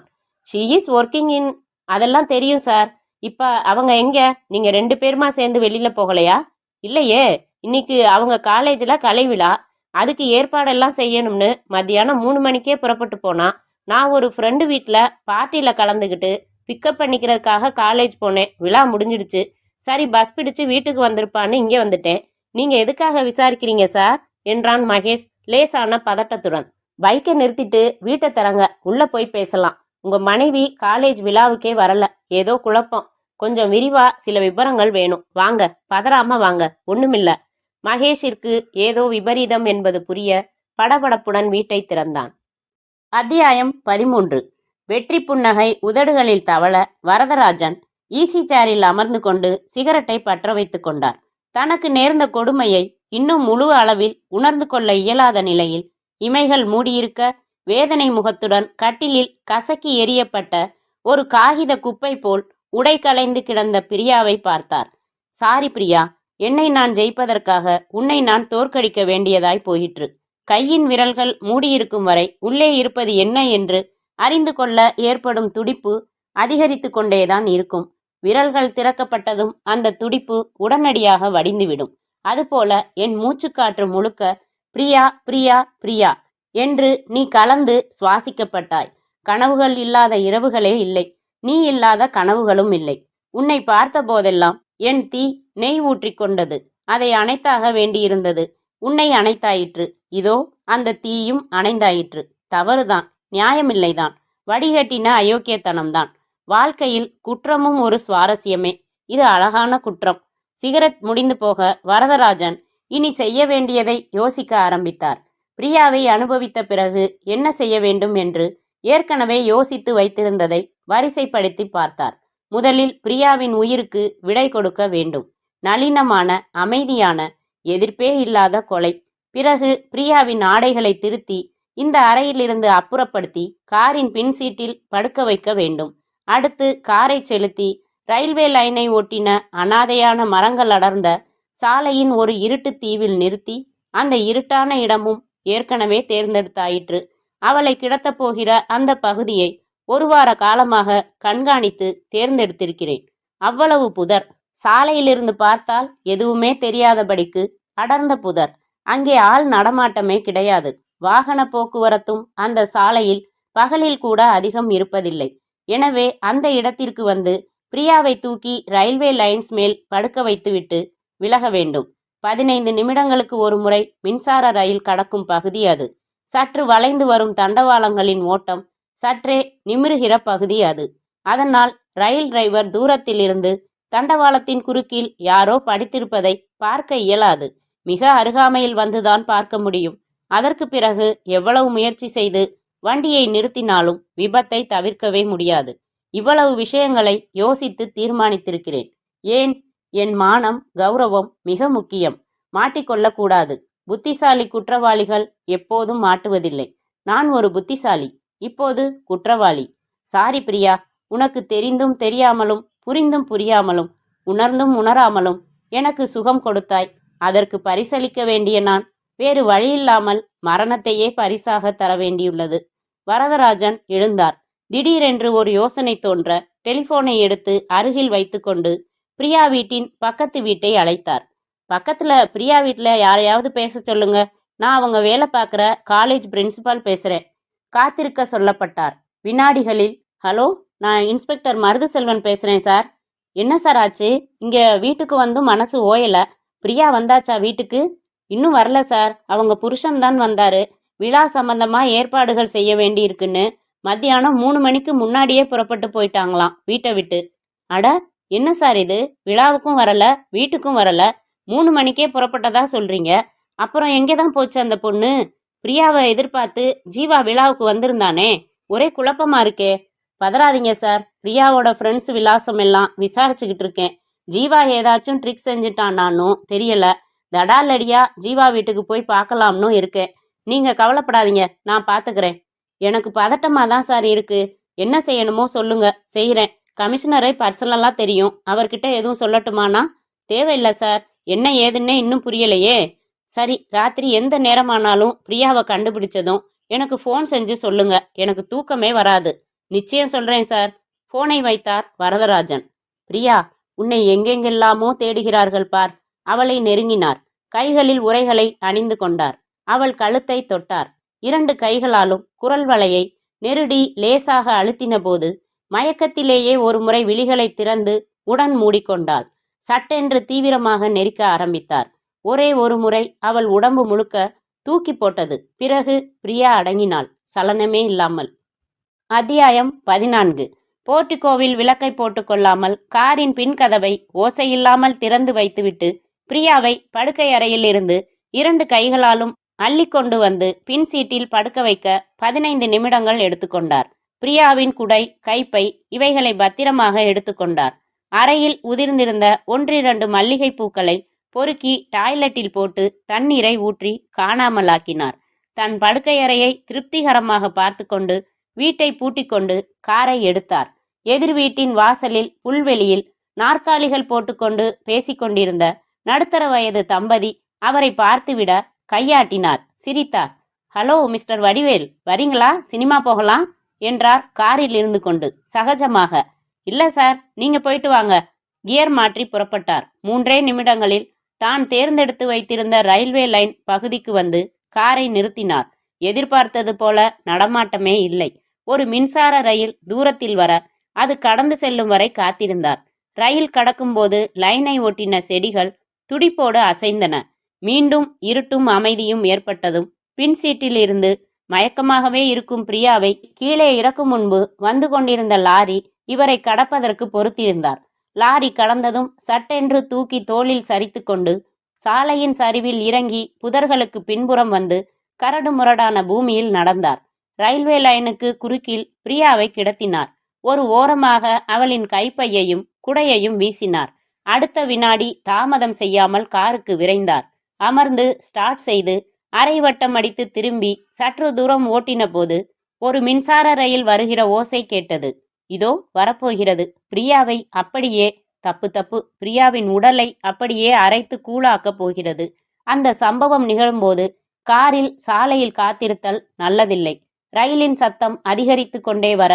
She is working in. அதெல்லாம் தெரியும் சார். இப்ப அவங்க எங்க? நீங்க 2 பேருமா சேர்ந்து வெளியில போகலையா? இல்லையே, இன்னைக்கு அவங்க காலேஜில் கலை விழா. அதுக்கு ஏற்பாடெல்லாம் செய்யணும்னு மத்தியானம் 3 மணிக்கே புறப்பட்டு போனா. நான் ஒரு ஃப்ரெண்டு வீட்டில் பார்ட்டியில் கலந்துக்கிட்டு பிக்கப் பண்ணிக்கிறதுக்காக காலேஜ் போனேன். விழா முடிஞ்சிடுச்சு. சரி, பஸ் பிடிச்சு வீட்டுக்கு வந்திருப்பான்னு இங்கே வந்துட்டேன். நீங்கள் எதுக்காக விசாரிக்கிறீங்க சார் என்றான் மகேஷ் லேசான பதட்டத்துடன். பைக்கை நிறுத்திட்டு வீட்டை தரங்க, உள்ளே போய் பேசலாம். உங்கள் மனைவி காலேஜ் விழாவுக்கே வரல. ஏதோ குழப்பம். கொஞ்சம் விரிவா சில விவரங்கள் வேணும். வாங்க, பதறாம வாங்க, ஒண்ணுமில்ல. மகேஷிற்கு ஏதோ விபரீதம் என்பது புரிய படபடப்புடன் வீட்டை திறந்தான். அத்தியாயம் 13. வெற்றி புன்னகை உதடுகளில் தவள வரதராஜன் ஈசி சேரில் அமர்ந்து கொண்டு சிகரெட்டை பற்ற வைத்துக் கொண்டார். தனக்கு நேர்ந்த கொடுமையை இன்னும் முழு அளவில் உணர்ந்து கொள்ள இயலாத நிலையில் இமைகள் மூடியிருக்க வேதனை முகத்துடன் கட்டிலில் கசக்கி எரியப்பட்ட ஒரு காகித குப்பை போல் உடை கலைந்து கிடந்த பிரியாவை பார்த்தார். சாரி பிரியா, என்னை நான் ஜெயிப்பதற்காக உன்னை நான் தோற்கடிக்க வேண்டியதாய் போயிற்று. கையின் விரல்கள் மூடியிருக்கும் வரை உள்ளே இருப்பது என்ன என்று அறிந்து கொள்ள ஏற்படும் துடிப்பு அதிகரித்து கொண்டேதான் இருக்கும். விரல்கள் திறக்கப்பட்டதும் அந்த துடிப்பு உடனடியாக வடிந்துவிடும். அதுபோல என் மூச்சுக்காற்று முழுக்க பிரியா பிரியா பிரியா என்று நீ கலந்து சுவாசிக்கப்பட்டாய். கனவுகள் இல்லாத இரவுகளே இல்லை. நீ இல்லாத கனவுகளும் இல்லை. உன்னை பார்த்த போதெல்லாம் என் தீ நெய் ஊற்றிக் கொண்டது. அதை அணைத்தாக வேண்டியிருந்தது. உன்னை அணைத்தாயிற்று. இதோ அந்த தீயும் அணைந்தாயிற்று. தவறுதான், நியாயமில்லைதான், வடிகட்டின அயோக்கியத்தனம்தான். வாழ்க்கையில் குற்றமும் ஒரு சுவாரஸ்யமே. இது அழகான குற்றம். சிகரெட் முடிந்து போக வரதராஜன் இனி செய்ய வேண்டியதை யோசிக்க ஆரம்பித்தார். பிரியாவை அனுபவித்த பிறகு என்ன செய்ய வேண்டும் என்று ஏற்கனவே யோசித்து வைத்திருந்ததை வரிசைப்படுத்தி பார்த்தார். முதலில் பிரியாவின் உயிருக்கு விடை கொடுக்க வேண்டும். நளினமான, அமைதியான, எதிர்ப்பே இல்லாத கொலை. பிறகு பிரியாவின் ஆடைகளை திருத்தி இந்த அறையிலிருந்து அப்புறப்படுத்தி காரின் பின் சீட்டில் படுக்க வைக்க வேண்டும். அடுத்து காரை செலுத்தி ரயில்வே லைனை ஒட்டின அனாதையான மரங்கள் அடர்ந்த சாலையின் ஒரு இருட்டு தீவில் நிறுத்தி அந்த இருட்டான இடமும் ஏற்கனவே தேர்ந்தெடுத்தாயிற்று. அவளை கிடத்தப் போகிற அந்த பகுதியை 1 வார காலமாக கண்காணித்து தேர்ந்தெடுத்திருக்கிறேன். அவ்வளவு புதர். சாலையிலிருந்து பார்த்தால் எதுவுமே தெரியாதபடிக்கு அடர்ந்த புதர். அங்கே ஆள் நடமாட்டமே கிடையாது. வாகன போக்குவரத்தும் அந்த சாலையில் பகலில் கூட அதிகம் இருப்பதில்லை. எனவே அந்த இடத்திற்கு வந்து பிரியாவை தூக்கி ரயில்வே லைன்ஸ் மேல் படுக்க வைத்துவிட்டு விலக வேண்டும். 15 நிமிடங்களுக்கு ஒரு முறை மின்சார ரயில் கடக்கும் பகுதி அது. சற்று வளைந்து வரும் தண்டவாளங்களின் ஓட்டம் சற்றே நிமிருகிற பகுதி அது. அதனால் ரயில் டிரைவர் தூரத்தில் இருந்து தண்டவாளத்தின் குறுக்கில் யாரோ படித்திருப்பதை பார்க்க இயலாது. மிக அருகாமையில் வந்துதான் பார்க்க முடியும். அதற்கு பிறகு எவ்வளவு முயற்சி செய்து வண்டியை நிறுத்தினாலும் விபத்தை தவிர்க்கவே முடியாது. இவ்வளவு விஷயங்களை யோசித்து தீர்மானித்திருக்கிறேன். ஏன், என் மானம், கௌரவம் மிக முக்கியம். மாட்டிக்கொள்ளக்கூடாது. புத்திசாலி குற்றவாளிகள் எப்போதும் மாட்டுவதில்லை. நான் ஒரு புத்திசாலி, இப்போது குற்றவாளி. சாரி பிரியா, உனக்கு தெரிந்தும் தெரியாமலும், புரிந்தும் புரியாமலும், உணர்ந்தும் உணராமலும் எனக்கு சுகம் கொடுத்தாய். அதற்கு பரிசளிக்க வேண்டிய நான் வேறு வழியில்லாமல் மரணத்தையே பரிசாக தர வேண்டியுள்ளது. வரதராஜன் எழுந்தார். திடீரென்று ஒரு யோசனை தோன்ற டெலிபோனை எடுத்து அருகில் வைத்துக்கொண்டு பிரியா வீட்டின் பக்கத்து வீட்டை அழைத்தார். பக்கத்துல பிரியா வீட்டில் யாரையாவது பேச சொல்லுங்க. நான் அவங்க வேலை பார்க்குற காலேஜ் பிரின்சிபால் பேசுகிறேன். காத்திருக்க சொல்லப்பட்டார். வினாடிகளில், ஹலோ, நான் இன்ஸ்பெக்டர் மருது செல்வன் பேசுகிறேன் சார். என்ன சார் ஆச்சு? இங்கே வீட்டுக்கு வந்தும் மனசு ஓயலை. பிரியா வந்தாச்சா வீட்டுக்கு? இன்னும் வரல சார். அவங்க புருஷன்தான் வந்தாரு. விழா சம்பந்தமாக ஏற்பாடுகள் செய்ய வேண்டி இருக்குன்னு மத்தியானம் 3 மணிக்கு முன்னாடியே புறப்பட்டு போயிட்டாங்களாம் வீட்டை விட்டு. அட, என்ன சார் இது? விழாவுக்கும் வரல, வீட்டுக்கும் வரல, 3 மணிக்கே புறப்பட்டதா சொல்றீங்க. அப்புறம் எங்கே தான் போச்சு அந்த பொண்ணு? பிரியாவை எதிர்பார்த்து ஜீவா விழாவுக்கு வந்திருந்தானே. ஒரே குழப்பமா இருக்கே. பதறாதீங்க சார். பிரியாவோட ஃப்ரெண்ட்ஸ் விலாசம் எல்லாம் விசாரிச்சுக்கிட்டு இருக்கேன். ஜீவா ஏதாச்சும் ட்ரிக் செஞ்சுட்டானானும் தெரியல. தடாலடியா ஜீவா வீட்டுக்கு போய் பார்க்கலாம்னு இருக்கேன். நீங்க கவலைப்படாதீங்க, நான் பார்த்துக்கிறேன். எனக்கு பதட்டமாக தான் சார் இருக்கு. என்ன செய்யணுமோ சொல்லுங்க, செய்கிறேன். கமிஷனரை பர்சனலாக தெரியும். அவர்கிட்ட எதுவும் சொல்லட்டுமானா? தேவையில்லை சார். என்ன ஏதுன்னே இன்னும் புரியலையே. சரி, ராத்திரி எந்த நேரமானாலும் பிரியாவை கண்டுபிடிச்சதும் எனக்கு ஃபோன் செஞ்சு சொல்லுங்க. எனக்கு தூக்கமே வராது. நிச்சயம் சொல்றேன் சார். போனை வைத்தார் வரதராஜன். பிரியா, உன்னை எங்கெங்கெல்லாமோ தேடுகிறார்கள் பார். அவளை நெருங்கினார். கைகளில் உறைகளை அணிந்து கொண்டார். அவள் கழுத்தை தொட்டார். 2 கைகளாலும் குரல் வளையை நெருடி லேசாக அழுத்தின போது மயக்கத்திலேயே ஒரு முறை விழிகளை திறந்து உடன் மூடிக்கொண்டாள். சட்டென்று தீவிரமாக நெரிக்க ஆரம்பித்தார். ஒரே ஒரு முறை அவள் உடம்பு முழுக்க தூக்கி போட்டது. பிறகு பிரியா அடங்கினாள், சலனமே இல்லாமல். அத்தியாயம் 14. போர்ட்டிகோவில் விளக்கை போட்டுக்கொள்ளாமல் காரின் பின் கதவை ஓசையில்லாமல் திறந்து வைத்துவிட்டு பிரியாவை படுக்கை அறையில் இருந்து 2 கைகளாலும் அள்ளி கொண்டு வந்து பின் சீட்டில் படுக்க வைக்க 15 நிமிடங்கள் எடுத்துக்கொண்டார். பிரியாவின் குடை, கைப்பை இவைகளை பத்திரமாக எடுத்துக்கொண்டார். அறையில் உதிர்ந்திருந்த 1-2 மல்லிகை பூக்களை பொறுக்கி டாய்லெட்டில் போட்டு தண்ணீரை ஊற்றி காணாமலாக்கினார். தன் படுக்கையறையை திருப்திகரமாக பார்த்து கொண்டு வீட்டை பூட்டிக்கொண்டு காரை எடுத்தார். எதிர் வீட்டின் வாசலில் புல்வெளியில் நாற்காலிகள் போட்டுக்கொண்டு பேசிக்கொண்டிருந்த நடுத்தர வயது தம்பதி அவரை பார்த்துவிட கையாட்டினார், சிரித்தார். ஹலோ மிஸ்டர் வடிவேல், வரீங்களா? சினிமா போகலாம் என்றார் காரில் இருந்து கொண்டு சகஜமாக. இல்ல சார், நீங்க போயிட்டு வாங்க. கியர் மாற்றி புறப்பட்டார். 3 நிமிடங்களில் தான் தேர்ந்தெடுத்து வைத்திருந்த ரயில்வே லைன் பகுதிக்கு வந்து காரை நிறுத்தினார். எதிர்பார்த்தது போல நடமாட்டமே இல்லை. ஒரு மின்சார ரயில் தூரத்தில் வர அது கடந்து செல்லும் வரை காத்திருந்தார். ரயில் கடக்கும்போது லைனை ஒட்டின செடிகள் துடிப்போடு அசைந்தன. மீண்டும் இருட்டும் அமைதியும் ஏற்பட்டதும் பின் சீட்டில் இருந்து மயக்கமாகவே இருக்கும் பிரியாவை கீழே இறக்கும் முன்பு வந்து கொண்டிருந்த லாரி இவரை கடப்பதற்கு பொறுத்திருந்தார். லாரி கடந்ததும் சட்டென்று தூக்கி தோளில் சரித்து கொண்டு சாலையின் சரிவில் இறங்கி புதர்களுக்கு பின்புறம் வந்து கரடு முரடான பூமியில் நடந்தார். ரயில்வே லைனுக்கு குறுக்கில் பிரியாவை கிடத்தினார். ஒரு ஓரமாக அவளின் கைப்பையையும் குடையையும் வீசினார். அடுத்த வினாடி தாமதம் செய்யாமல் காருக்கு விரைந்தார். அமர்ந்து ஸ்டார்ட் செய்து அரை வட்டம் அடித்து திரும்பி சற்று தூரம் ஓட்டின போது ஒரு மின்சார ரயில் வருகிற ஓசை கேட்டது. இதோ வரப்போகிறது. பிரியாவை அப்படியே தப்பு பிரியாவின் உடலை அப்படியே அரைத்து கூழாக்கப் போகிறது. அந்த சம்பவம் நிகழும்போது காரில் சாலையில் காத்திருத்தல் நல்லதில்லை. ரயிலின் சத்தம் அதிகரித்து கொண்டே வர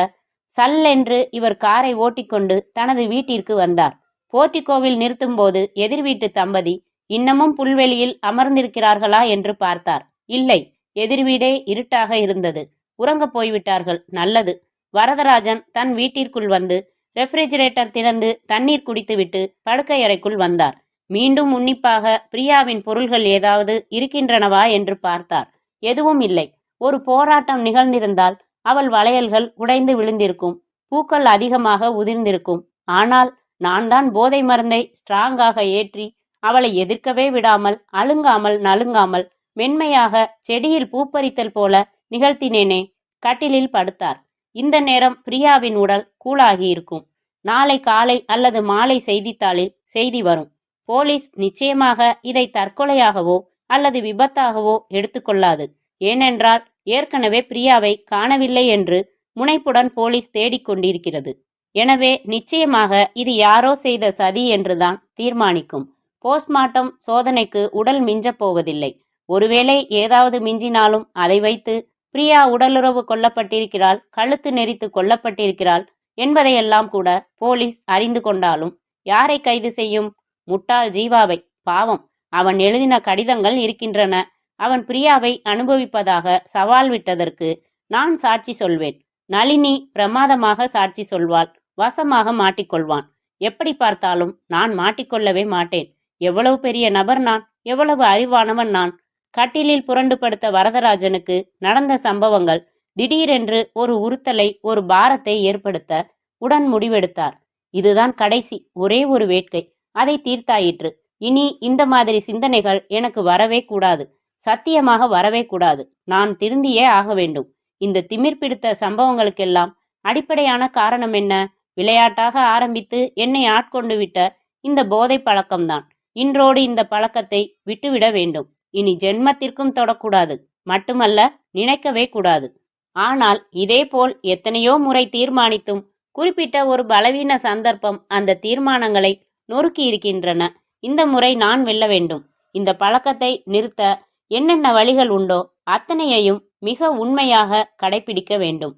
சல்லென்று இவர் காரை ஓட்டிக்கொண்டு தனது வீட்டிற்கு வந்தார். போர்ட்டிகோவில் நிறுத்தும்போது எதிர் வீட்டு தம்பதி இன்னமும் புல்வெளியில் அமர்ந்திருக்கிறார்களா என்று பார்த்தார். இல்லை, எதிர் வீடே இருட்டாக இருந்தது. உறங்கப் போய்விட்டார்கள். நல்லது. வரதராஜன் தன் வீட்டிற்குள் வந்து ரெஃப்ரிஜிரேட்டர் திறந்து தண்ணீர் குடித்துவிட்டு படுக்கையறைக்குள் வந்தார். மீண்டும் உன்னிப்பாக பிரியாவின் பொருள்கள் ஏதாவது இருக்கின்றனவா என்று பார்த்தார். எதுவும் இல்லை. ஒரு போராட்டம் நிகழ்ந்திருந்தால் அவள் வளையல்கள் உடைந்து விழுந்திருக்கும், பூக்கள் அதிகமாக உதிர்ந்திருக்கும். ஆனால் நான் தான் போதை மருந்தை ஸ்ட்ராங்காக ஏற்றி அவளை எதிர்க்கவே விடாமல் அழுங்காமல் நலுங்காமல் மென்மையாக செடியில் பூப்பறித்தல் போல நிகழ்த்தினேனே. கட்டிலில் படுத்தார். இந்த நேரம் பிரியாவின் உடல் கூலாகியிருக்கும். நாளை காலை அல்லது மாலை செய்தித்தாளில் செய்தி வரும். போலீஸ் நிச்சயமாக இதை தற்கொலையாகவோ அல்லது விபத்தாகவோ எடுத்துக்கொள்ளாது. ஏனென்றால் ஏற்கனவே பிரியாவை காணவில்லை என்று முனைப்புடன் போலீஸ் தேடிக்கொண்டிருக்கிறது. எனவே நிச்சயமாக இது யாரோ செய்த சதி என்றுதான் தீர்மானிக்கும். போஸ்ட்மார்ட்டம் சோதனைக்கு உடல் மிஞ்சப் போவதில்லை. ஒருவேளை ஏதாவது மிஞ்சினாலும் அதை வைத்து பிரியா உடலுறவு கொல்லப்பட்டிருக்கிறாள், கழுத்து நெரித்து கொல்லப்பட்டிருக்கிறாள் என்பதையெல்லாம் கூட போலீஸ் அறிந்து கொண்டாலும் யாரை கைது செய்யும்? முட்டாள் ஜீவாவை. பாவம், அவன் எழுதின கடிதங்கள் இருக்கின்றன. அவன் பிரியாவை அனுபவிப்பதாக சவால் விட்டதற்கு நான் சாட்சி சொல்வேன். நளினி பிரமாதமாக சாட்சி சொல்வாள். வசமாக மாட்டிக்கொள்வான். எப்படி பார்த்தாலும் நான் மாட்டிக்கொள்ளவே மாட்டேன். எவ்வளவு பெரிய நபர் நான், எவ்வளவு அறிவானவன் நான். கட்டிலில் புரண்டு படுத்த வரதராஜனுக்கு நடந்த சம்பவங்கள் திடீரென்று ஒரு உறுத்தலை, ஒரு பாரத்தை ஏற்படுத்த உடன் முடிவெடுத்தார். இதுதான் கடைசி, ஒரே ஒரு வேட்கை. அதை தீர்த்தாயிற்று. இனி இந்த மாதிரி சிந்தனைகள் எனக்கு வரவே கூடாது. சத்தியமாக வரவே கூடாது. நான் திருந்தியே ஆக வேண்டும். இந்த திமிர் பிடித்த சம்பவங்களுக்கெல்லாம் அடிப்படையான காரணம் என்ன? விளையாட்டாக ஆரம்பித்து என்னை ஆட்கொண்டு விட்ட இந்த போதை பழக்கம்தான். இன்றோடு இந்த பழக்கத்தை விட்டுவிட வேண்டும். இனி ஜென்மத்திற்கும் தொடக்கூடாது. மட்டுமல்ல, நினைக்கவே கூடாது. ஆனால் இதேபோல் எத்தனையோ முறை தீர்மானித்தும் குறிப்பிட்ட ஒரு பலவீன சந்தர்ப்பம் அந்த தீர்மானங்களை நொறுக்கி இருக்கின்றன. இந்த முறை நான் வெல்ல வேண்டும். இந்த பழக்கத்தை நிறுத்த என்னென்ன வழிகள் உண்டோ அத்தனையையும் மிக உண்மையாக கடைபிடிக்க வேண்டும்.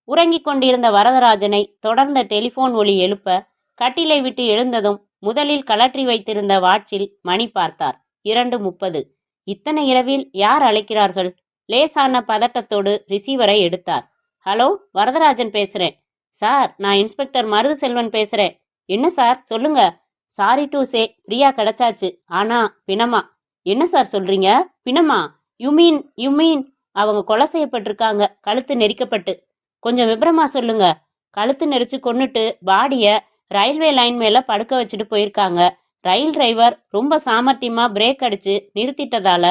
உறங்கிக் கொண்டிருந்த வரதராஜனை தொடர்ந்த டெலிபோன் ஒலி எழுப்ப கட்டிலை விட்டு எழுந்ததும் முதலில் கலற்றி வைத்திருந்த வாட்சில் மணி பார்த்தார். 2:30. இத்தனை இரவில் யார் அழைக்கிறார்கள்? லேசான பதட்டத்தோடு ரிசீவரை எடுத்தார். ஹலோ, வரதராஜன் பேசுறேன். சார், நான் இன்ஸ்பெக்டர் மருது செல்வன் பேசுறேன். என்ன சார், சொல்லுங்க. சாரி டு சே, பிரியா கிடைச்சாச்சு. ஆனா பிணமா? என்ன சார் சொல்றீங்க? பிணமா? யூ மீன் அவங்க கொலை செய்யப்பட்டிருக்காங்க, கழுத்து நெரிக்கப்பட்டு. கொஞ்சம் விபரமா சொல்லுங்க. கழுத்து நெரிச்சு கொன்னுட்டு பாடிய ரயில்வே லைன் மேல படுக்க வச்சுட்டு போயிருக்காங்க. ரயில் டிரைவர் ரொம்ப சாமர்த்தியமா பிரேக் அடிச்சு நிறுத்திட்டதால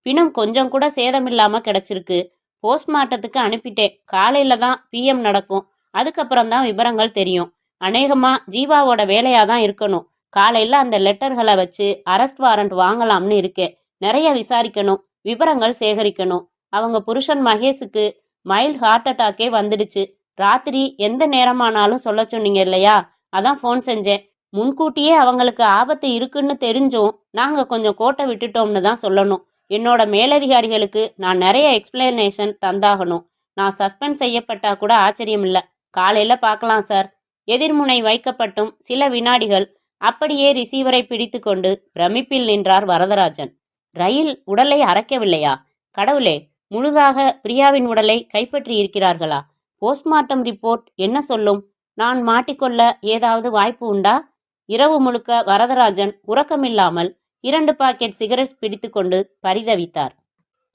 பிணம் கொஞ்சம் கூட சேதமில்லாம கிடைச்சிருக்கு. போஸ்ட்மார்ட்டத்துக்கு அனுப்பிட்டேன். காலையில தான் PM நடக்கும். அதுக்கப்புறம் தான் விவரங்கள் தெரியும். அநேகமா ஜீவாவோட வேலையா தான் இருக்கணும். காலையில அந்த லெட்டர்களை வச்சு அரெஸ்ட் வாரண்ட் வாங்கலாம்னு இருக்கேன். நிறைய விசாரிக்கணும், விவரங்கள் சேகரிக்கணும். அவங்க புருஷன் மகேஷுக்கு மைல்ட் ஹார்ட் அட்டாக்கே வந்துடுச்சு. ராத்திரி எந்த நேரமானாலும் சொல்ல சொன்னீங்க இல்லையா, அதான் ஃபோன் செஞ்சேன். முன்கூட்டியே அவங்களுக்கு ஆபத்து இருக்குன்னு தெரிஞ்சும் நாங்க கொஞ்சம் கோட்டை விட்டுட்டோம்னு தான் சொல்லணும். என்னோட மேலதிகாரிகளுக்கு நான் நிறைய எக்ஸ்பிளனேஷன் தந்தாகணும். நான் சஸ்பெண்ட் செய்யப்பட்டா கூட ஆச்சரியம் இல்லை. காலையில பார்க்கலாம் சார். எதிர்முனை வைக்கப்பட்டும் சில வினாடிகள் அப்படியே ரிசீவரை பிடித்து கொண்டு பிரமிப்பில் நின்றார் வரதராஜன். ரயில் உடலை அரைக்கவில்லையா? கடவுளே, முழுதாக பிரியாவின் உடலை கைப்பற்றி இருக்கிறார்களா? போஸ்ட்மார்ட்டம் ரிப்போர்ட் என்ன சொல்லும்? நான் மாட்டிக்கொள்ள ஏதாவது வாய்ப்பு உண்டா? இரவு முழுக்க வரதராஜன் உறக்கமில்லாமல் 2 பாக்கெட் சிகரெட்ஸ் பிடித்து கொண்டு பரிதவித்தார்.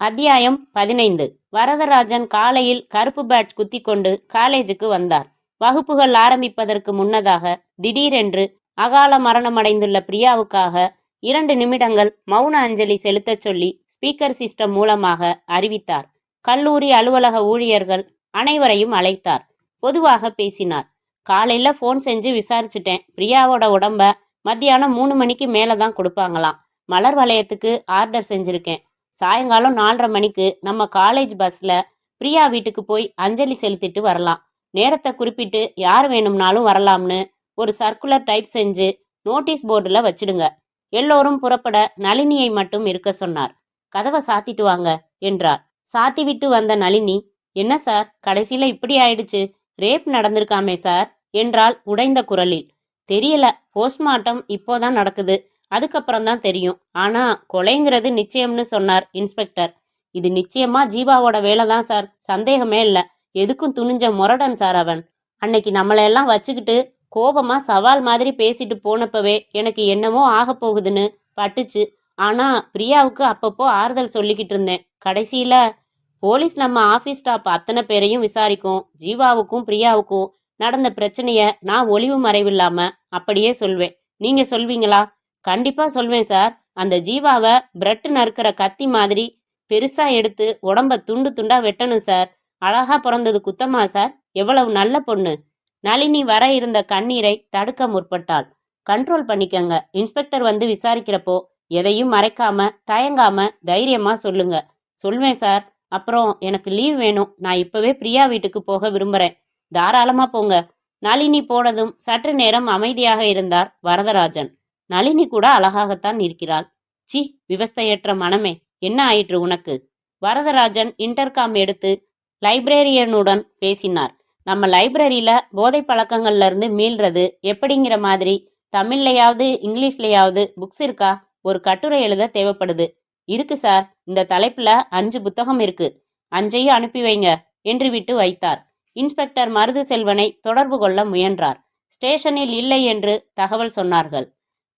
அத்தியாயம் 15. வரதராஜன் காலையில் கருப்பு பேட்ச் குத்தி கொண்டு காலேஜுக்கு வந்தார். வகுப்புகள் ஆரம்பிப்பதற்கு முன்னதாக திடீரென்று அகால மரணமடைந்துள்ள பிரியாவுக்காக 2 நிமிடங்கள் மௌன அஞ்சலி செலுத்தச் சொல்லி ஸ்பீக்கர் சிஸ்டம் மூலமாக அறிவித்தார். கல்லூரி அலுவலக ஊழியர்கள் அனைவரையும் அழைத்தார். பொதுவாக பேசினார். காலையில ஃபோன் செஞ்சு விசாரிச்சுட்டேன். பிரியாவோட உடம்ப மத்தியானம் 3 மணிக்கு மேலே தான் கொடுப்பாங்களாம். மலர் வளையத்துக்கு ஆர்டர் செஞ்சுருக்கேன். சாயங்காலம் 4:30 மணிக்கு நம்ம காலேஜ் பஸ்ல பிரியா வீட்டுக்கு போய் அஞ்சலி செலுத்திட்டு வரலாம். நேரத்தை குறிப்பிட்டு யார் வேணும்னாலும் வரலாம்னு ஒரு சர்க்குலர் டைப் செஞ்சு நோட்டீஸ் போர்டில் வச்சிடுங்க. எல்லோரும் புறப்பட நளினியை மட்டும் இருக்க சொன்னார். கதவை சாத்திட்டு வாங்க என்றார். சாத்தி விட்டு வந்த நளினி, என்ன சார், கடைசியில இப்படி ஆயிடுச்சு? ரேப் நடந்திருக்காமே சார் என்றால் உடைந்த குரலில். தெரியல, போஸ்ட்மார்ட்டம் இப்போதான் நடக்குது, அதுக்கப்புறம் தான் தெரியும். ஆனா கொலைங்கிறது நிச்சயம்னு சொன்னார் இன்ஸ்பெக்டர். இது நிச்சயமா ஜீவாவோட வேலை தான் சார், சந்தேகமே இல்லை. எதுக்கும் துணிஞ்ச முரடன் சார் அவன். அன்னைக்கு நம்மளையெல்லாம் வச்சுக்கிட்டு கோபமா சவால் மாதிரி பேசிட்டு போனப்பவே எனக்கு என்னமோ ஆக போகுதுன்னு பட்டுச்சு. ஆனா பிரியாவுக்கு அப்பப்போ ஆறுதல் சொல்லிக்கிட்டு இருந்தேன். கடைசியில போலீஸ் நம்ம ஆபீஸ் ஸ்டாப் அத்தனை பேரையும் விசாரிக்கும். ஜீவாவுக்கும் பிரியாவுக்கும் நடந்த பிரச்சனைய நான் ஒளிவு மறைவில்லாம அப்படியே சொல்வேன். நீங்க சொல்வீங்களா? கண்டிப்பா சொல்வேன் சார். அந்த ஜீவாவை பிரெட் நறுக்கிற கத்தி மாதிரி பெருசா எடுத்து உடம்ப துண்டு துண்டா வெட்டணும் சார். அழகா பிறந்தது குத்தமா சார்? எவ்வளவு நல்ல பொண்ணு. நளினி வர இருந்த கண்ணீரை தடுக்க முற்பட்டாள். கண்ட்ரோல் பண்ணிக்கங்க. இன்ஸ்பெக்டர் வந்து விசாரிக்கிறப்போ எதையும் மறைக்காம தயங்காம தைரியமா சொல்லுங்க. சொல்வேன் சார். அப்புறம் எனக்கு லீவ் வேணும். நான் இப்பவே பிரியா வீட்டுக்கு போக விரும்புறேன். தாராளமா போங்க. நளினி போனதும் சற்று நேரம் அமைதியாக இருந்தார் வரதராஜன். நளினி கூட அழகாகத்தான் இருக்கிறாள். சி, விவஸ்தையற்ற மனமே, என்ன ஆயிற்று உனக்கு? வரதராஜன் இன்டர்காம் எடுத்து லைப்ரரியனுடன் பேசினார். நம்ம லைப்ரரியில போதை பழக்கங்கள்ல இருந்து மீள்றது எப்படிங்கிற மாதிரி தமிழ்லையாவது இங்கிலீஷ்லையாவது புக்ஸ் இருக்கா? ஒரு கட்டுரை எழுத தேவைப்படுது. இருக்கு சார், இந்த தலைப்புல 5 புத்தகம் இருக்கு. 5ஐயும் அனுப்பி வைங்க என்று விட்டு வைத்தார். இன்ஸ்பெக்டர் மருது செல்வனை தொடர்பு கொள்ள முயன்றார். ஸ்டேஷனில் இல்லை என்று தகவல் சொன்னார்கள்.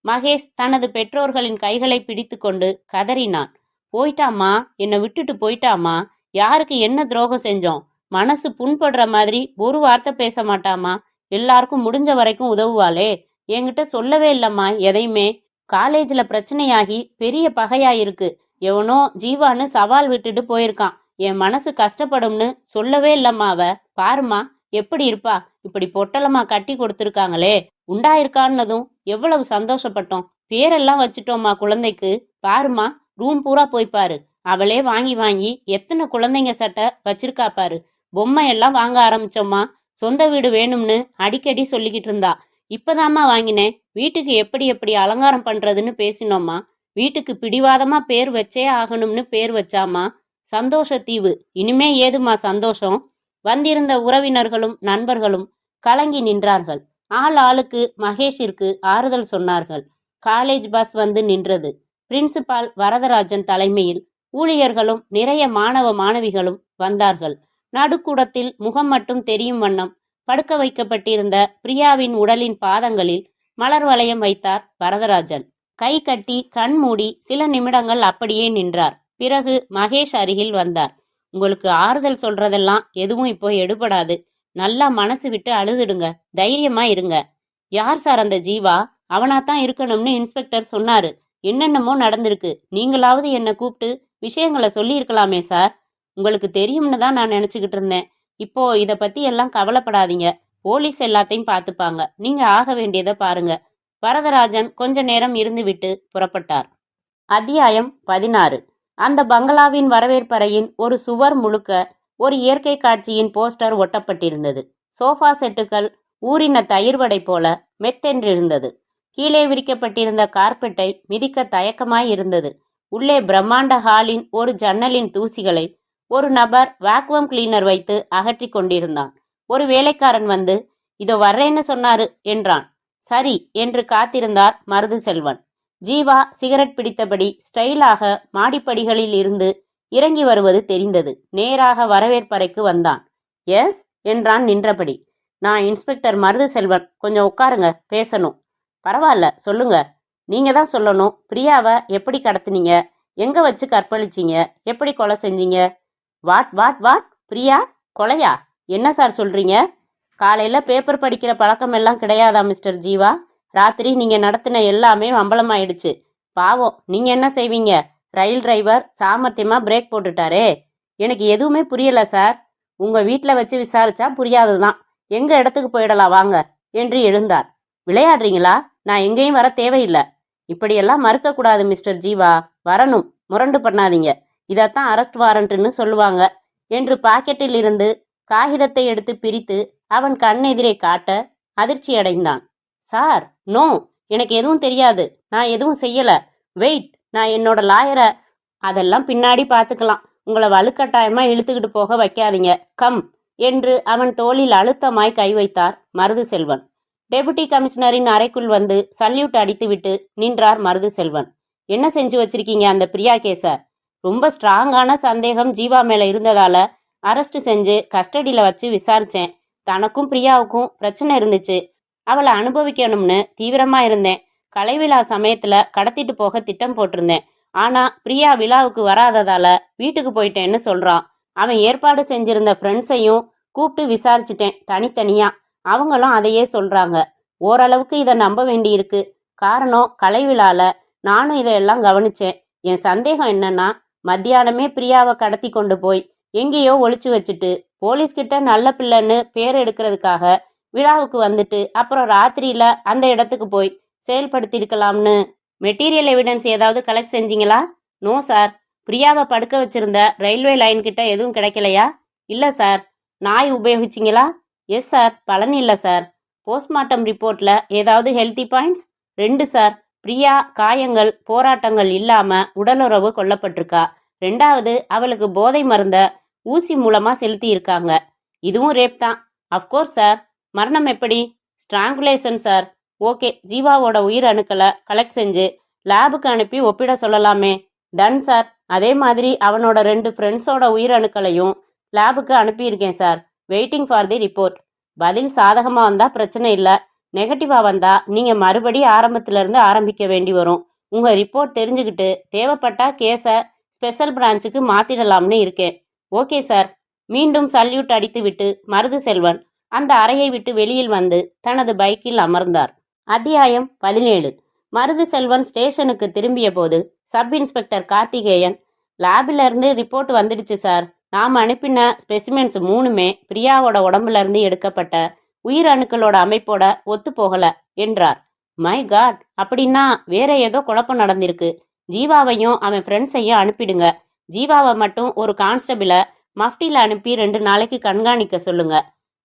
மகேஷ் தனது பெற்றோர்களின் கைகளை பிடித்து கொண்டு கதறினான். போயிட்டாமா, என்னை விட்டுட்டு போயிட்டாமா. யாருக்கு என்ன துரோகம் செஞ்சோம்? மனசு புண்படுற மாதிரி ஒரு வார்த்தை பேச மாட்டாமா. எல்லாருக்கும் முடிஞ்ச வரைக்கும் உதவுவாளே. என்கிட்ட சொல்லவே இல்லம்மா எதையுமே. காலேஜில் பிரச்சனையாகி பெரிய பகையாயிருக்கு. எவனோ ஜீவான்னு சவால் விட்டுட்டு போயிருக்கான். என் மனசு கஷ்டப்படும்னு சொல்லவே இல்லம்மா அவ. பாருமா எப்படி இருப்பா. இப்படி பொட்டலமா கட்டி கொடுத்துருக்காங்களே. உண்டாயிருக்கான்னதும் எவ்வளவு சந்தோஷப்பட்டோம். பேரெல்லாம் வச்சுட்டோம்மா குழந்தைக்கு. பாருமா, ரூம் பூரா போய் பாரு. அவளே வாங்கி வாங்கி எத்தனை குழந்தைங்க சட்டை வச்சிருக்கா பாரு. பொம்மை எல்லாம் வாங்க ஆரம்பிச்சோம்மா. சொந்த வீடு வேணும்னு அடிக்கடி சொல்லிக்கிட்டு இருந்தா. இப்பதாம்மா வாங்கினேன். வீட்டுக்கு எப்படி எப்படி அலங்காரம் பண்றதுன்னு பேசினோம்மா. வீட்டுக்கு பிடிவாதமா பேர் வச்சே ஆகணும்னு பேர் வச்சாமா. சந்தோஷத்தீவு. இனிமே ஏதுமா சந்தோஷம்? வந்திருந்த உறவினர்களும் நண்பர்களும் கலங்கி நின்றார்கள். ஆள் ஆளுக்கு மகேஷிற்கு ஆறுதல் சொன்னார்கள். காலேஜ் பஸ் வந்து நின்றது. பிரின்சிபால் வரதராஜன் தலைமையில் ஊழியர்களும் நிறைய மாணவ மாணவிகளும் வந்தார்கள். நடுக்கூடத்தில் முகம் மட்டும் தெரியும் வண்ணம் படுக்க வைக்கப்பட்டிருந்த பிரியாவின் உடலின் பாதங்களில் மலர் வளையம் வைத்தார் வரதராஜன். கை கட்டி கண் மூடி சில நிமிடங்கள் அப்படியே நின்றார். பிறகு மகேஷ் அருகில் வந்தார். உங்களுக்கு ஆறுதல் சொல்றதெல்லாம் எதுவும் இப்போ எடுபடாது. நல்லா மனசு விட்டு அழுதுடுங்க. தைரியமா இருங்க. யார் சார் அந்த ஜீவா? அவனாத்தான் இருக்கணும்னு இன்ஸ்பெக்டர் சொன்னாரு. என்னென்னமோ நடந்திருக்கு. நீங்களாவது என்னை கூப்பிட்டு விஷயங்களை சொல்லியிருக்கலாமே சார். உங்களுக்கு தெரியும்னு தான் நான் நினைச்சுக்கிட்டு இருந்தேன். இப்போ இதை பத்தி எல்லாம் கவலைப்படாதீங்க. போலீஸ் எல்லாத்தையும் பார்த்துப்பாங்க. நீங்க ஆக வேண்டியதை பாருங்க. வரதராஜன் கொஞ்ச நேரம் இருந்துவிட்டு புறப்பட்டார். அத்தியாயம் 16. அந்த பங்களாவின் வரவேற்பறையின் ஒரு சுவர் முழுக்க ஒரு இயற்கை காட்சியின் போஸ்டர் ஒட்டப்பட்டிருந்தது. சோஃபா செட்டுகள் ஊறின தயிர் வடை போல மெத்தென்றிருந்தது. கீழே விரிக்கப்பட்டிருந்த கார்பெட்டை மிதிக்க தயக்கமாய் இருந்தது. உள்ளே பிரம்மாண்ட ஹாலின் ஒரு ஜன்னலின் தூசிகளை ஒரு நபர் வாக்குவம் கிளீனர் வைத்து அகற்றி கொண்டிருந்தான். ஒரு வேலைக்காரன் வந்து இதோ வர்றேன்னு சொன்னாரு என்றான். சரி என்று காத்திருந்தார் மருது செல்வன். ஜீவா சிகரெட் பிடித்தபடி ஸ்டைலாக மாடிப்படிகளில் இருந்து இறங்கி வருவது தெரிந்தது. நேராக வரவேற்பறைக்கு வந்தான். எஸ் என்றான் நின்றபடி. நான் இன்ஸ்பெக்டர் மருது செல்வன். கொஞ்சம் உட்காருங்க, பேசணும். பரவாயில்ல, சொல்லுங்க. நீங்க தான் சொல்லணும். பிரியாவை எப்படி கடத்துனீங்க? எங்க வச்சு கற்பழிச்சிங்க? எப்படி கொலை செஞ்சீங்க? What what what? பிரியா கொலையா? என்ன சார் சொல்றீங்க? காலையில பேப்பர் படிக்கிற பழக்கம் எல்லாம் கிடையாதா மிஸ்டர் ஜீவா? ராத்திரி நீங்க நடத்தின எல்லாமே அம்பலமாயிடுச்சு. பாவம், நீங்க என்ன செய்வீங்க? ரயில் டிரைவர் சாமர்த்தியமா பிரேக் போட்டுட்டாரே. எனக்கு எதுவுமே புரியல சார். உங்க வீட்டில் வச்சு விசாரிச்சா புரியாதுதான். எங்க இடத்துக்கு போயிடலாம் வாங்க என்று எழுந்தார். விளையாடுறீங்களா? நான் எங்கேயும் வர தேவையில்லை. இப்படியெல்லாம் மறுக்கக்கூடாது மிஸ்டர் ஜீவா. வரணும், முரண்டு பண்ணாதீங்க. இதைத்தான் அரெஸ்ட் வாரண்ட்னு சொல்லுவாங்க என்று பாக்கெட்டில் இருந்து காகிதத்தை எடுத்து பிரித்து அவன் கண்ணெதிரே காட்ட அதிர்ச்சி அடைந்தான். சார், நோ, எனக்கு எதுவும் தெரியாது. நான் எதுவும் செய்யல. வெயிட், நான் என்னோட லாயரை. அதெல்லாம் பின்னாடி பார்த்துக்கலாம். உங்களை வலுக்கட்டாயமா இழுத்துக்கிட்டு போக வைக்காதீங்க. கம் என்று அவன் தோளில் அழுத்தமாய் கை வைத்தார் மருது செல்வன். டெபுட்டி கமிஷனரின் அறைக்குள் வந்து சல்யூட் அடித்துவிட்டு நின்றார் மருது செல்வன். என்ன செஞ்சு வச்சிருக்கீங்க அந்த பிரியா கேஸ? ரொம்ப ஸ்ட்ராங்கான சந்தேகம் ஜீவா மேல இருந்ததால அரெஸ்ட் செஞ்சு கஸ்டடியில வச்சு விசாரிச்சேன். தனக்கும் பிரியாவுக்கும் பிரச்சனை இருந்துச்சு. அவளை அனுபவிக்கணும்னு தீவிரமா இருந்தேன். கலை விழா சமயத்துல கடத்திட்டு போக திட்டம் போட்டிருந்தேன். ஆனா பிரியா விழாவுக்கு வராததால வீட்டுக்கு போயிட்டேன்னு சொல்றான். அவன் ஏற்பாடு செஞ்சிருந்த ஃப்ரெண்ட்ஸையும் கூப்பிட்டு விசாரிச்சுட்டேன் தனித்தனியா. அவங்களும் அதையே சொல்றாங்க. ஓரளவுக்கு இதை நம்ப வேண்டியிருக்கு. காரணம், கலை விழால நானும் இதையெல்லாம் கவனிச்சேன். என் சந்தேகம் என்னன்னா, மத்தியானமே பிரியாவை கடத்தி கொண்டு போய் எங்கேயோ ஒளிச்சு வச்சுட்டு போலீஸ்கிட்ட நல்ல பிள்ளைன்னு பேர் எடுக்கிறதுக்காக விழாவுக்கு வந்துட்டு அப்புறம் ராத்திரியில அந்த இடத்துக்கு போய் செயல்படுத்தியிருக்கலாம்னு. மெட்டீரியல் எவிடன்ஸ் ஏதாவது கலெக்ட் செஞ்சீங்களா? No sir. பிரியாவை படுக்க வச்சிருந்த ரயில்வே லைன் கிட்ட எதுவும் கிடைக்கலையா? இல்லை சார். நாய் உபயோகிச்சிங்களா? Yes sir. பலன் இல்லை சார். போஸ்ட்மார்ட்டம் ரிப்போர்ட்ல ஏதாவது ஹெல்த்தி பாயிண்ட்ஸ்? 2 சார். பிரியா காயங்கள் போராட்டங்கள் இல்லாம உடலுறவு கொல்லப்பட்டிருக்கா. 2வது, அவளுக்கு போதை மருந்த ஊசி மூலமா செலுத்தி இருக்காங்க. இதுவும் ரேப் தான். Of course sir. மரணம் எப்படி? Strangulation sir. ஓகே, ஜீவாவோட உயிர் அணுக்களை கலெக்ட் செஞ்சு லேபுக்கு அனுப்பி ஒப்பிட சொல்லலாமே. Done sir. அதே மாதிரி அவனோட 2 ஃப்ரெண்ட்ஸோட உயிர் அணுக்களையும் லேபுக்கு அனுப்பியிருக்கேன் sir. Waiting for the report. பதில் சாதகமாக வந்தால் பிரச்சனை இல்லை. நெகட்டிவாக வந்தால் நீங்கள் மறுபடியும் ஆரம்பத்திலேருந்து ஆரம்பிக்க வேண்டி வரும். உங்கள் ரிப்போர்ட் தெரிஞ்சுக்கிட்டு தேவைப்பட்டா கேஸை ஸ்பெஷல் பிரான்ச்சுக்கு மாற்றிடலாம்னு இருக்கேன். Okay sir. மீண்டும் சல்யூட் அடித்துவிட்டு மருது செல்வன் அந்த அறையை விட்டு வெளியில் வந்து தனது பைக்கில் அமர்ந்தார். அத்தியாயம் 17. மருது செல்வன் ஸ்டேஷனுக்கு திரும்பிய போது சப் இன்ஸ்பெக்டர் கார்த்திகேயன், லேபிலிருந்து ரிப்போர்ட் வந்துடுச்சு சார். நாம் அனுப்பின ஸ்பெசிமென்ஸ் 3மே பிரியாவோட உடம்புல இருந்து எடுக்கப்பட்ட உயிர் அணுக்களோட அமைப்போட ஒத்து போகல என்றார். மை காட், அப்படின்னா வேற ஏதோ குழப்பம் நடந்திருக்கு. ஜீவாவையும் அவன் ஃப்ரெண்ட்ஸையும் அனுப்பிடுங்க. ஜீவாவை மட்டும் ஒரு கான்ஸ்டபிளை மஃப்டியில் அனுப்பி 2 நாளைக்கு கண்காணிக்க சொல்லுங்க.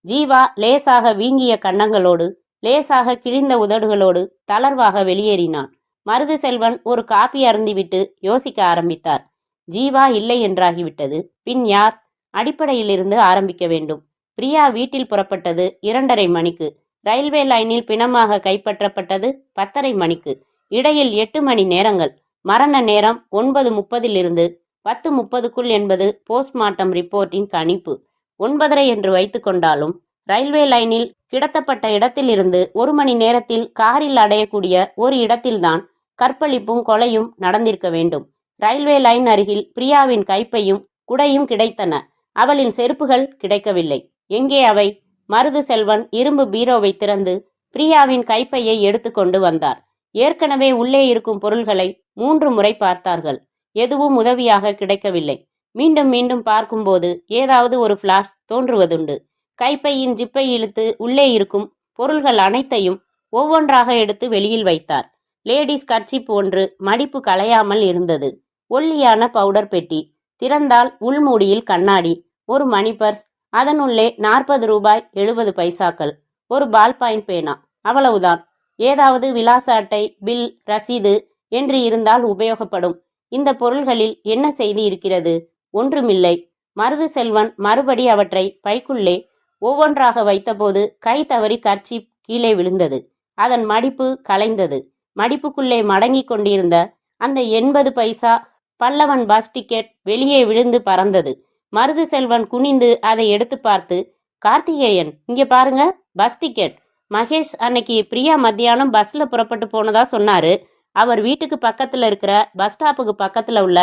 ஜீவா லேசாக வீங்கிய கன்னங்களோடு லேசாக கிழிந்த உதடுகளோடு தளர்வாக வெளியேறினான். மருது செல்வன் ஒரு காப்பி அருந்திவிட்டு யோசிக்க ஆரம்பித்தார். ஜீவா இல்லை என்றாகிவிட்டது. பின் யார்? அடிப்படையிலிருந்து ஆரம்பிக்க வேண்டும். பிரியா வீட்டில் புறப்பட்டது 2:30 மணிக்கு. ரயில்வே லைனில் பிணமாக கைப்பற்றப்பட்டது 10:30 மணிக்கு. இடையில் 8 மணி நேரங்கள். மரண நேரம் 9:30 10:30 என்பது போஸ்ட்மார்ட்டம் ரிப்போர்ட்டின் கணிப்பு. 9:30 என்று வைத்து கொண்டாலும் ரயில்வே லைனில் கிடத்தப்பட்ட இடத்திலிருந்து 1 மணி நேரத்தில் காரில் அடையக்கூடிய ஒரு இடத்தில்தான் கற்பழிப்பும் கொலையும் நடந்திருக்க வேண்டும். ரயில்வே லைன் அருகில் பிரியாவின் கைப்பையும் குடையும் கிடைத்தன. அவளின் செருப்புகள் கிடைக்கவில்லை. எங்கே அவை? மருது செல்வன் இரும்பு பீரோவை திறந்து பிரியாவின் கைப்பையை எடுத்து கொண்டு வந்தார். ஏற்கனவே உள்ளே இருக்கும் பொருள்களை 3 முறை பார்த்தார்கள். எதுவும் உதவியாக கிடைக்கவில்லை. மீண்டும் மீண்டும் பார்க்கும்போது ஏதாவது ஒரு ஃபிளாஷ் தோன்றுவதுண்டு. கைப்பையின் ஜிப்பை இழுத்து உள்ளே இருக்கும் பொருள்கள் அனைத்தையும் ஒவ்வொன்றாக எடுத்து வெளியில் வைத்தார். லேடிஸ் கர்ச்சிப் ஒன்று மடிப்பு களையாமல் இருந்தது. ஒல்லியான பவுடர் பெட்டி. திறந்தால் உள்மூடியில் கண்ணாடி. ஒரு மணி பர்ஸ். அதனுள்ளே 40 ரூபாய் 70 பைசாக்கள். ஒரு பால் பாயிண்ட் பேனா. அவ்வளவுதான். ஏதாவது விலாச அட்டை, பில், ரசீது என்று இருந்தால் உபயோகப்படும். இந்த பொருள்களில் என்ன செய்தி இருக்கிறது? ஒன்றுமில்லை. மருது செல்வன் மறுபடி அவற்றை பைக்குள்ளே ஒவ்வொன்றாக வைத்தபோது கை தவறி கர்ச்சீப் கீழே விழுந்தது. அதன் மடிப்பு கலைந்தது. மடிப்புக்குள்ளே மடங்கி கொண்டிருந்த அந்த 80 பைசா பல்லவன் பஸ் டிக்கெட் வெளியே விழுந்து பறந்தது. மருது செல்வன் குனிந்து அதை எடுத்து பார்த்து, கார்த்திகேயன், இங்கே பாருங்க, பஸ் டிக்கெட். மகேஷ் அன்னைக்கு பிரியா மத்தியானம் பஸ்ல புறப்பட்டு போனதா சொன்னாரு. அவர் வீட்டுக்கு பக்கத்துல இருக்கிற பஸ் ஸ்டாப்புக்கு பக்கத்துல உள்ள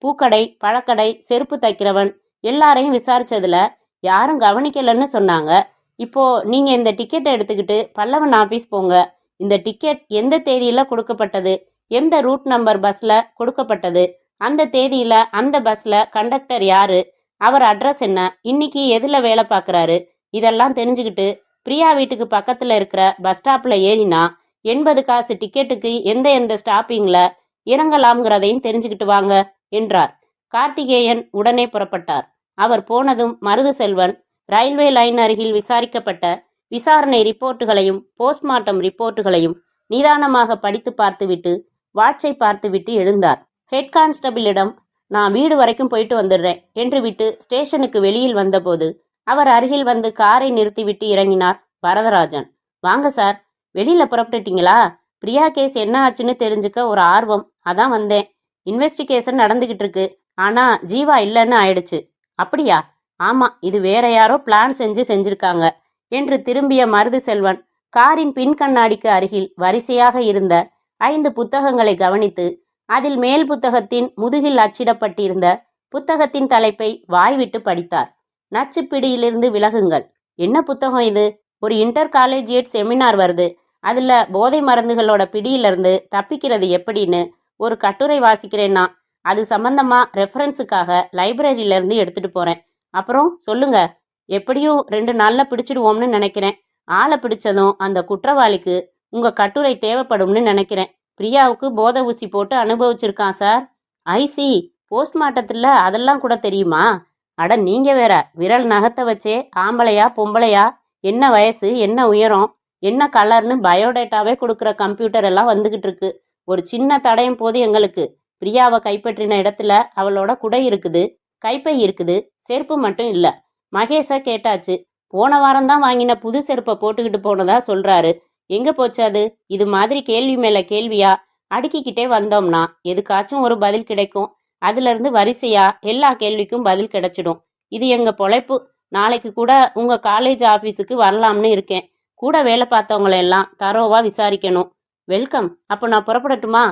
பூக்கடை, பழக்கடை, செருப்பு தைக்கிறவன் எல்லாரையும் விசாரிச்சதுல யாரும் கவனிக்கலன்னு சொன்னாங்க. இப்போ நீங்க இந்த டிக்கெட்டை எடுத்துக்கிட்டு பல்லவன் ஆபீஸ் போங்க. இந்த டிக்கெட் எந்த தேதியில கொடுக்கப்பட்டது, எந்த ரூட் நம்பர் பஸ்ல கொடுக்கப்பட்டது, அந்த தேதியில அந்த பஸ்ல கண்டக்டர் யாரு, அவர் அட்ரஸ் என்ன, இன்னைக்கு எதுல வேலை பார்க்குறாரு, இதெல்லாம் தெரிஞ்சுக்கிட்டு பிரியா வீட்டுக்கு பக்கத்துல இருக்கிற பஸ் ஸ்டாப்ல ஏறினா 80 காசு டிக்கெட்டுக்கு எந்த ஸ்டாப்பிங்ல இறங்கலாம்ங்கிறதையும் தெரிஞ்சுக்கிட்டு வாங்க என்றார். கார்த்திகேயன் உடனே புறப்பட்டார். அவர் போனதும் மருது செல்வன் ரயில்வே லைன் அருகில் விசாரிக்கப்பட்ட விசாரணை ரிப்போர்ட்டுகளையும் போஸ்ட்மார்ட்டம் ரிப்போர்ட்டுகளையும் நிதானமாக படித்து பார்த்துவிட்டு வாட்சை பார்த்துவிட்டு எழுந்தார். ஹெட் கான்ஸ்டபிளிடம் நான் வீடு வரைக்கும் போயிட்டு வந்துடுறேன் என்று விட்டு ஸ்டேஷனுக்கு வெளியில் வந்தபோது அவர் அருகில் வந்து காரை நிறுத்திவிட்டு இறங்கினார் வரதராஜன். வாங்க சார், வெளியில புறப்பட்டுட்டீங்களா? பிரியா கேஸ் என்ன ஆச்சுன்னு தெரிஞ்சுக்க ஒரு ஆர்வம், அதான் வந்தேன். இன்வெஸ்டிகேஷன் நடந்துகிட்டு இருக்கு. ஆனா ஜீவா இல்லைன்னு ஆயிடுச்சு. அப்படியா? ஆமா, இது வேற யாரோ பிளான் செஞ்சிருக்காங்க என்று திரும்பிய மருது செல்வன் காரின் பின் கண்ணாடிக்கு அருகில் வரிசையாக இருந்த 5 புத்தகங்களை கவனித்து அதில் மேல் புத்தகத்தின் முதுகில் அச்சிடப்பட்டிருந்த புத்தகத்தின் தலைப்பை வாய்விட்டு படித்தார். நச்சுப்பிடியிலிருந்து விலகுங்கள். என்ன புத்தகம் இது? ஒரு இன்டர் காலேஜியேட் செமினார் வருது. அதுல போதை மருந்துகளோட பிடியிலிருந்து தப்பிக்கிறது எப்படின்னு ஒரு கட்டுரை வாசிக்கிறேன்னா அது சம்பந்தமா ரெஃபரன்ஸுக்காக லைப்ரரியிலேருந்து எடுத்துட்டு போறேன். அப்புறம் சொல்லுங்க. எப்படியும் 2 நாள்ல பிடிச்சிடுவோம்னு நினைக்கிறேன். ஆளை பிடிச்சதும் அந்த குற்றவாளிக்கு உங்க கட்டுரை தேவைப்படும்னு நினைக்கிறேன். பிரியாவுக்கு போதை ஊசி போட்டு அனுபவிச்சிருக்கான் சார். ஐசி, போஸ்ட்மார்ட்டத்தில் அதெல்லாம் கூட தெரியுமா? அட நீங்க வேற, விரல் நகத்தை வச்சே ஆம்பளையா பொம்பளையா, என்ன வயசு, என்ன உயரம், என்ன கலர்னு பயோடேட்டாவே கொடுக்குற கம்ப்யூட்டர் எல்லாம் வந்துகிட்டு இருக்கு. ஒரு சின்ன தடயம் போது எங்களுக்கு. பிரியாவை கைப்பற்றின இடத்துல அவளோட குடை இருக்குது, கைப்பை இருக்குது, செருப்பு மட்டும் இல்லை. மகேஷை கேட்டாச்சு. போன வாரம்தான் வாங்கின புது செருப்பை போட்டுக்கிட்டு போனதா சொல்றாரு. எங்க போச்சு அது? இது மாதிரி கேள்வி மேல கேள்வியா அடுக்கிக்கிட்டே வந்தோம்னா எதுக்காச்சும் ஒரு பதில் கிடைக்கும். அதுல இருந்து வரிசையா எல்லா கேள்விக்கும் பதில் கிடைச்சிடும். இது எங்க பொழைப்பு. நாளைக்கு கூட உங்க காலேஜ் ஆபீஸுக்கு வரலாம்னு இருக்கேன். கூட வேலை பார்த்தவங்களெல்லாம் தரோவா விசாரிக்கணும். வெல்கம். அப்போ நான் புறப்படட்டுமா?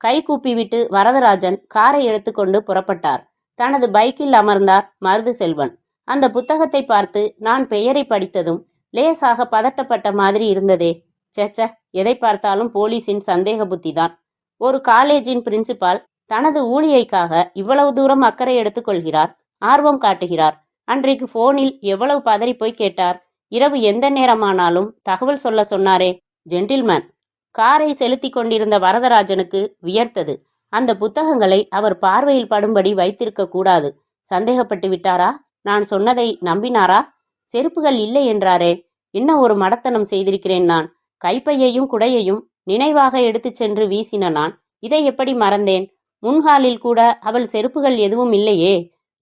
கை கூப்பி விட்டு வரதராஜன் காரை எடுத்துக்கொண்டு புறப்பட்டார். தனது பைக்கில் அமர்ந்தார் மருது செல்வன். அந்த புத்தகத்தை பார்த்து நான் பெயரை படித்ததும் லேசாக பதட்டப்பட்ட மாதிரி இருந்ததே. சேச்ச, எதை பார்த்தாலும் போலீஸின் சந்தேக புத்திதான். ஒரு காலேஜின் பிரின்சிபால் தனது ஊழியைக்காக இவ்வளவு தூரம் அக்கறை எடுத்துக்கொள்கிறார், ஆர்வம் காட்டுகிறார். அன்றைக்கு போனில் எவ்வளவு பதறி போய் கேட்டார். இரவு எந்த நேரமானாலும் தகவல் சொல்ல சொன்னாரே. ஜென்டில்மேன். காரை செலுத்தி கொண்டிருந்த வரதராஜனுக்கு வியர்த்தது. அந்த புத்தகங்களை அவர் பார்வையில் படும்படி வைத்திருக்க கூடாது. சந்தேகப்பட்டு விட்டாரா? நான் சொன்னதை நம்பினாரா? செருப்புகள் இல்லை என்றாரே. என்ன ஒரு மடத்தனம் செய்திருக்கிறேன் நான். கைப்பையையும் குடையையும் நினைவாக எடுத்துச் சென்று வீசின நான் இதை எப்படி மறந்தேன்? முன்ஹாலில் கூட அவள் செருப்புகள் எதுவும் இல்லையே.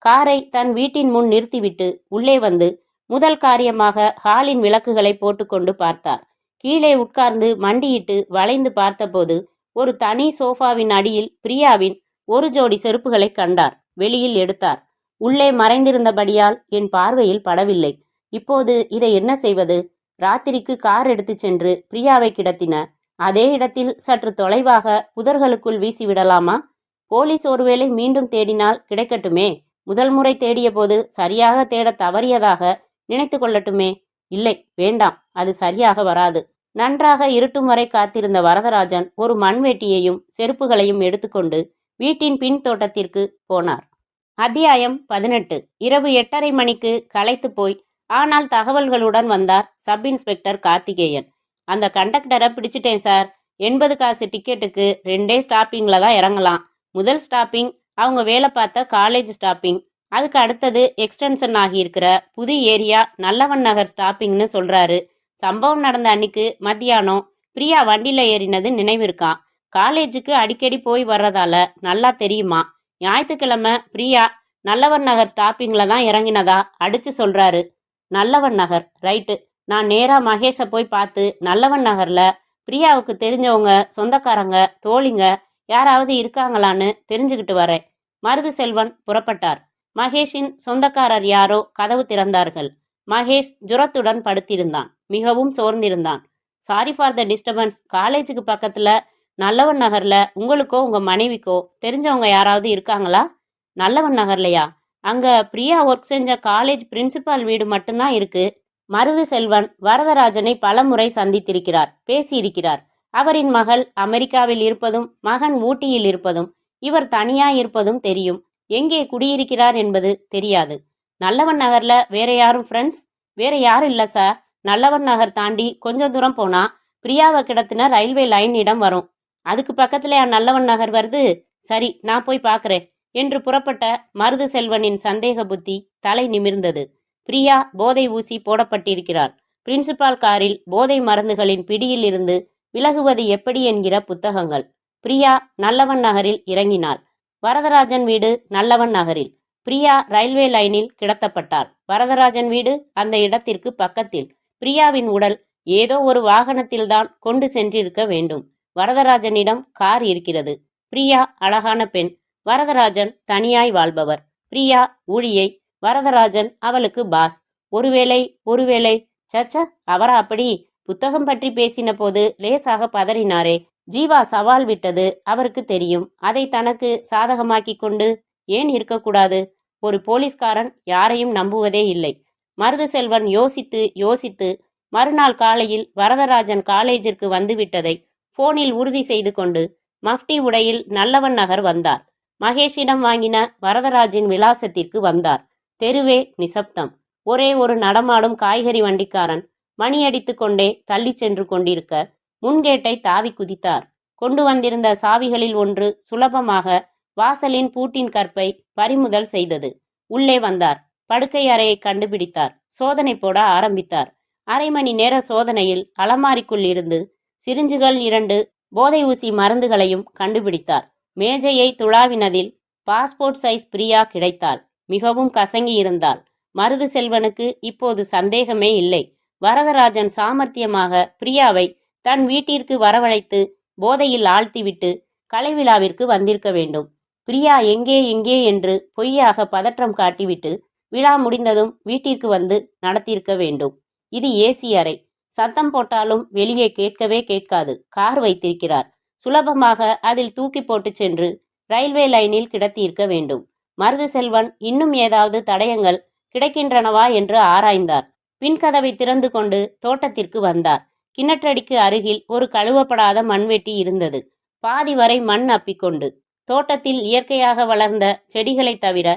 காரை தன் வீட்டின் முன் நிறுத்திவிட்டு உள்ளே வந்து முதல் காரியமாக ஹாலின் விளக்குகளை போட்டுக்கொண்டு பார்த்தார். கீழே உட்கார்ந்து மண்டியிட்டு வளைந்து பார்த்தபோது ஒரு தனி சோஃபாவின் அடியில் பிரியாவின் ஒரு ஜோடி செருப்புகளை கண்டார். வெளியில் எடுத்தார். உள்ளே மறைந்திருந்தபடியால் என் பார்வையில் படவில்லை. இப்போது இதை என்ன செய்வது? ராத்திரிக்கு கார் எடுத்துச் சென்று பிரியாவை கிடத்தின அதே இடத்தில் சற்று தொலைவாக புதர்களுக்குள் வீசிவிடலாமா? போலீஸ் ஒருவேளை மீண்டும் தேடினால் கிடைக்கட்டுமே. முதல் முறை தேடிய போது சரியாக தேட தவறியதாக நினைத்து கொள்ளட்டுமே. இல்லை, வேண்டாம், அது சரியாக வராது. நன்றாக இருட்டும் வரை காத்திருந்த வரதராஜன் ஒரு மண்வெட்டியையும் செருப்புகளையும் எடுத்துக்கொண்டு வீட்டின் பின் தோட்டத்திற்கு போனார். அத்தியாயம் 18. இரவு 8:30 மணிக்கு களைத்து போய் ஆனால் தகவல்களுடன் வந்தார் சப் இன்ஸ்பெக்டர் கார்த்திகேயன். அந்த கண்டக்டரை பிடிச்சிட்டேன் சார். 80 காசு டிக்கெட்டுக்கு 2 ஸ்டாப்பிங்கில் தான் இறங்கலாம். முதல் ஸ்டாப்பிங் அவங்க வேலை பார்த்த காலேஜ் ஸ்டாப்பிங். அதுக்கு அடுத்தது எக்ஸ்டென்ஷன் ஆகியிருக்கிற புது ஏரியா நல்லவன் நகர் ஸ்டாப்பிங்னு சொல்கிறாரு. சம்பவம் நடந்த அன்னைக்கு மத்தியானம் பிரியா வண்டியில் ஏறினது நினைவிருக்கான். காலேஜுக்கு அடிக்கடி போய் வர்றதால நல்லா தெரியுமா. ஞாயிற்றுக்கிழமை பிரியா நல்லவன் நகர் ஸ்டாப்பிங்கில் தான் இறங்கினதா அடித்து சொல்கிறாரு. நல்லவன் நகர், ரைட்டு. நான் நேராக மகேஷை போய் பார்த்து நல்லவன் நகரில் பிரியாவுக்கு தெரிஞ்சவங்க, சொந்தக்காரங்க, தோழிங்க யாராவது இருக்காங்களான்னு தெரிஞ்சுக்கிட்டு வரேன். மருது செல்வன் புறப்பட்டார். மகேஷின் சொந்தக்காரர் யாரோ கதவு திறந்தார்கள். மகேஷ் ஜுரத்துடன் படுத்திருந்தான். மிகவும் சோர்ந்திருந்தான். Sorry for the disturbance. காலேஜுக்கு பக்கத்தில் நல்லவன் நகரில் உங்களுக்கோ உங்கள் மனைவிக்கோ தெரிஞ்சவங்க யாராவது இருக்காங்களா? நல்லவன் நகர்லையா? அங்கே பிரியா ஒர்க் செஞ்ச காலேஜ் பிரின்சிபால் வீடு மட்டும்தான் இருக்கு. மருது செல்வன் வரதராஜனை பலமுறை சந்தித்திருக்கிறார், பேசியிருக்கிறார். அவரின் மகள் அமெரிக்காவில் இருப்பதும் மகன் ஊட்டியில் இருப்பதும் இவர் தனியாய் இருப்பதும் தெரியும். எங்கே குடியிருக்கிறார் என்பது தெரியாது. நல்லவன் நகர்ல வேற யாரும் ஃப்ரெண்ட்ஸ்? வேற யாரும் இல்லை சார். நல்லவன் நகர் தாண்டி கொஞ்சம் தூரம் போனா பிரியாவை கிடத்தின ரயில்வே லைன் இடம் வரும். அதுக்கு பக்கத்துலயா நல்லவன் நகர் வருது? சரி, நான் போய் பார்க்குறேன் என்று புறப்பட்ட மருது செல்வனின் சந்தேக புத்தி தலை நிமிர்ந்தது. பிரியா போதை ஊசி போடப்பட்டிருக்கிறார். பிரின்சிபால் காரில் போதை மருந்துகளின் பிடியில் இருந்து விலகுவது எப்படி என்கிற புத்தகங்கள். பிரியா நல்லவன் நகரில் இறங்கினாள். வரதராஜன் வீடு நல்லவன் நகரில். பிரியா ரயில்வே லைனில் கிடத்தப்பட்டாள். வரதராஜன் வீடு அந்த இடத்திற்கு பக்கத்தில். பிரியாவின் உடல் ஏதோ ஒரு வாகனத்தில்தான் கொண்டு சென்றிருக்க வேண்டும். வரதராஜனிடம் கார் இருக்கிறது. பிரியா அழகான பெண். வரதராஜன் தனியாய் வாழ்பவர். பிரியா ஊழியை. வரதராஜன் அவளுக்கு பாஸ். ஒருவேளை சச்ச, அவரா அப்படி? புத்தகம் பற்றி பேசின போது லேசாக பதறினாரே. ஜீவா சவால் விட்டது அவருக்கு தெரியும். அதை தனக்கு சாதகமாக்கி கொண்டு ஏன் இருக்கக்கூடாது? ஒரு போலீஸ்காரன் யாரையும் நம்புவதே இல்லை. மருது செல்வன் யோசித்து மறுநாள் காலையில் வரதராஜன் காலேஜிற்கு வந்துவிட்டதை போனில் உறுதி செய்து கொண்டு மஃப்டி உடையில் நல்லவன் நகர் வந்தார். மகேஷிடம் வாங்கின வரதராஜின் விலாசத்திற்கு வந்தார். தெருவே நிசப்தம். ஒரே ஒரு நடமாடும் காய்கறி வண்டிக்காரன் மணியடித்து கொண்டே தள்ளி சென்று கொண்டிருக்க முன்கேட்டை தாவி குதித்தார். கொண்டு வந்திருந்த சாவிகளில் ஒன்று சுலபமாக வாசலின் பூட்டின் கற்பை பறிமுதல் செய்தது. உள்ளே வந்தார். படுக்கை அறையை கண்டுபிடித்தார். சோதனை போட ஆரம்பித்தார். அரை மணி நேர சோதனையில் அலமாரிக்குள் இருந்து சிரிஞ்சுகள் 2 போதை ஊசி மருந்துகளையும் கண்டுபிடித்தார். மேஜையை துளாவினதில் பாஸ்போர்ட் சைஸ் பிரியா கிடைத்தாள். மிகவும் கசங்கி இருந்தாள். மருது செல்வனுக்கு இப்போது சந்தேகமே இல்லை. வரதராஜன் சாமர்த்தியமாக பிரியாவை தன் வீட்டிற்கு வரவழைத்து போதையில் ஆழ்த்திவிட்டு கலை விழாவிற்கு வந்திருக்க வேண்டும். பிரியா எங்கே என்று பொய்யாக பதற்றம் காட்டிவிட்டு விழா முடிந்ததும் வீட்டிற்கு வந்து நடத்தியிருக்க வேண்டும். இது ஏசி அறை. சத்தம் போட்டாலும் வெளியே கேட்கவே கேட்காது. கார் வைத்திருக்கிறார். சுலபமாக அதில் தூக்கி போட்டு சென்று ரயில்வே லைனில் கிடத்தியிருக்க வேண்டும். மருது செல்வன் இன்னும் ஏதாவது தடயங்கள் கிடைக்கின்றனவா என்று ஆராய்ந்தார். பின்கதவை திறந்து கொண்டு தோட்டத்திற்கு வந்தார். கிணற்றடிக்கு அருகில் ஒரு கழுவப்படாத மண்வெட்டி இருந்தது. பாதி வரை மண் அப்பிக்கொண்டு. தோட்டத்தில் இயற்கையாக வளர்ந்த செடிகளை தவிர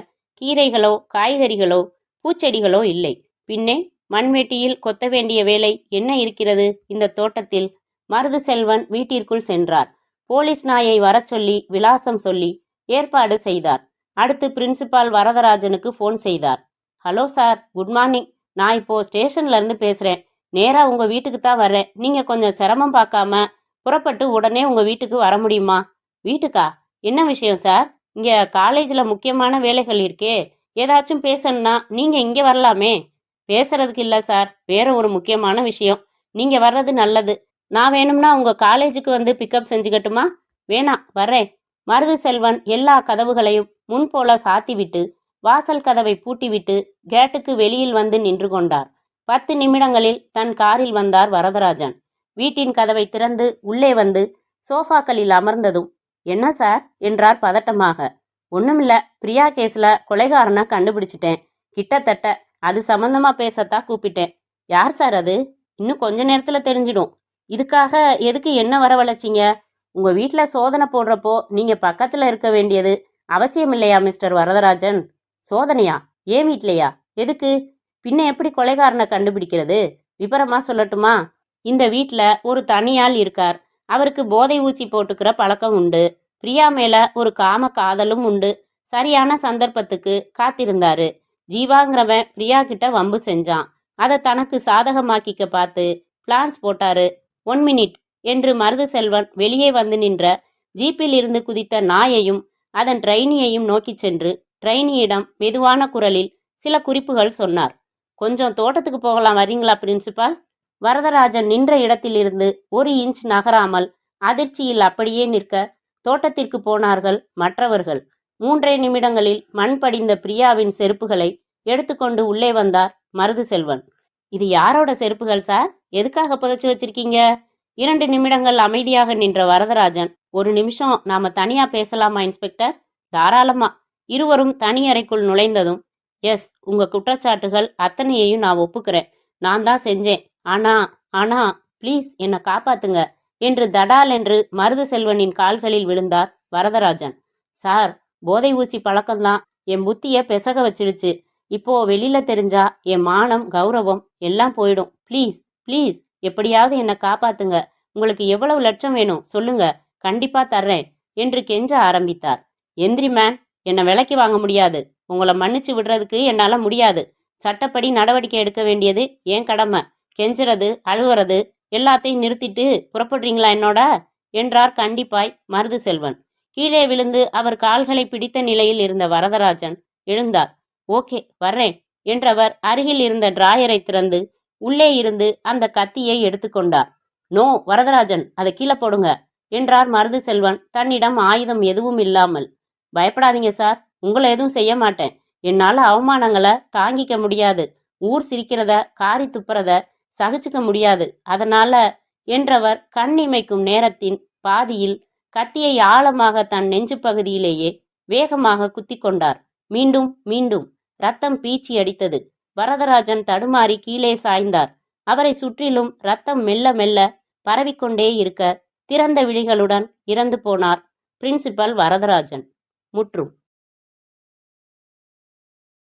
கீரைகளோ காய்கறிகளோ பூச்செடிகளோ இல்லை. பின்னே மண்வெட்டியில் கொத்த வேண்டிய வேலை என்ன இருக்கிறது இந்த தோட்டத்தில்? மருது செல்வன் வீட்டிற்குள் சென்றார். போலீஸ் நாயை வரச் சொல்லி விலாசம் சொல்லி ஏற்பாடு செய்தார். அடுத்து பிரின்சிபால் வரதராஜனுக்கு ஃபோன் செய்தார். Hello sir, good morning. நான் இப்போ ஸ்டேஷன்ல இருந்து பேசுறேன். நேரா உங்க வீட்டுக்கு தான் வர்றேன். நீங்க கொஞ்சம் சிரமம் பார்க்காம புறப்பட்டு உடனே உங்க வீட்டுக்கு வர முடியுமா? வீட்டுக்கா? என்ன விஷயம் சார்? இங்க காலேஜ்ல முக்கியமான வேலைகள் இருக்கே. ஏதாச்சும் பேசணும்னா நீங்க இங்க வரலாமே. பேசுறதுக்கு இல்ல சார், வேற ஒரு முக்கியமான விஷயம். நீங்க வர்றது நல்லது. நான் வேணும்னா உங்க காலேஜுக்கு வந்து பிக்கப் செஞ்சுக்கட்டுமா? வேணாம், வர்றேன். மருது செல்வன் எல்லா கதவுகளையும் முன்போல சாத்திவிட்டு வாசல் கதவை பூட்டிவிட்டு கேட்டுக்கு வெளியில் வந்து நின்று கொண்டார். 10 நிமிடங்களில் தன் காரில் வந்தார் வரதராஜன். வீட்டின் கதவை திறந்து உள்ளே வந்து சோஃபாக்களில் அமர்ந்ததும், என்ன சார் என்றார் பதட்டமாக. ஒண்ணுமில்ல, பிரியா கேஸ்ல கொலைகாரனை கண்டுபிடிச்சிட்டேன். கிட்டத்தட்ட அது சம்பந்தமா பேசத்தான் கூப்பிட்டேன். யார் சார் அது? இன்னும் கொஞ்ச நேரத்துல தெரிஞ்சிடும். இதுக்காக எதுக்கு என்ன வரவழைச்சிங்க? உங்க வீட்ல சோதனை போடுறப்போ நீங்க பக்கத்துல இருக்க வேண்டியது அவசியம் இல்லையா மிஸ்டர் வரதராஜன்? சோதனையா? ஏன் வீட்லையா? எதுக்கு? பின்ன எப்படி கொலைகாரனை கண்டுபிடிக்கிறது? விபரமா சொல்லட்டுமா? இந்த வீட்ல ஒரு தனியாள் இருக்கார். அவருக்கு போதை ஊசி போட்டுக்கிற பழக்கம் உண்டு. பிரியா மேல ஒரு காம காதலும் உண்டு. சரியான சந்தர்ப்பத்துக்கு காத்திருந்தாரு. ஜீவாங்கிறவன் பிரியா கிட்ட வம்பு செஞ்சான். அதை தனக்கு சாதகமாக்கிக்க பார்த்து பிளான்ஸ் போட்டாரு. 1 மினிட் என்று மருது செல்வன் வெளியே வந்து நின்ற ஜீப்பில் இருந்து குதித்த நாயையும் அதன் ட்ரைனியையும் நோக்கிச் சென்று ட்ரைனியிடம் மெதுவான குரலில் சில குறிப்புகள் சொன்னார். கொஞ்சம் தோட்டத்துக்கு போகலாம், வரீங்களா பிரின்சிபால்? வரதராஜன் நின்ற இடத்திலிருந்து 1 இன்ச் நகராமல் அதிர்ச்சியில் அப்படியே நிற்க தோட்டத்திற்கு போனார்கள் மற்றவர்கள். 3 நிமிடங்களில் மண் படிந்த பிரியாவின் செருப்புகளை எடுத்துக்கொண்டு உள்ளே வந்தார் மருது செல்வன். இது யாரோட செருப்புகள் சார்? எதுக்காக புதைச்சு வச்சிருக்கீங்க? 2 நிமிடங்கள் அமைதியாக நின்ற வரதராஜன், 1 நிமிஷம் நாம தனியா பேசலாமா இன்ஸ்பெக்டர்? தாராளமா. இருவரும் தனி அறைக்குள் நுழைந்ததும், எஸ், உங்க குற்றச்சாட்டுகள் அத்தனையையும் நான் ஒப்புக்கிறேன். நான் தான் செஞ்சேன். ஆனா ப்ளீஸ் என்னை காப்பாத்துங்க என்று தடால் என்று மருது செல்வனின் கால்களில் விழுந்தார் வரதராஜன். சார், போதை ஊசி பழக்கம்தான் என் புத்திய பெசக வச்சிடுச்சு. இப்போ வெளியில தெரிஞ்சா என் மானம் கௌரவம் எல்லாம் போயிடும். ப்ளீஸ் ப்ளீஸ் எப்படியாவது என்னை காப்பாத்துங்க. உங்களுக்கு எவ்வளவு லட்சம் வேணும் சொல்லுங்க, கண்டிப்பா தர்றேன் என்று கெஞ்ச ஆரம்பித்தார். எந்திரி மேன், என்னை விலைக்கு வாங்க முடியாது. உங்களை மன்னிச்சு விடுறதுக்கு என்னால முடியாது. சட்டப்படி நடவடிக்கை எடுக்க வேண்டியது என் கடமை. கெஞ்சுறது அழுவுறது எல்லாத்தையும் நிறுத்திட்டு புறப்படுறீங்களா என்னோட என்றார் கண்டிப்பாய் மருது செல்வன். கீழே விழுந்து அவர் கால்களை பிடித்த நிலையில் இருந்த வரதராஜன் எழுந்தார். ஓகே, வர்றேன் என்றவர் அருகில் இருந்த டிராயரை திறந்து உள்ளே இருந்து அந்த கத்தியை எடுத்துக்கொண்டார். நோ வரதராஜன், அதை கீழே போடுங்க என்றார் மருது செல்வன் தன்னிடம் ஆயுதம் எதுவும் இல்லாமல். பயப்படாதீங்க சார், உங்களை எதுவும் செய்ய மாட்டேன். என்னால அவமானங்களை தாங்கிக்க முடியாது. ஊர் சிரிக்கிறத காரி துப்புறத சகிச்சுக்க முடியாது. அதனால என்றவர் கண் இமைக்கும் நேரத்தின் பாதியில் கத்தியை ஆழமாக தன் நெஞ்சு பகுதியிலேயே வேகமாக குத்தி கொண்டார். மீண்டும் மீண்டும் ரத்தம் பீச்சி அடித்தது. வரதராஜன் தடுமாறி கீழே சாய்ந்தார். அவரை சுற்றிலும் ரத்தம் மெல்ல மெல்ல பரவிக்கொண்டே இருக்க திறந்த விழிகளுடன் இறந்து போனார் பிரின்சிபல் வரதராஜன். முற்றும்.